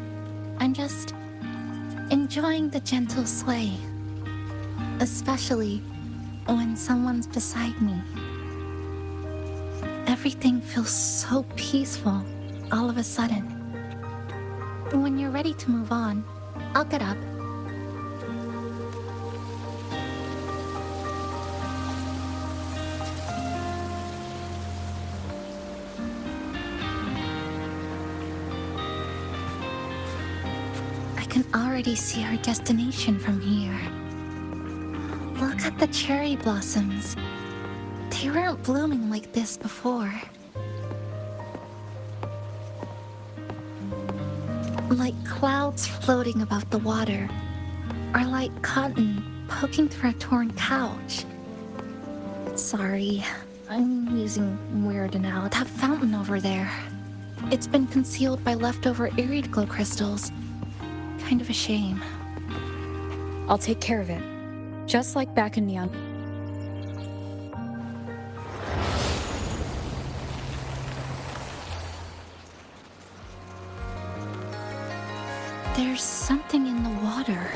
B: I'm just enjoying the gentle sway, especially when someone's beside me. Everything feels so peaceful all of a sudden. When you're ready to move on, I'll get up. I can already see our destination from here. Look at the cherry blossoms. They weren't blooming like this before. Like clouds floating above the water, or like cotton poking through a torn couch. Sorry, I'm using weird now. That fountain over there. It's been concealed by leftover irid glow crystals. Kind of a shame.
C: I'll take care of it. Just like back in Neon.
B: There's something in the water.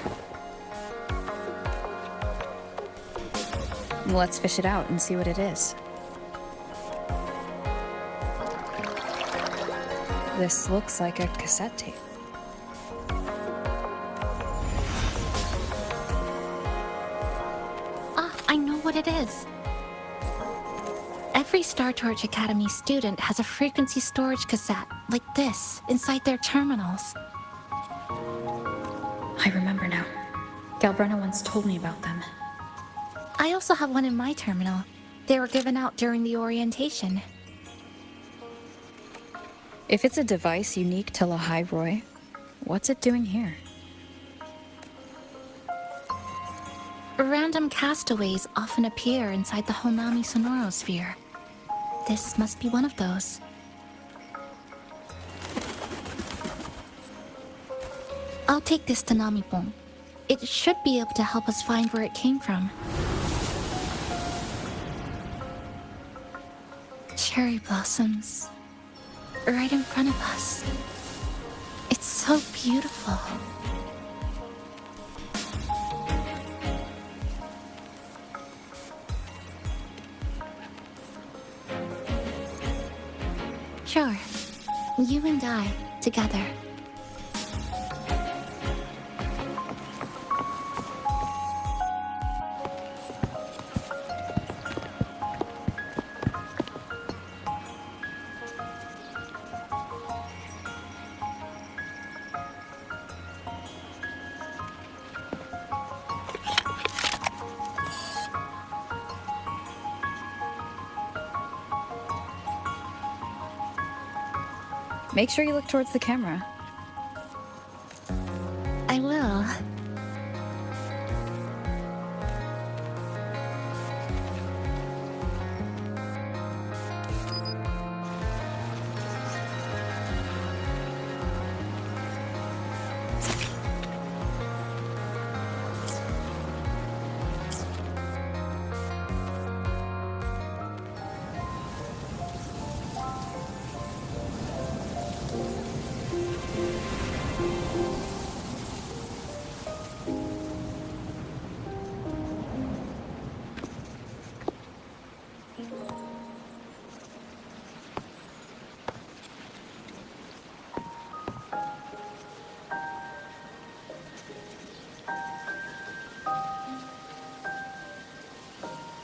C: Let's fish it out and see what it is. This looks like a cassette tape.
B: Ah, I know what it is. Every Star Torch Academy student has a frequency storage cassette like this inside their terminals.
C: I remember now. Galbrena once told me about them.
B: I also have one in my terminal. They were given out during the orientation.
C: If it's a device unique to Lahai Roy, what's it doing here?
B: Random castaways often appear inside the Honami sonorosphere. This must be one of those. I'll take this to Namipon. It should be able to help us find where it came from. Cherry blossoms. Right in front of us. It's so beautiful. Sure. You and I, together.
C: Make sure you look towards the camera.
B: I will.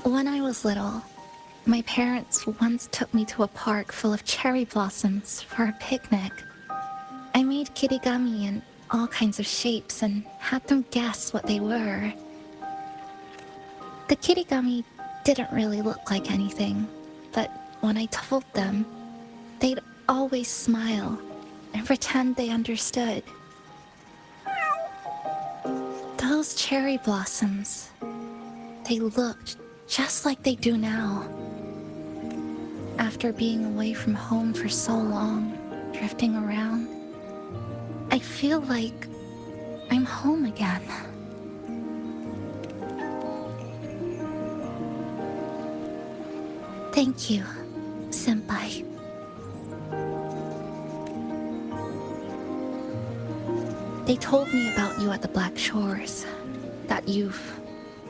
B: When I was little, my parents once took me to a park full of cherry blossoms for a picnic. I made kirigami in all kinds of shapes and had them guess what they were. The kirigami didn't really look like anything, but when I told them, they'd always smile and pretend they understood. Those cherry blossoms, they looked just like they do now. After being away from home for so long, drifting around, I feel like I'm home again. Thank you, Senpai. They told me about you at the Black Shores, that you've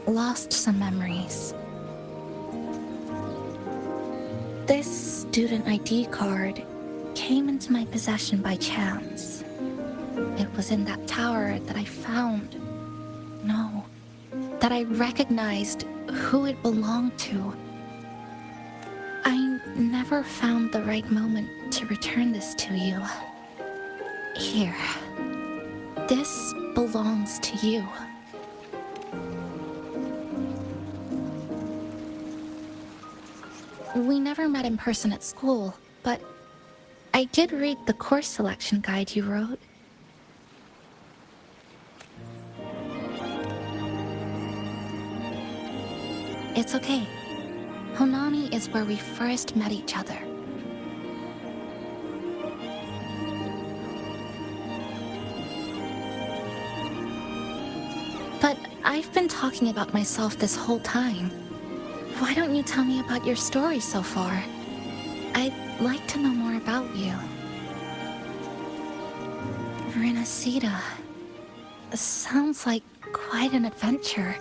B: lost some memories. This student ID card came into my possession by chance. It was in that tower that I found. No, that I recognized who it belonged to. I never found the right moment to return this to you. Here. This belongs to you. We never met in person at school, but I did read the course selection guide you wrote. It's okay. Honami is where we first met each other. But I've been talking about myself this whole time. Why don't you tell me about your story so far? I'd like to know more about you. Renacida. Sounds like quite an adventure.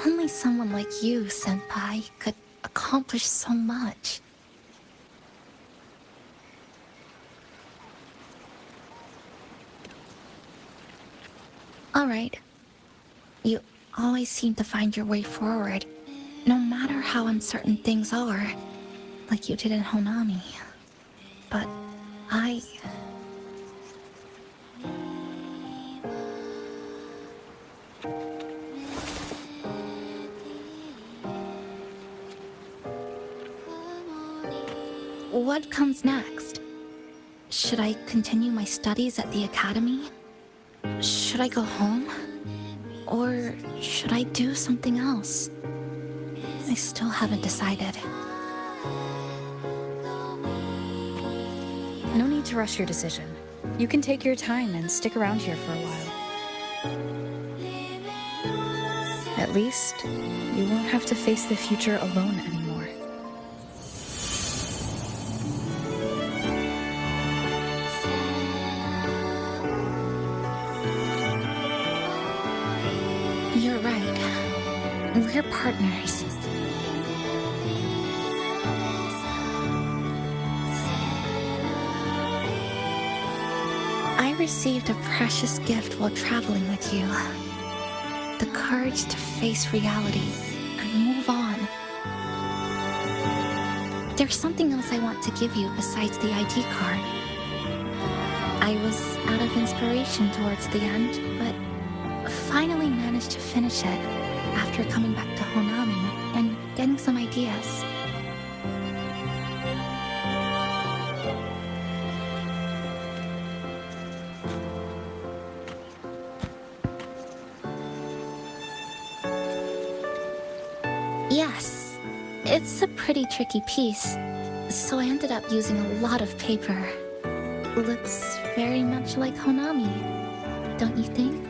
B: Only someone like you, Senpai, could accomplish so much. Alright. You always seem to find your way forward, no matter how uncertain things are, like you did in Honami. But I... What comes next? Should I continue my studies at the academy? Should I go home? Or should I do something else? I still haven't decided.
C: No need to rush your decision. You can take your time and stick around here for a while. At least, you won't have to face the future alone anymore.
B: You're right. We're partners. I received a precious gift while traveling with you. The courage to face reality and move on. There's something else I want to give you besides the ID card. I was out of inspiration towards the end, but finally managed to finish it after coming back to Honami and getting some ideas. Yes, it's a pretty tricky piece, so I ended up using a lot of paper. Looks very much like Honami, don't you think?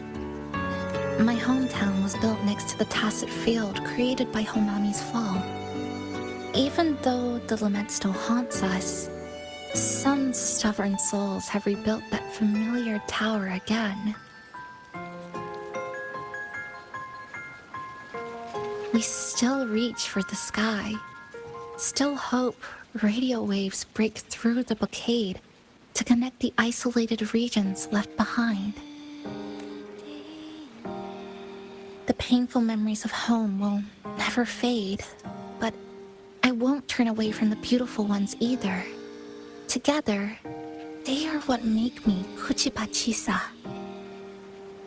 B: My hometown was built next to the tacit field created by Honami's fall. Even though the lament still haunts us, some stubborn souls have rebuilt that familiar tower again. We still reach for the sky, still hope radio waves break through the blockade to connect the isolated regions left behind. The painful memories of home will never fade, but I won't turn away from the beautiful ones either. Together, they are what make me Kuchibachisa.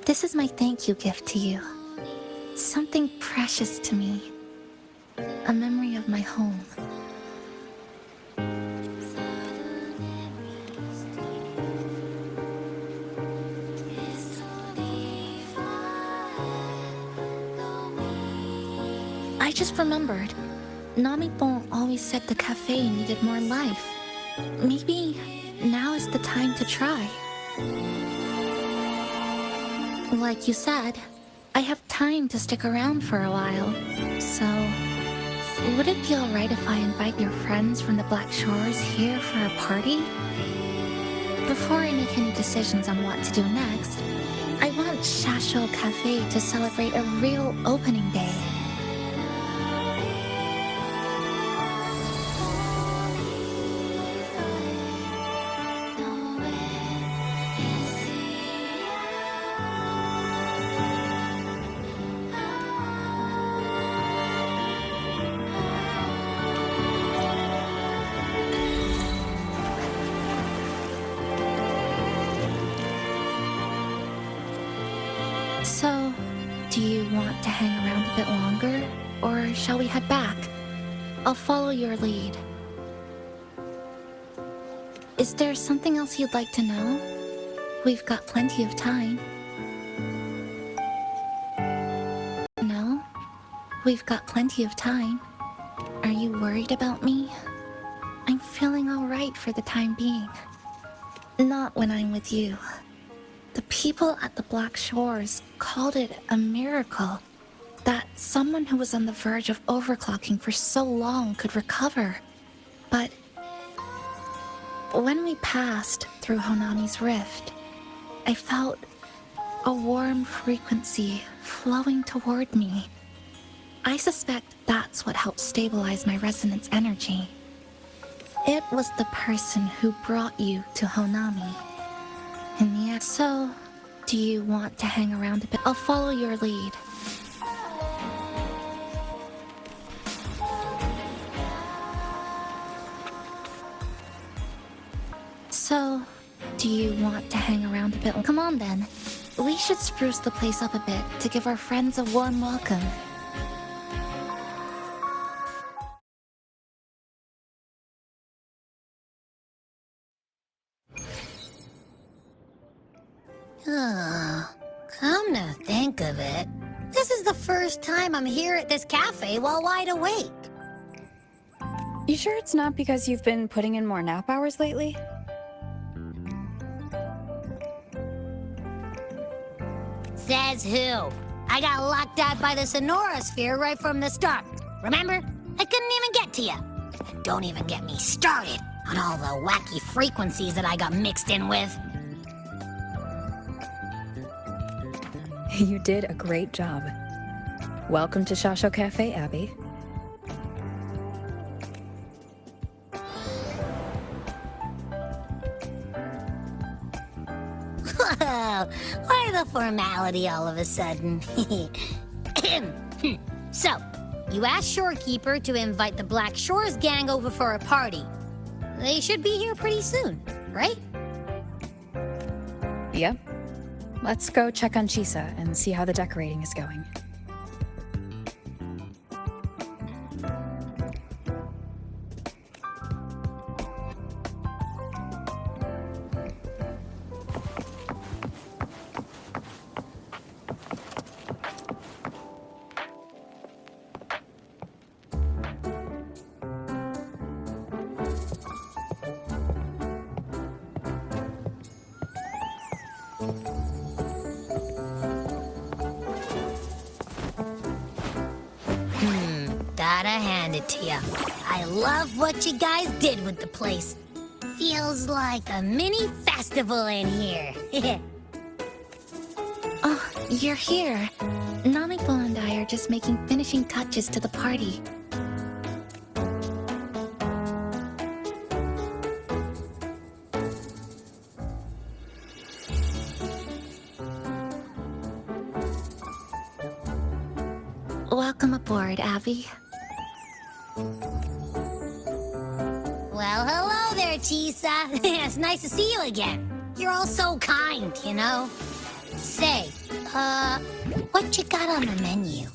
B: This is my thank you gift to you. Something precious to me. A memory of my home. I just remembered. Namipon always said the cafe needed more life. Maybe now is the time to try. Like you said, I have time to stick around for a while, so would it be alright if I invite your friends from the Black Shores here for a party? Before I make any decisions on what to do next, I want Shasho Cafe to celebrate a real opening day. So, do you want to hang around a bit longer, or shall we head back? I'll follow your lead. Is there something else you'd like to know? We've got plenty of time. No? we've got plenty of time. Are you worried about me? I'm feeling alright for the time being. Not when I'm with you. The people at the Black Shores called it a miracle that someone who was on the verge of overclocking for so long could recover. But when we passed through Honami's rift, I felt a warm frequency flowing toward me. I suspect that's what helped stabilize my resonance energy. It was the person who brought you to Honami. In the end, so, do you want to hang around a bit? I'll follow your lead. So, do you want to hang around a bit? Come on then. We should spruce the place up a bit to give our friends a warm welcome.
L: Come to think of it, this is the first time I'm here at this cafe while wide awake.
C: You sure it's not because you've been putting in more nap hours lately?
L: Says who? I got locked out by the Sonora sphere right from the start. Remember? I couldn't even get to you. And don't even get me started on all the wacky frequencies that I got mixed in with.
C: You did a great job. Welcome to Shasho Cafe, Abby.
L: Why the formality all of a sudden? So, you asked Shorekeeper to invite the Black Shores gang over for a party. They should be here pretty soon, right?
C: Yep. Let's go check on Chisa and see how the decorating is going.
L: Gotta hand it to you. I love what you guys did with the place. Feels like a mini festival in here.
B: Oh, you're here. Namiko and I are just making finishing touches to the party. Welcome aboard, Abby.
L: Well, hello there, Chisa. It's nice to see you again. You're all so kind, you know? Say, what you got on the menu?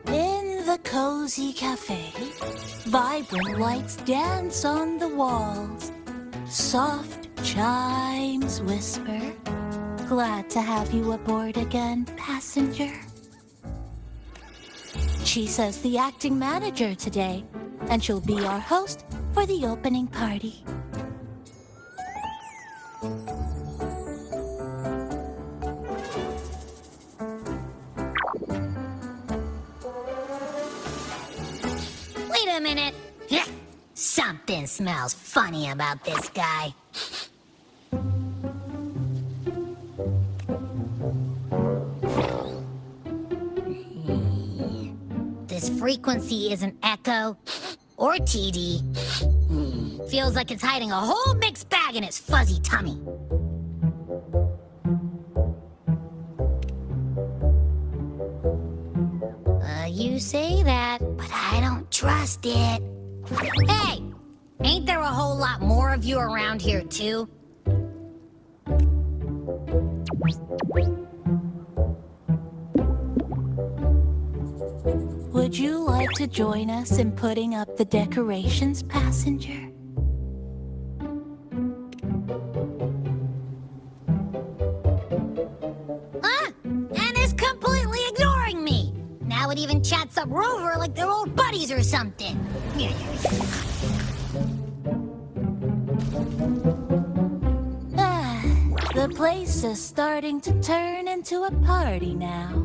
O: In the cozy cafe, vibrant lights dance on the walls. Soft chimes whisper. Glad to have you aboard again, passenger. Chisa's the acting manager today, and she'll be our host for the opening party.
L: Wait a minute. Something smells funny about this guy. This frequency isn't echo or TD. Feels like it's hiding a whole mixed bag in its fuzzy tummy. You say that, but I don't trust it. Hey! Ain't there a whole lot more of you around here, too?
O: Would you like to join us in putting up the decorations, passenger?
L: And is completely ignoring would even chat some Rover like they're old buddies or something.
M: The place is starting to turn into a party now.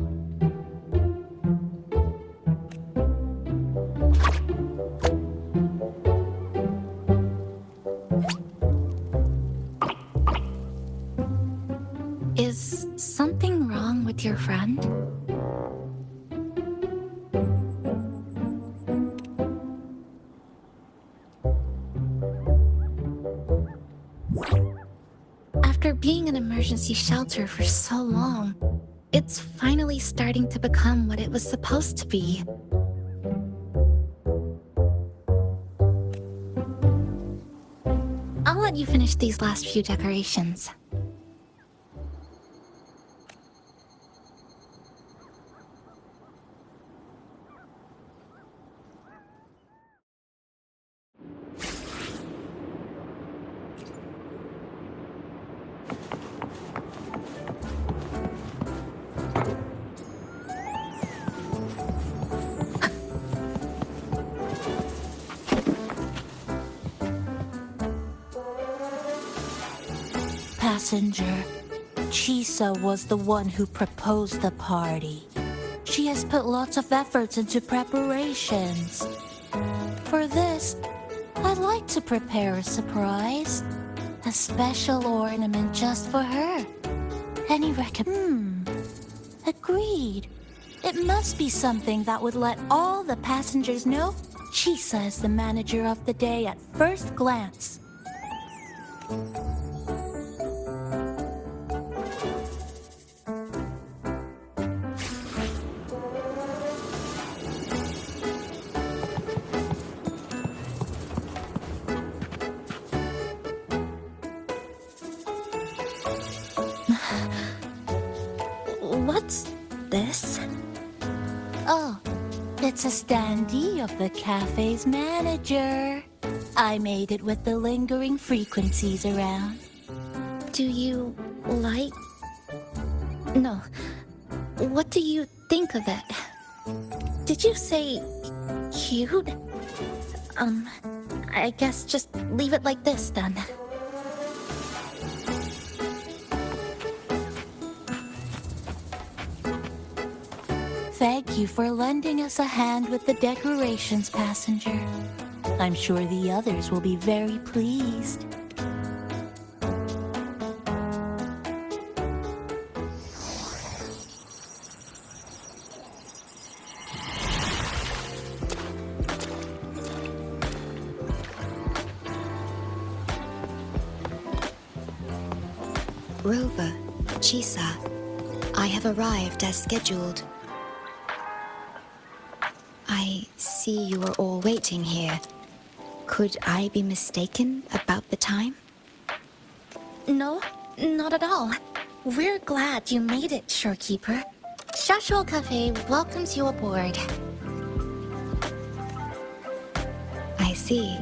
B: Is something wrong with your friend? After being an emergency shelter for so long, it's finally starting to become what it was supposed to be. I'll let you finish these last few decorations.
M: Passenger, Chisa was the one who proposed the party. She has put lots of efforts into preparations. For this, I'd like to prepare a surprise. A special ornament just for her. Any Agreed. It must be something that would let all the passengers know Chisa is the manager of the day at first glance.
B: What's this?
M: Oh, it's a standee of the cafe's manager. I made it with the lingering frequencies around.
B: Do you like... No. What do you think of it? Did you say cute? I guess just leave it like this then.
M: Thank you for lending us a hand with the decorations, passenger. I'm sure the others will be very pleased.
B: Rover, Chisa, I have arrived as scheduled. I see you are all waiting here. Could I be mistaken about the time? No, not at all. We're glad you made it, Shorekeeper. Shashuo Cafe welcomes you aboard. I see.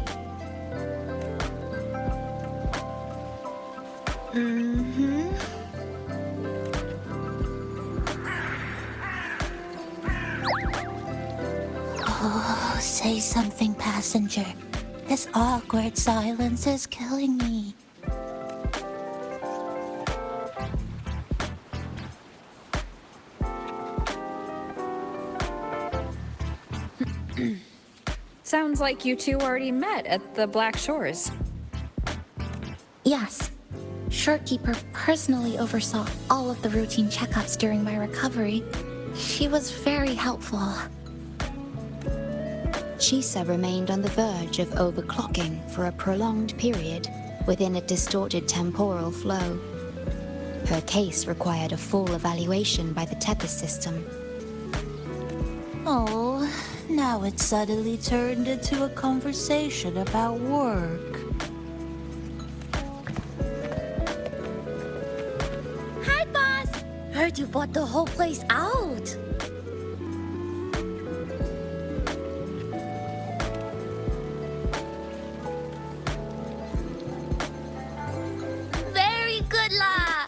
M: Oh, say something, passenger. This awkward silence is killing me.
C: Sounds like you two already met at the Black Shores.
B: Yes. Shorekeeper personally oversaw all of the routine checkups during my recovery. She was very helpful. Chisa remained on the verge of overclocking for a prolonged period within a distorted temporal flow. Her case required a full evaluation by the Tethys system.
M: Oh, now it suddenly turned into a conversation about work.
D: Hi, boss! Heard you bought the whole place out. Very good, La!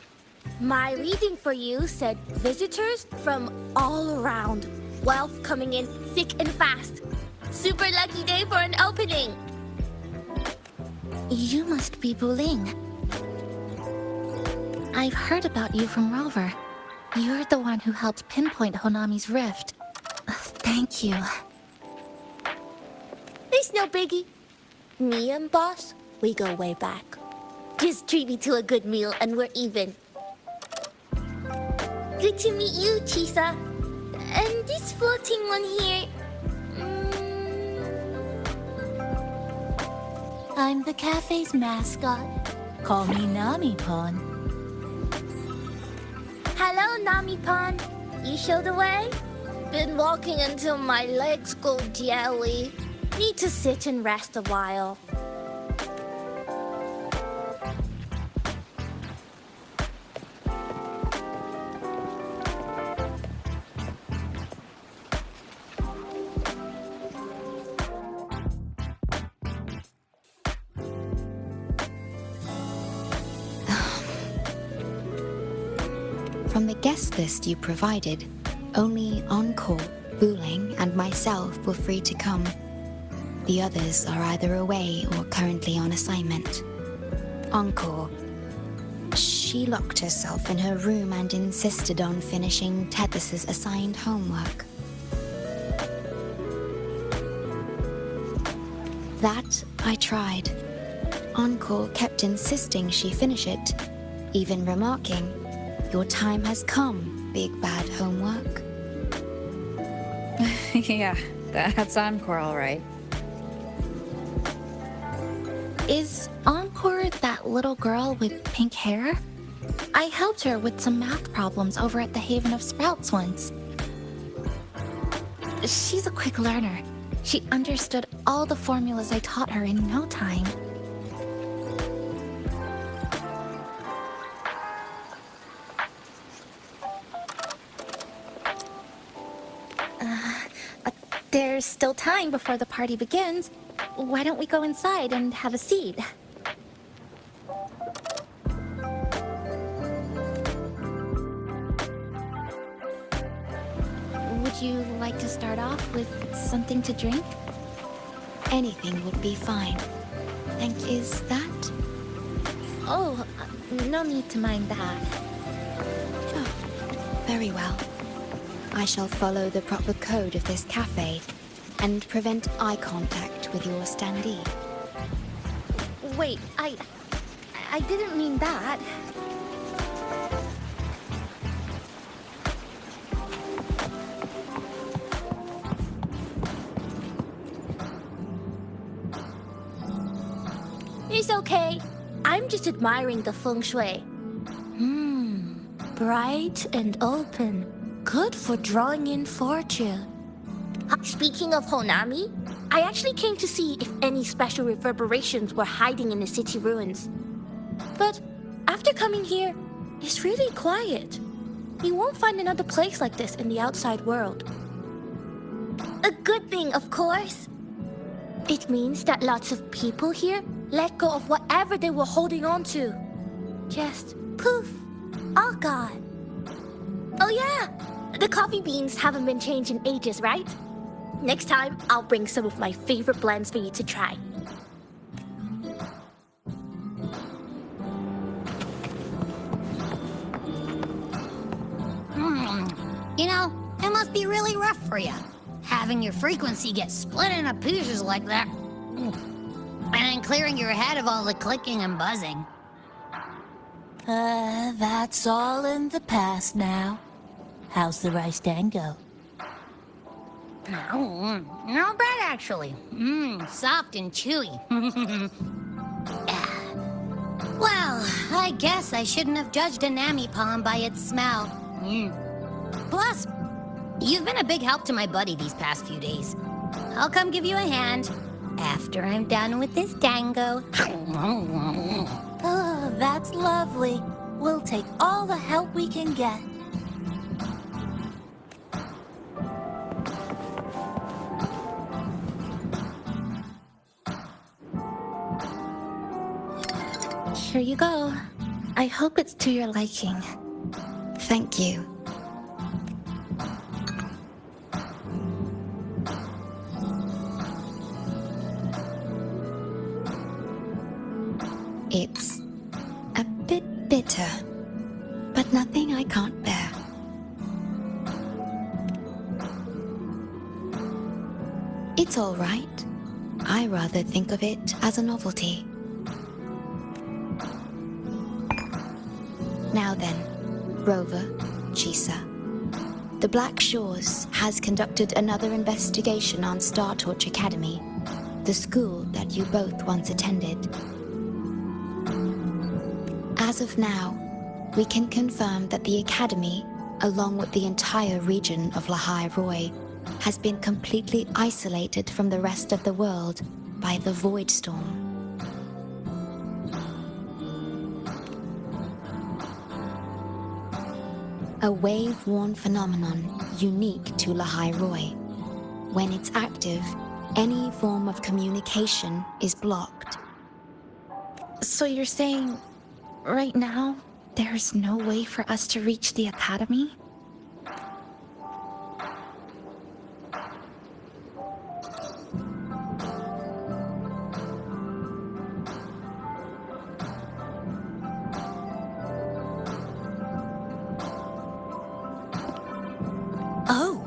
D: My reading for you said visitors from all around. wealth coming in thick and fast. Super lucky day for an opening.
M: You must be Buling. I've heard about you from Rover. You're the one who helped pinpoint Honami's rift. Thank you.
D: It's no biggie. Me and Boss, we go way back. Just treat me to a good meal and we're even. Good to meet you, Chisa. And this floating one here...
O: I'm the cafe's mascot. Call me Nami-pon.
D: Hello, Nami-pon. You show the way? Been walking until my legs go jelly. Need to sit and rest a while.
B: From the guest list you provided, only Encore, Buling, and myself were free to come. The others are either away or currently on assignment. Encore. She locked herself in her room and insisted on finishing Tethys's assigned homework. That I tried. Encore kept insisting she finish it, even remarking, "Your time has come, big bad homework."
C: Yeah, that's Encore, all right.
M: Is Encore that little girl with pink hair? I helped her with some math problems over at the Haven of Sprouts once. She's a quick learner. She understood all the formulas I taught her in no time. There's still time before the party begins. Why don't we go inside and have a seat? Would you like to start off with something to drink?
B: Anything would be fine. Is that?
M: Oh, no need to mind that.
B: Oh, very well. I shall follow the proper code of this cafe and prevent eye contact with your standee.
M: Wait, I didn't mean that.
D: It's okay. I'm just admiring the feng shui. Bright and open. Good for drawing in fortune. Speaking of Honami, I actually came to see if any special reverberations were hiding in the city ruins. But after coming here, it's really quiet. You won't find another place like this in the outside world. A good thing, of course. It means that lots of people here let go of whatever they were holding on to. Just poof, all gone. Oh yeah, the coffee beans haven't been changed in ages, right? Next time, I'll bring some of my favorite blends for you to try.
L: You know, it must be really rough for you, having your frequency get split into pieces like that. And then clearing your head of all the clicking and buzzing.
O: That's all in the past now. How's the rice dango?
L: Not bad, actually. Soft and chewy. Well, I guess I shouldn't have judged a Nami-pon by its smell. Plus, you've been a big help to my buddy these past few days. I'll come give you a hand after I'm done with this dango.
O: Oh, that's lovely. We'll take all the help we can get.
M: Here you go. I hope it's to your liking.
B: Thank you. It's a bit bitter, but nothing I can't bear. It's all right. I rather think of it as a novelty. Now then, Rover, Chisa. The Black Shores has conducted another investigation on Star Torch Academy, the school that you both once attended. As of now, we can confirm that the Academy, along with the entire region of Lahai Roi, has been completely isolated from the rest of the world by the Void Storm. A wave-worn phenomenon unique to Lahai Roi. When it's active, any form of communication is blocked.
C: So you're saying, right now, there's no way for us to reach the Academy?
K: Oh,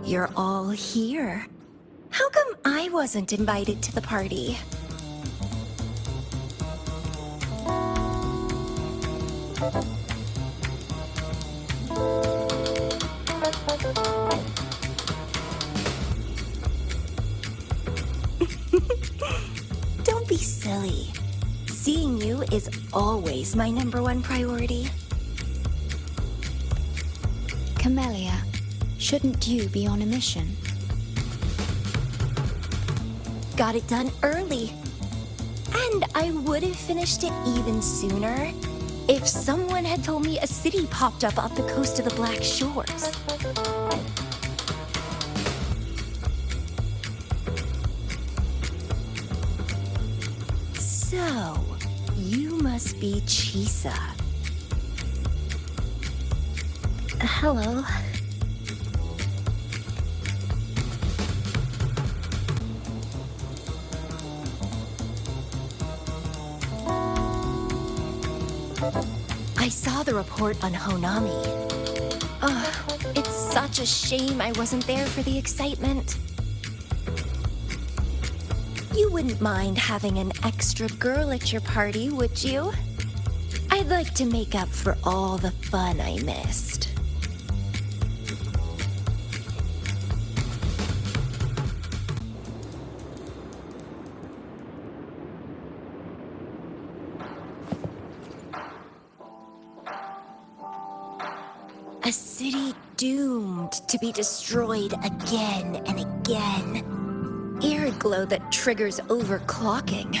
K: you're all here. How come I wasn't invited to the party? Don't be silly. Seeing you is always my #1 priority.
B: Camellia, shouldn't you be on a mission?
K: Got it done early. And I would have finished it even sooner if someone had told me a city popped up off the coast of the Black Shores. So, you must be Chisa.
C: Hello.
K: I saw the report on Honami. It's such a shame I wasn't there for the excitement. You wouldn't mind having an extra girl at your party, would you? I'd like to make up for all the fun I missed. A city doomed to be destroyed again and again. Air glow that triggers overclocking,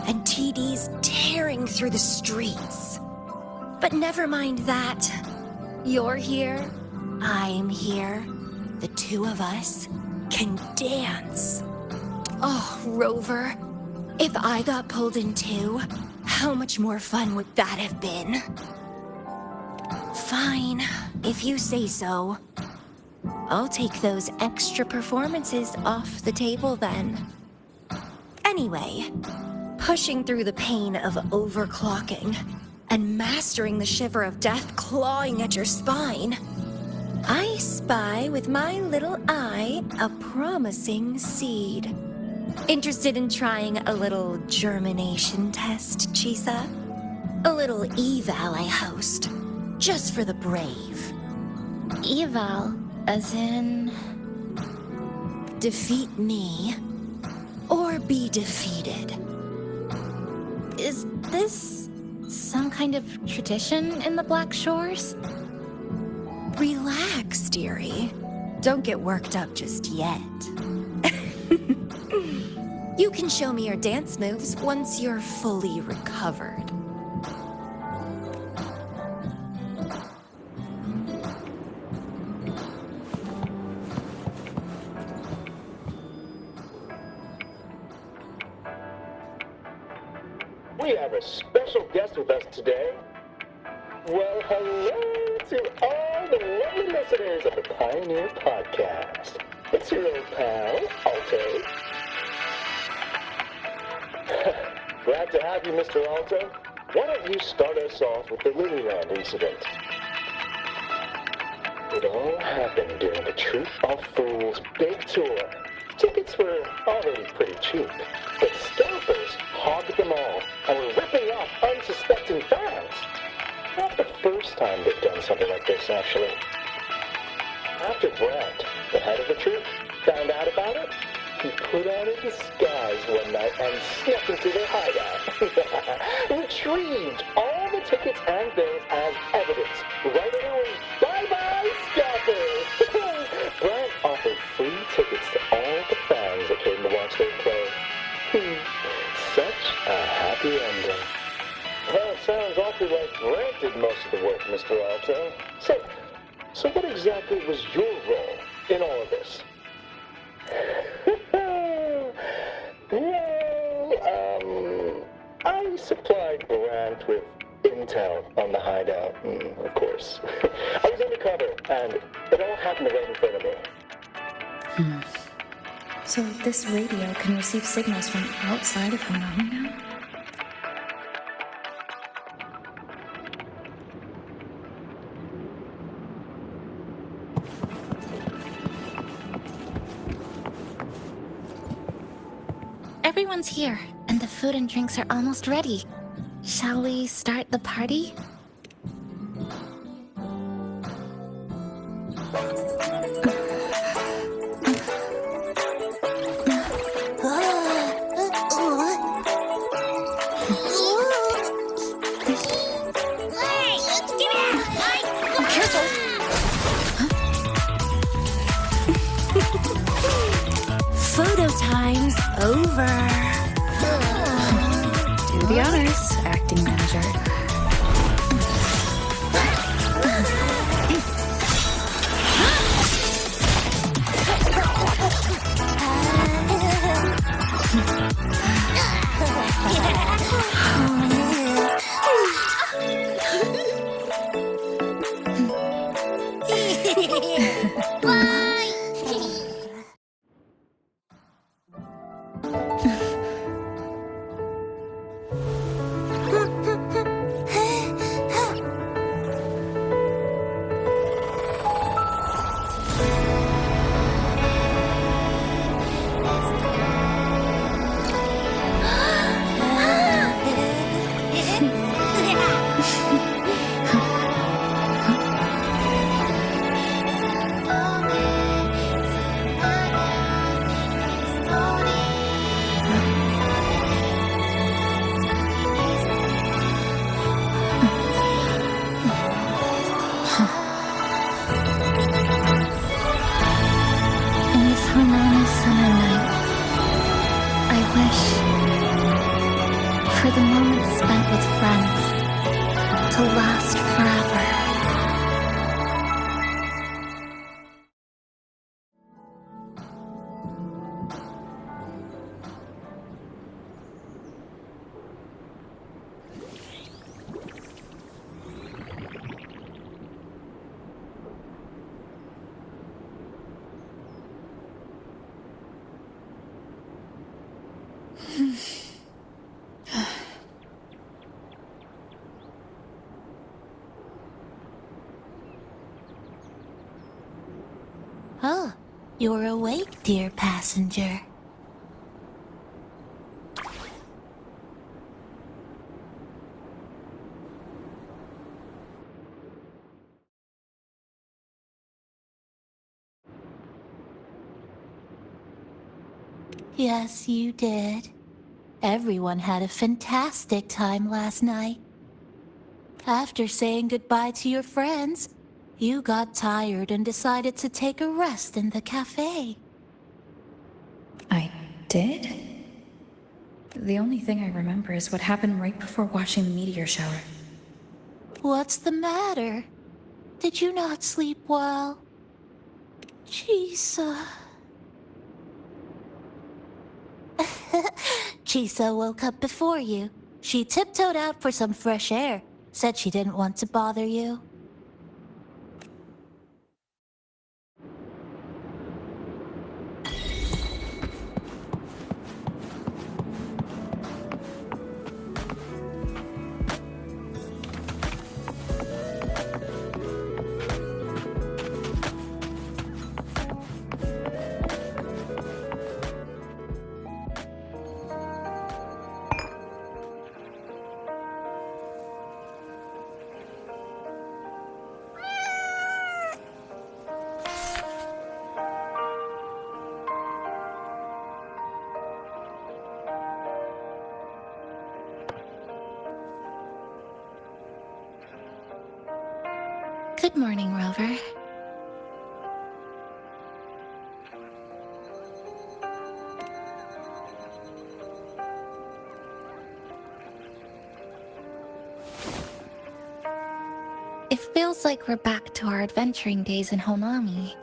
K: and TDs tearing through the streets. But never mind that. You're here, I'm here. The two of us can dance. Oh, Rover, if I got pulled in too, how much more fun would that have been? Fine, if you say so. I'll take those extra performances off the table then. Anyway, pushing through the pain of overclocking and mastering the shiver of death clawing at your spine, I spy with my little eye a promising seed. Interested in trying a little germination test, Chisa? A little eval I host, just for the brave.
C: Eval, as in...
K: Defeat me, or be defeated.
C: Is this some kind of tradition in the Black Shores?
K: Relax, dearie. Don't get worked up just yet. You can show me your dance moves once you're fully recovered.
N: We have a special guest with us today. Well, hello to all the lovely listeners of the Pioneer Podcast. It's your old pal, Alto. Glad to have you, Mr. Alto. Why don't you start us off with the Lilyland incident? It all happened during the Truth of Fools big tour. Tickets were already pretty cheap, but scalpers hogged them all and were ripping off unsuspecting fans. Not the first time they've done something like this, actually. After Brent, the head of the troupe, found out about it, he put on a disguise one night and snuck into their hideout. Retrieved all the tickets and bills as evidence, writing away, bye-bye, scalpers! Brent offered free tickets to all the fans that came to watch their play. Such a happy ending. Well, it sounds awfully like Brent did most of the work, Mr. Alto. So what exactly was your role in all of this? Well, I supplied Brant with intel on the hideout, of course. I was undercover, and it all happened right in front of me.
C: So this radio can receive signals from outside of Honami now?
B: Everyone's here, and the food and drinks are almost ready. Shall we start the party?
C: Photo time's over. Do the honors, acting manager.
B: For the moments spent with friends to last forever.
O: Oh, you're awake, dear passenger. Yes, you did. Everyone had a fantastic time last night. After saying goodbye to your friends, you got tired and decided to take a rest in the cafe.
C: I did? The only thing I remember is what happened right before watching the meteor shower.
O: What's the matter? Did you not sleep well? Chisa. Chisa woke up before you. She tiptoed out for some fresh air. Said she didn't want to bother you.
B: Good morning, Rover. It feels like we're back to our adventuring days in Honami.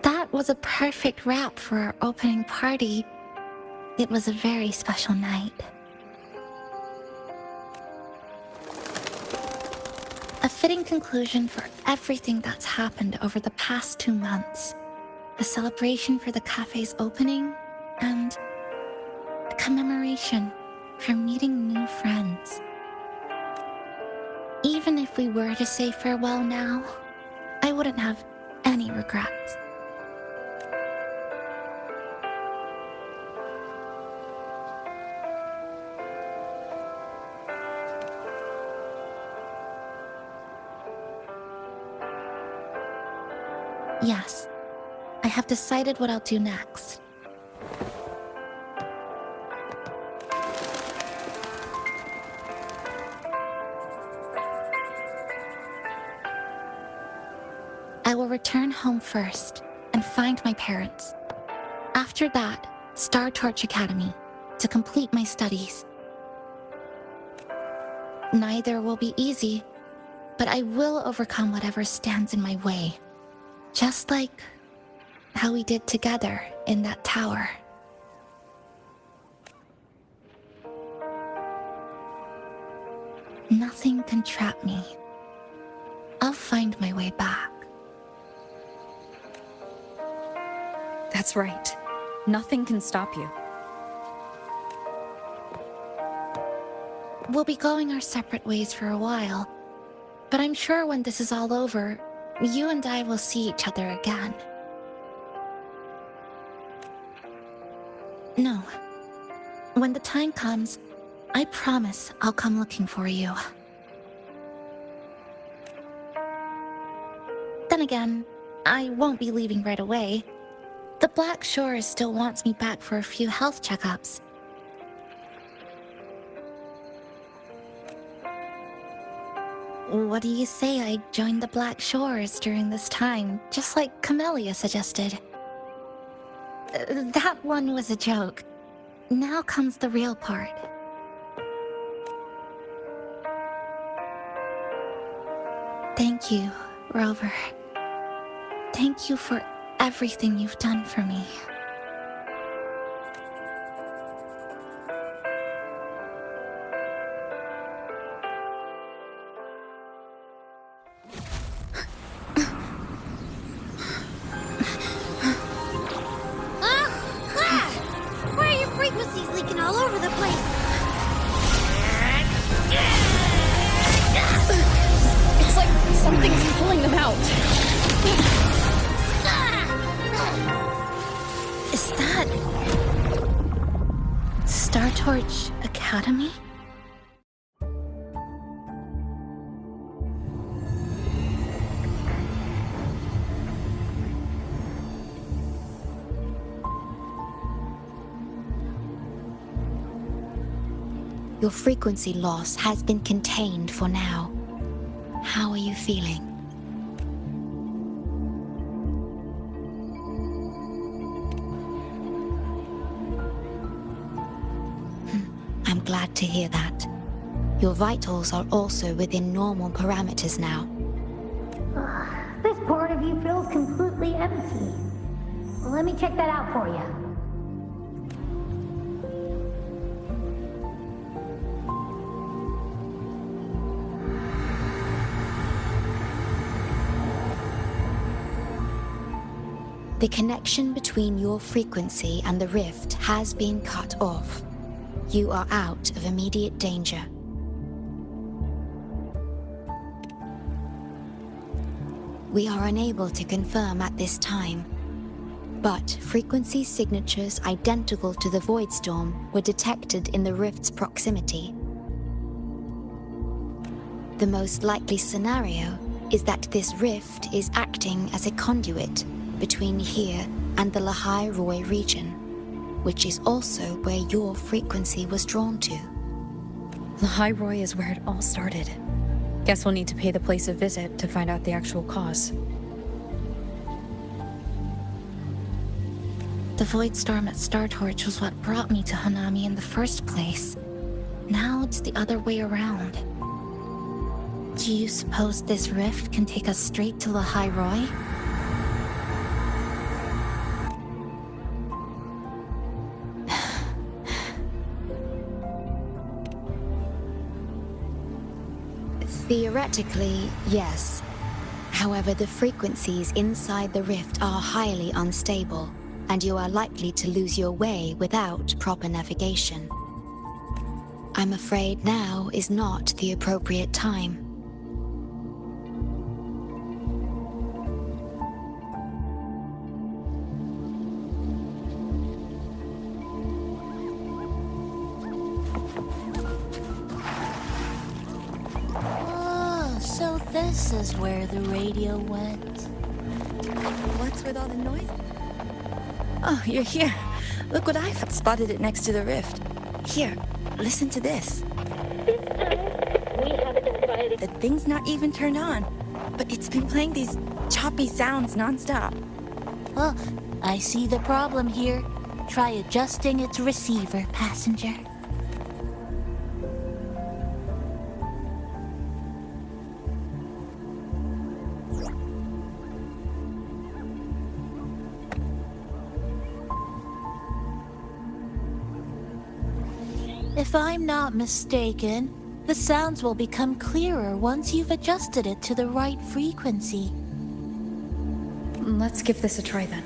B: That was a perfect wrap for our opening party. It was a very special night. A fitting conclusion for everything that's happened over the past 2 months. A celebration for the cafe's opening, and a commemoration for meeting new friends. Even if we were to say farewell now, I wouldn't have any regrets. Yes, I have decided what I'll do next. I will return home first and find my parents. After that, Star Torch Academy to complete my studies. Neither will be easy, but I will overcome whatever stands in my way. Just like how we did together in that tower. Nothing can trap me. I'll find my way back.
C: That's right. Nothing can stop you.
B: We'll be going our separate ways for a while, but I'm sure when this is all over, you and I will see each other again. No. When the time comes, I promise I'll come looking for you. Then again, I won't be leaving right away. The Black Shores still wants me back for a few health checkups. What do you say I join the Black Shores during this time, just like Camellia suggested? That one was a joke. Now comes the real part. Thank you, Rover. Thank you for everything you've done for me.
L: Why are your frequencies leaking all over the place?
C: It's like something's pulling them out.
B: Is that Star Torch Academy? Your frequency loss has been contained for now. How are you feeling? I'm glad to hear that. Your vitals are also within normal parameters now.
L: This part of you feels completely empty. Well, let me check that out for you.
B: The connection between your frequency and the rift has been cut off. You are out of immediate danger. We are unable to confirm at this time, but frequency signatures identical to the Void Storm were detected in the rift's proximity. The most likely scenario is that this rift is acting as a conduit between here and the Lahai Roi region, which is also where your frequency was drawn to.
C: Lahai is where it all started. Guess we'll need to pay the place a visit to find out the actual cause.
B: The void storm at Star Torch was what brought me to Hanami in the first place. Now it's the other way around. Do you suppose this rift can take us straight to Lahai Roi? Theoretically, yes. However, the frequencies inside the rift are highly unstable, and you are likely to lose your way without proper navigation. I'm afraid now is not the appropriate time.
M: Oh, so this is where the radio went.
A: What's with all the noise? Oh, you're here. Look what I've spotted it next to the rift. Here, listen to this.
D: This time, we haven't invited.
A: The thing's not even turned on, but it's been playing these choppy sounds nonstop.
M: Well, I see the problem here. Try adjusting its receiver, passenger. If I'm not mistaken, the sounds will become clearer once you've adjusted it to the right frequency.
C: Let's give this a try then.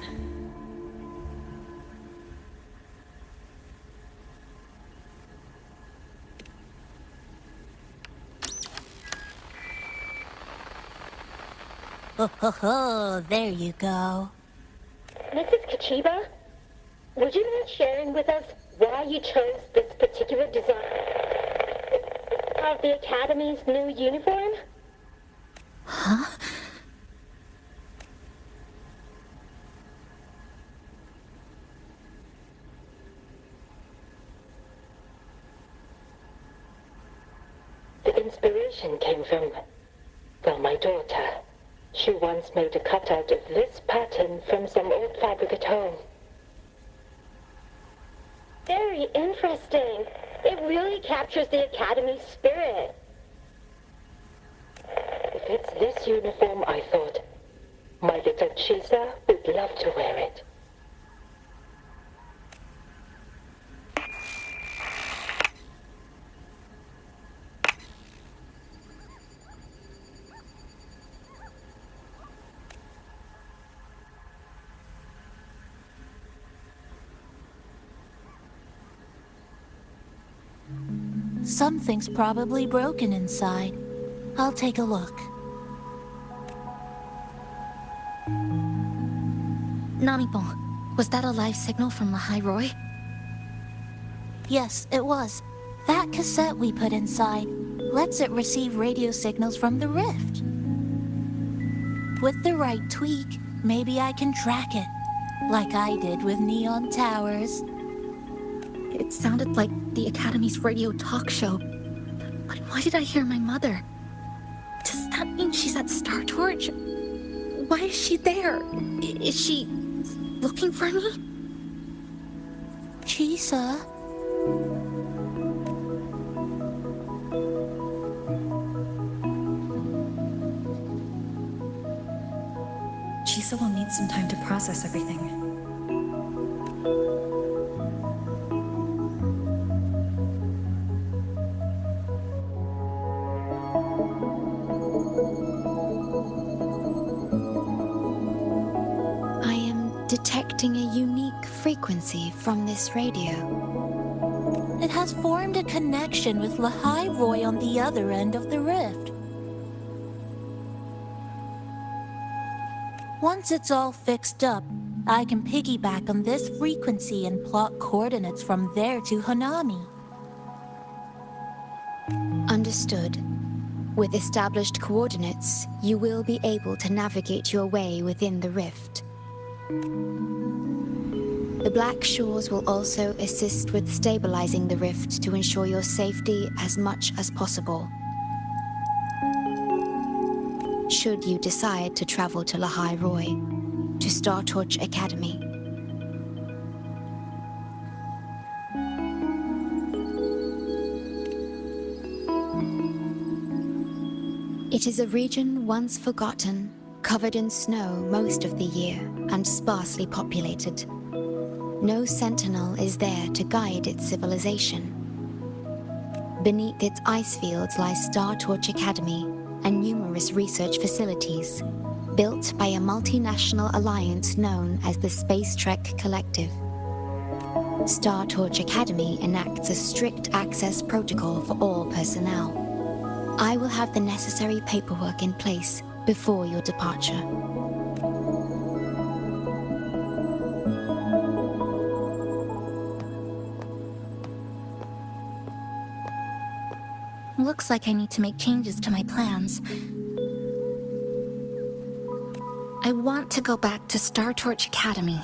M: Oh, there you go.
D: Mrs. Kachiba, would you mind sharing with us why you chose this particular design of the Academy's new uniform?
M: Huh?
N: The inspiration came from, well, my daughter. She once made a cutout of this pattern from some old fabric at home.
D: Very interesting. It really captures the Academy's spirit.
N: If it's this uniform, I thought, my little Chisa would love to wear it.
M: Something's probably broken inside. I'll take a look.
B: Namipon, was that a live signal from Lahai Roi?
M: Yes, it was. That cassette we put inside lets it receive radio signals from the rift. With the right tweak, maybe I can track it, like I did with Neon Towers.
B: It sounded like the Academy's radio talk show. But why did I hear my mother? Does that mean she's at Star Torch? Why is she there? Is she looking for me?
M: Chisa?
C: Chisa will need some time to process everything.
B: Detecting a unique frequency from this radio.
M: It has formed a connection with Lahai Roi on the other end of the rift. Once it's all fixed up, I can piggyback on this frequency and plot coordinates from there to Hanami.
B: Understood. With established coordinates, you will be able to navigate your way within the rift. The Black Shores will also assist with stabilizing the rift to ensure your safety as much as possible. Should you decide to travel to Lahai Roy, to Startorch Academy. It is a region once forgotten, covered in snow most of the year, and sparsely populated. No sentinel is there to guide its civilization. Beneath its ice fields lies Startorch Academy and numerous research facilities, built by a multinational alliance known as the Space Trek Collective. Startorch Academy enacts a strict access protocol for all personnel. I will have the necessary paperwork in place before your departure.
M: Looks like I need to make changes to my plans. I want to go back to Startorch Academy.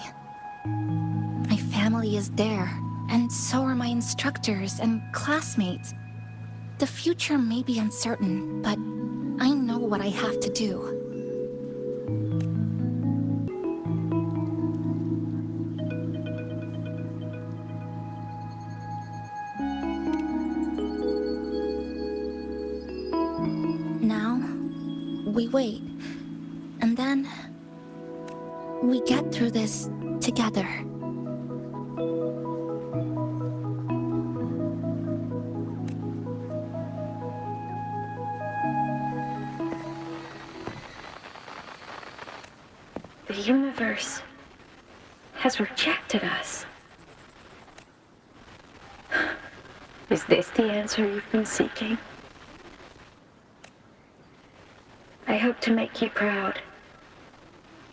M: My family is there, and so are my instructors and classmates. The future may be uncertain, but I know what I have to do. Now, we wait, and then we get through this together.
P: The universe has rejected us. Is this the answer you've been seeking? I hope to make you proud.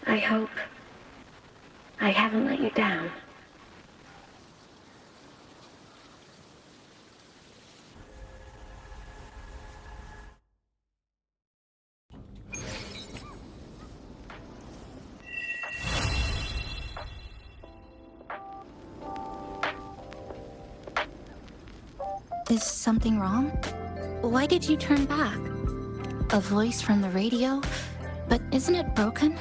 P: I hope I haven't let you down.
M: Is something wrong? Why did you turn back? A voice from the radio? But isn't it broken?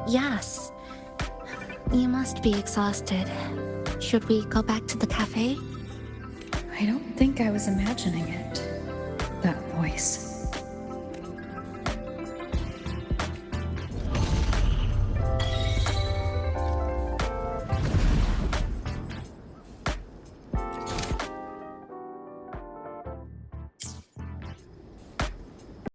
M: Yes. You must be exhausted. Should we go back to the cafe?
C: I don't think I was imagining it. That voice.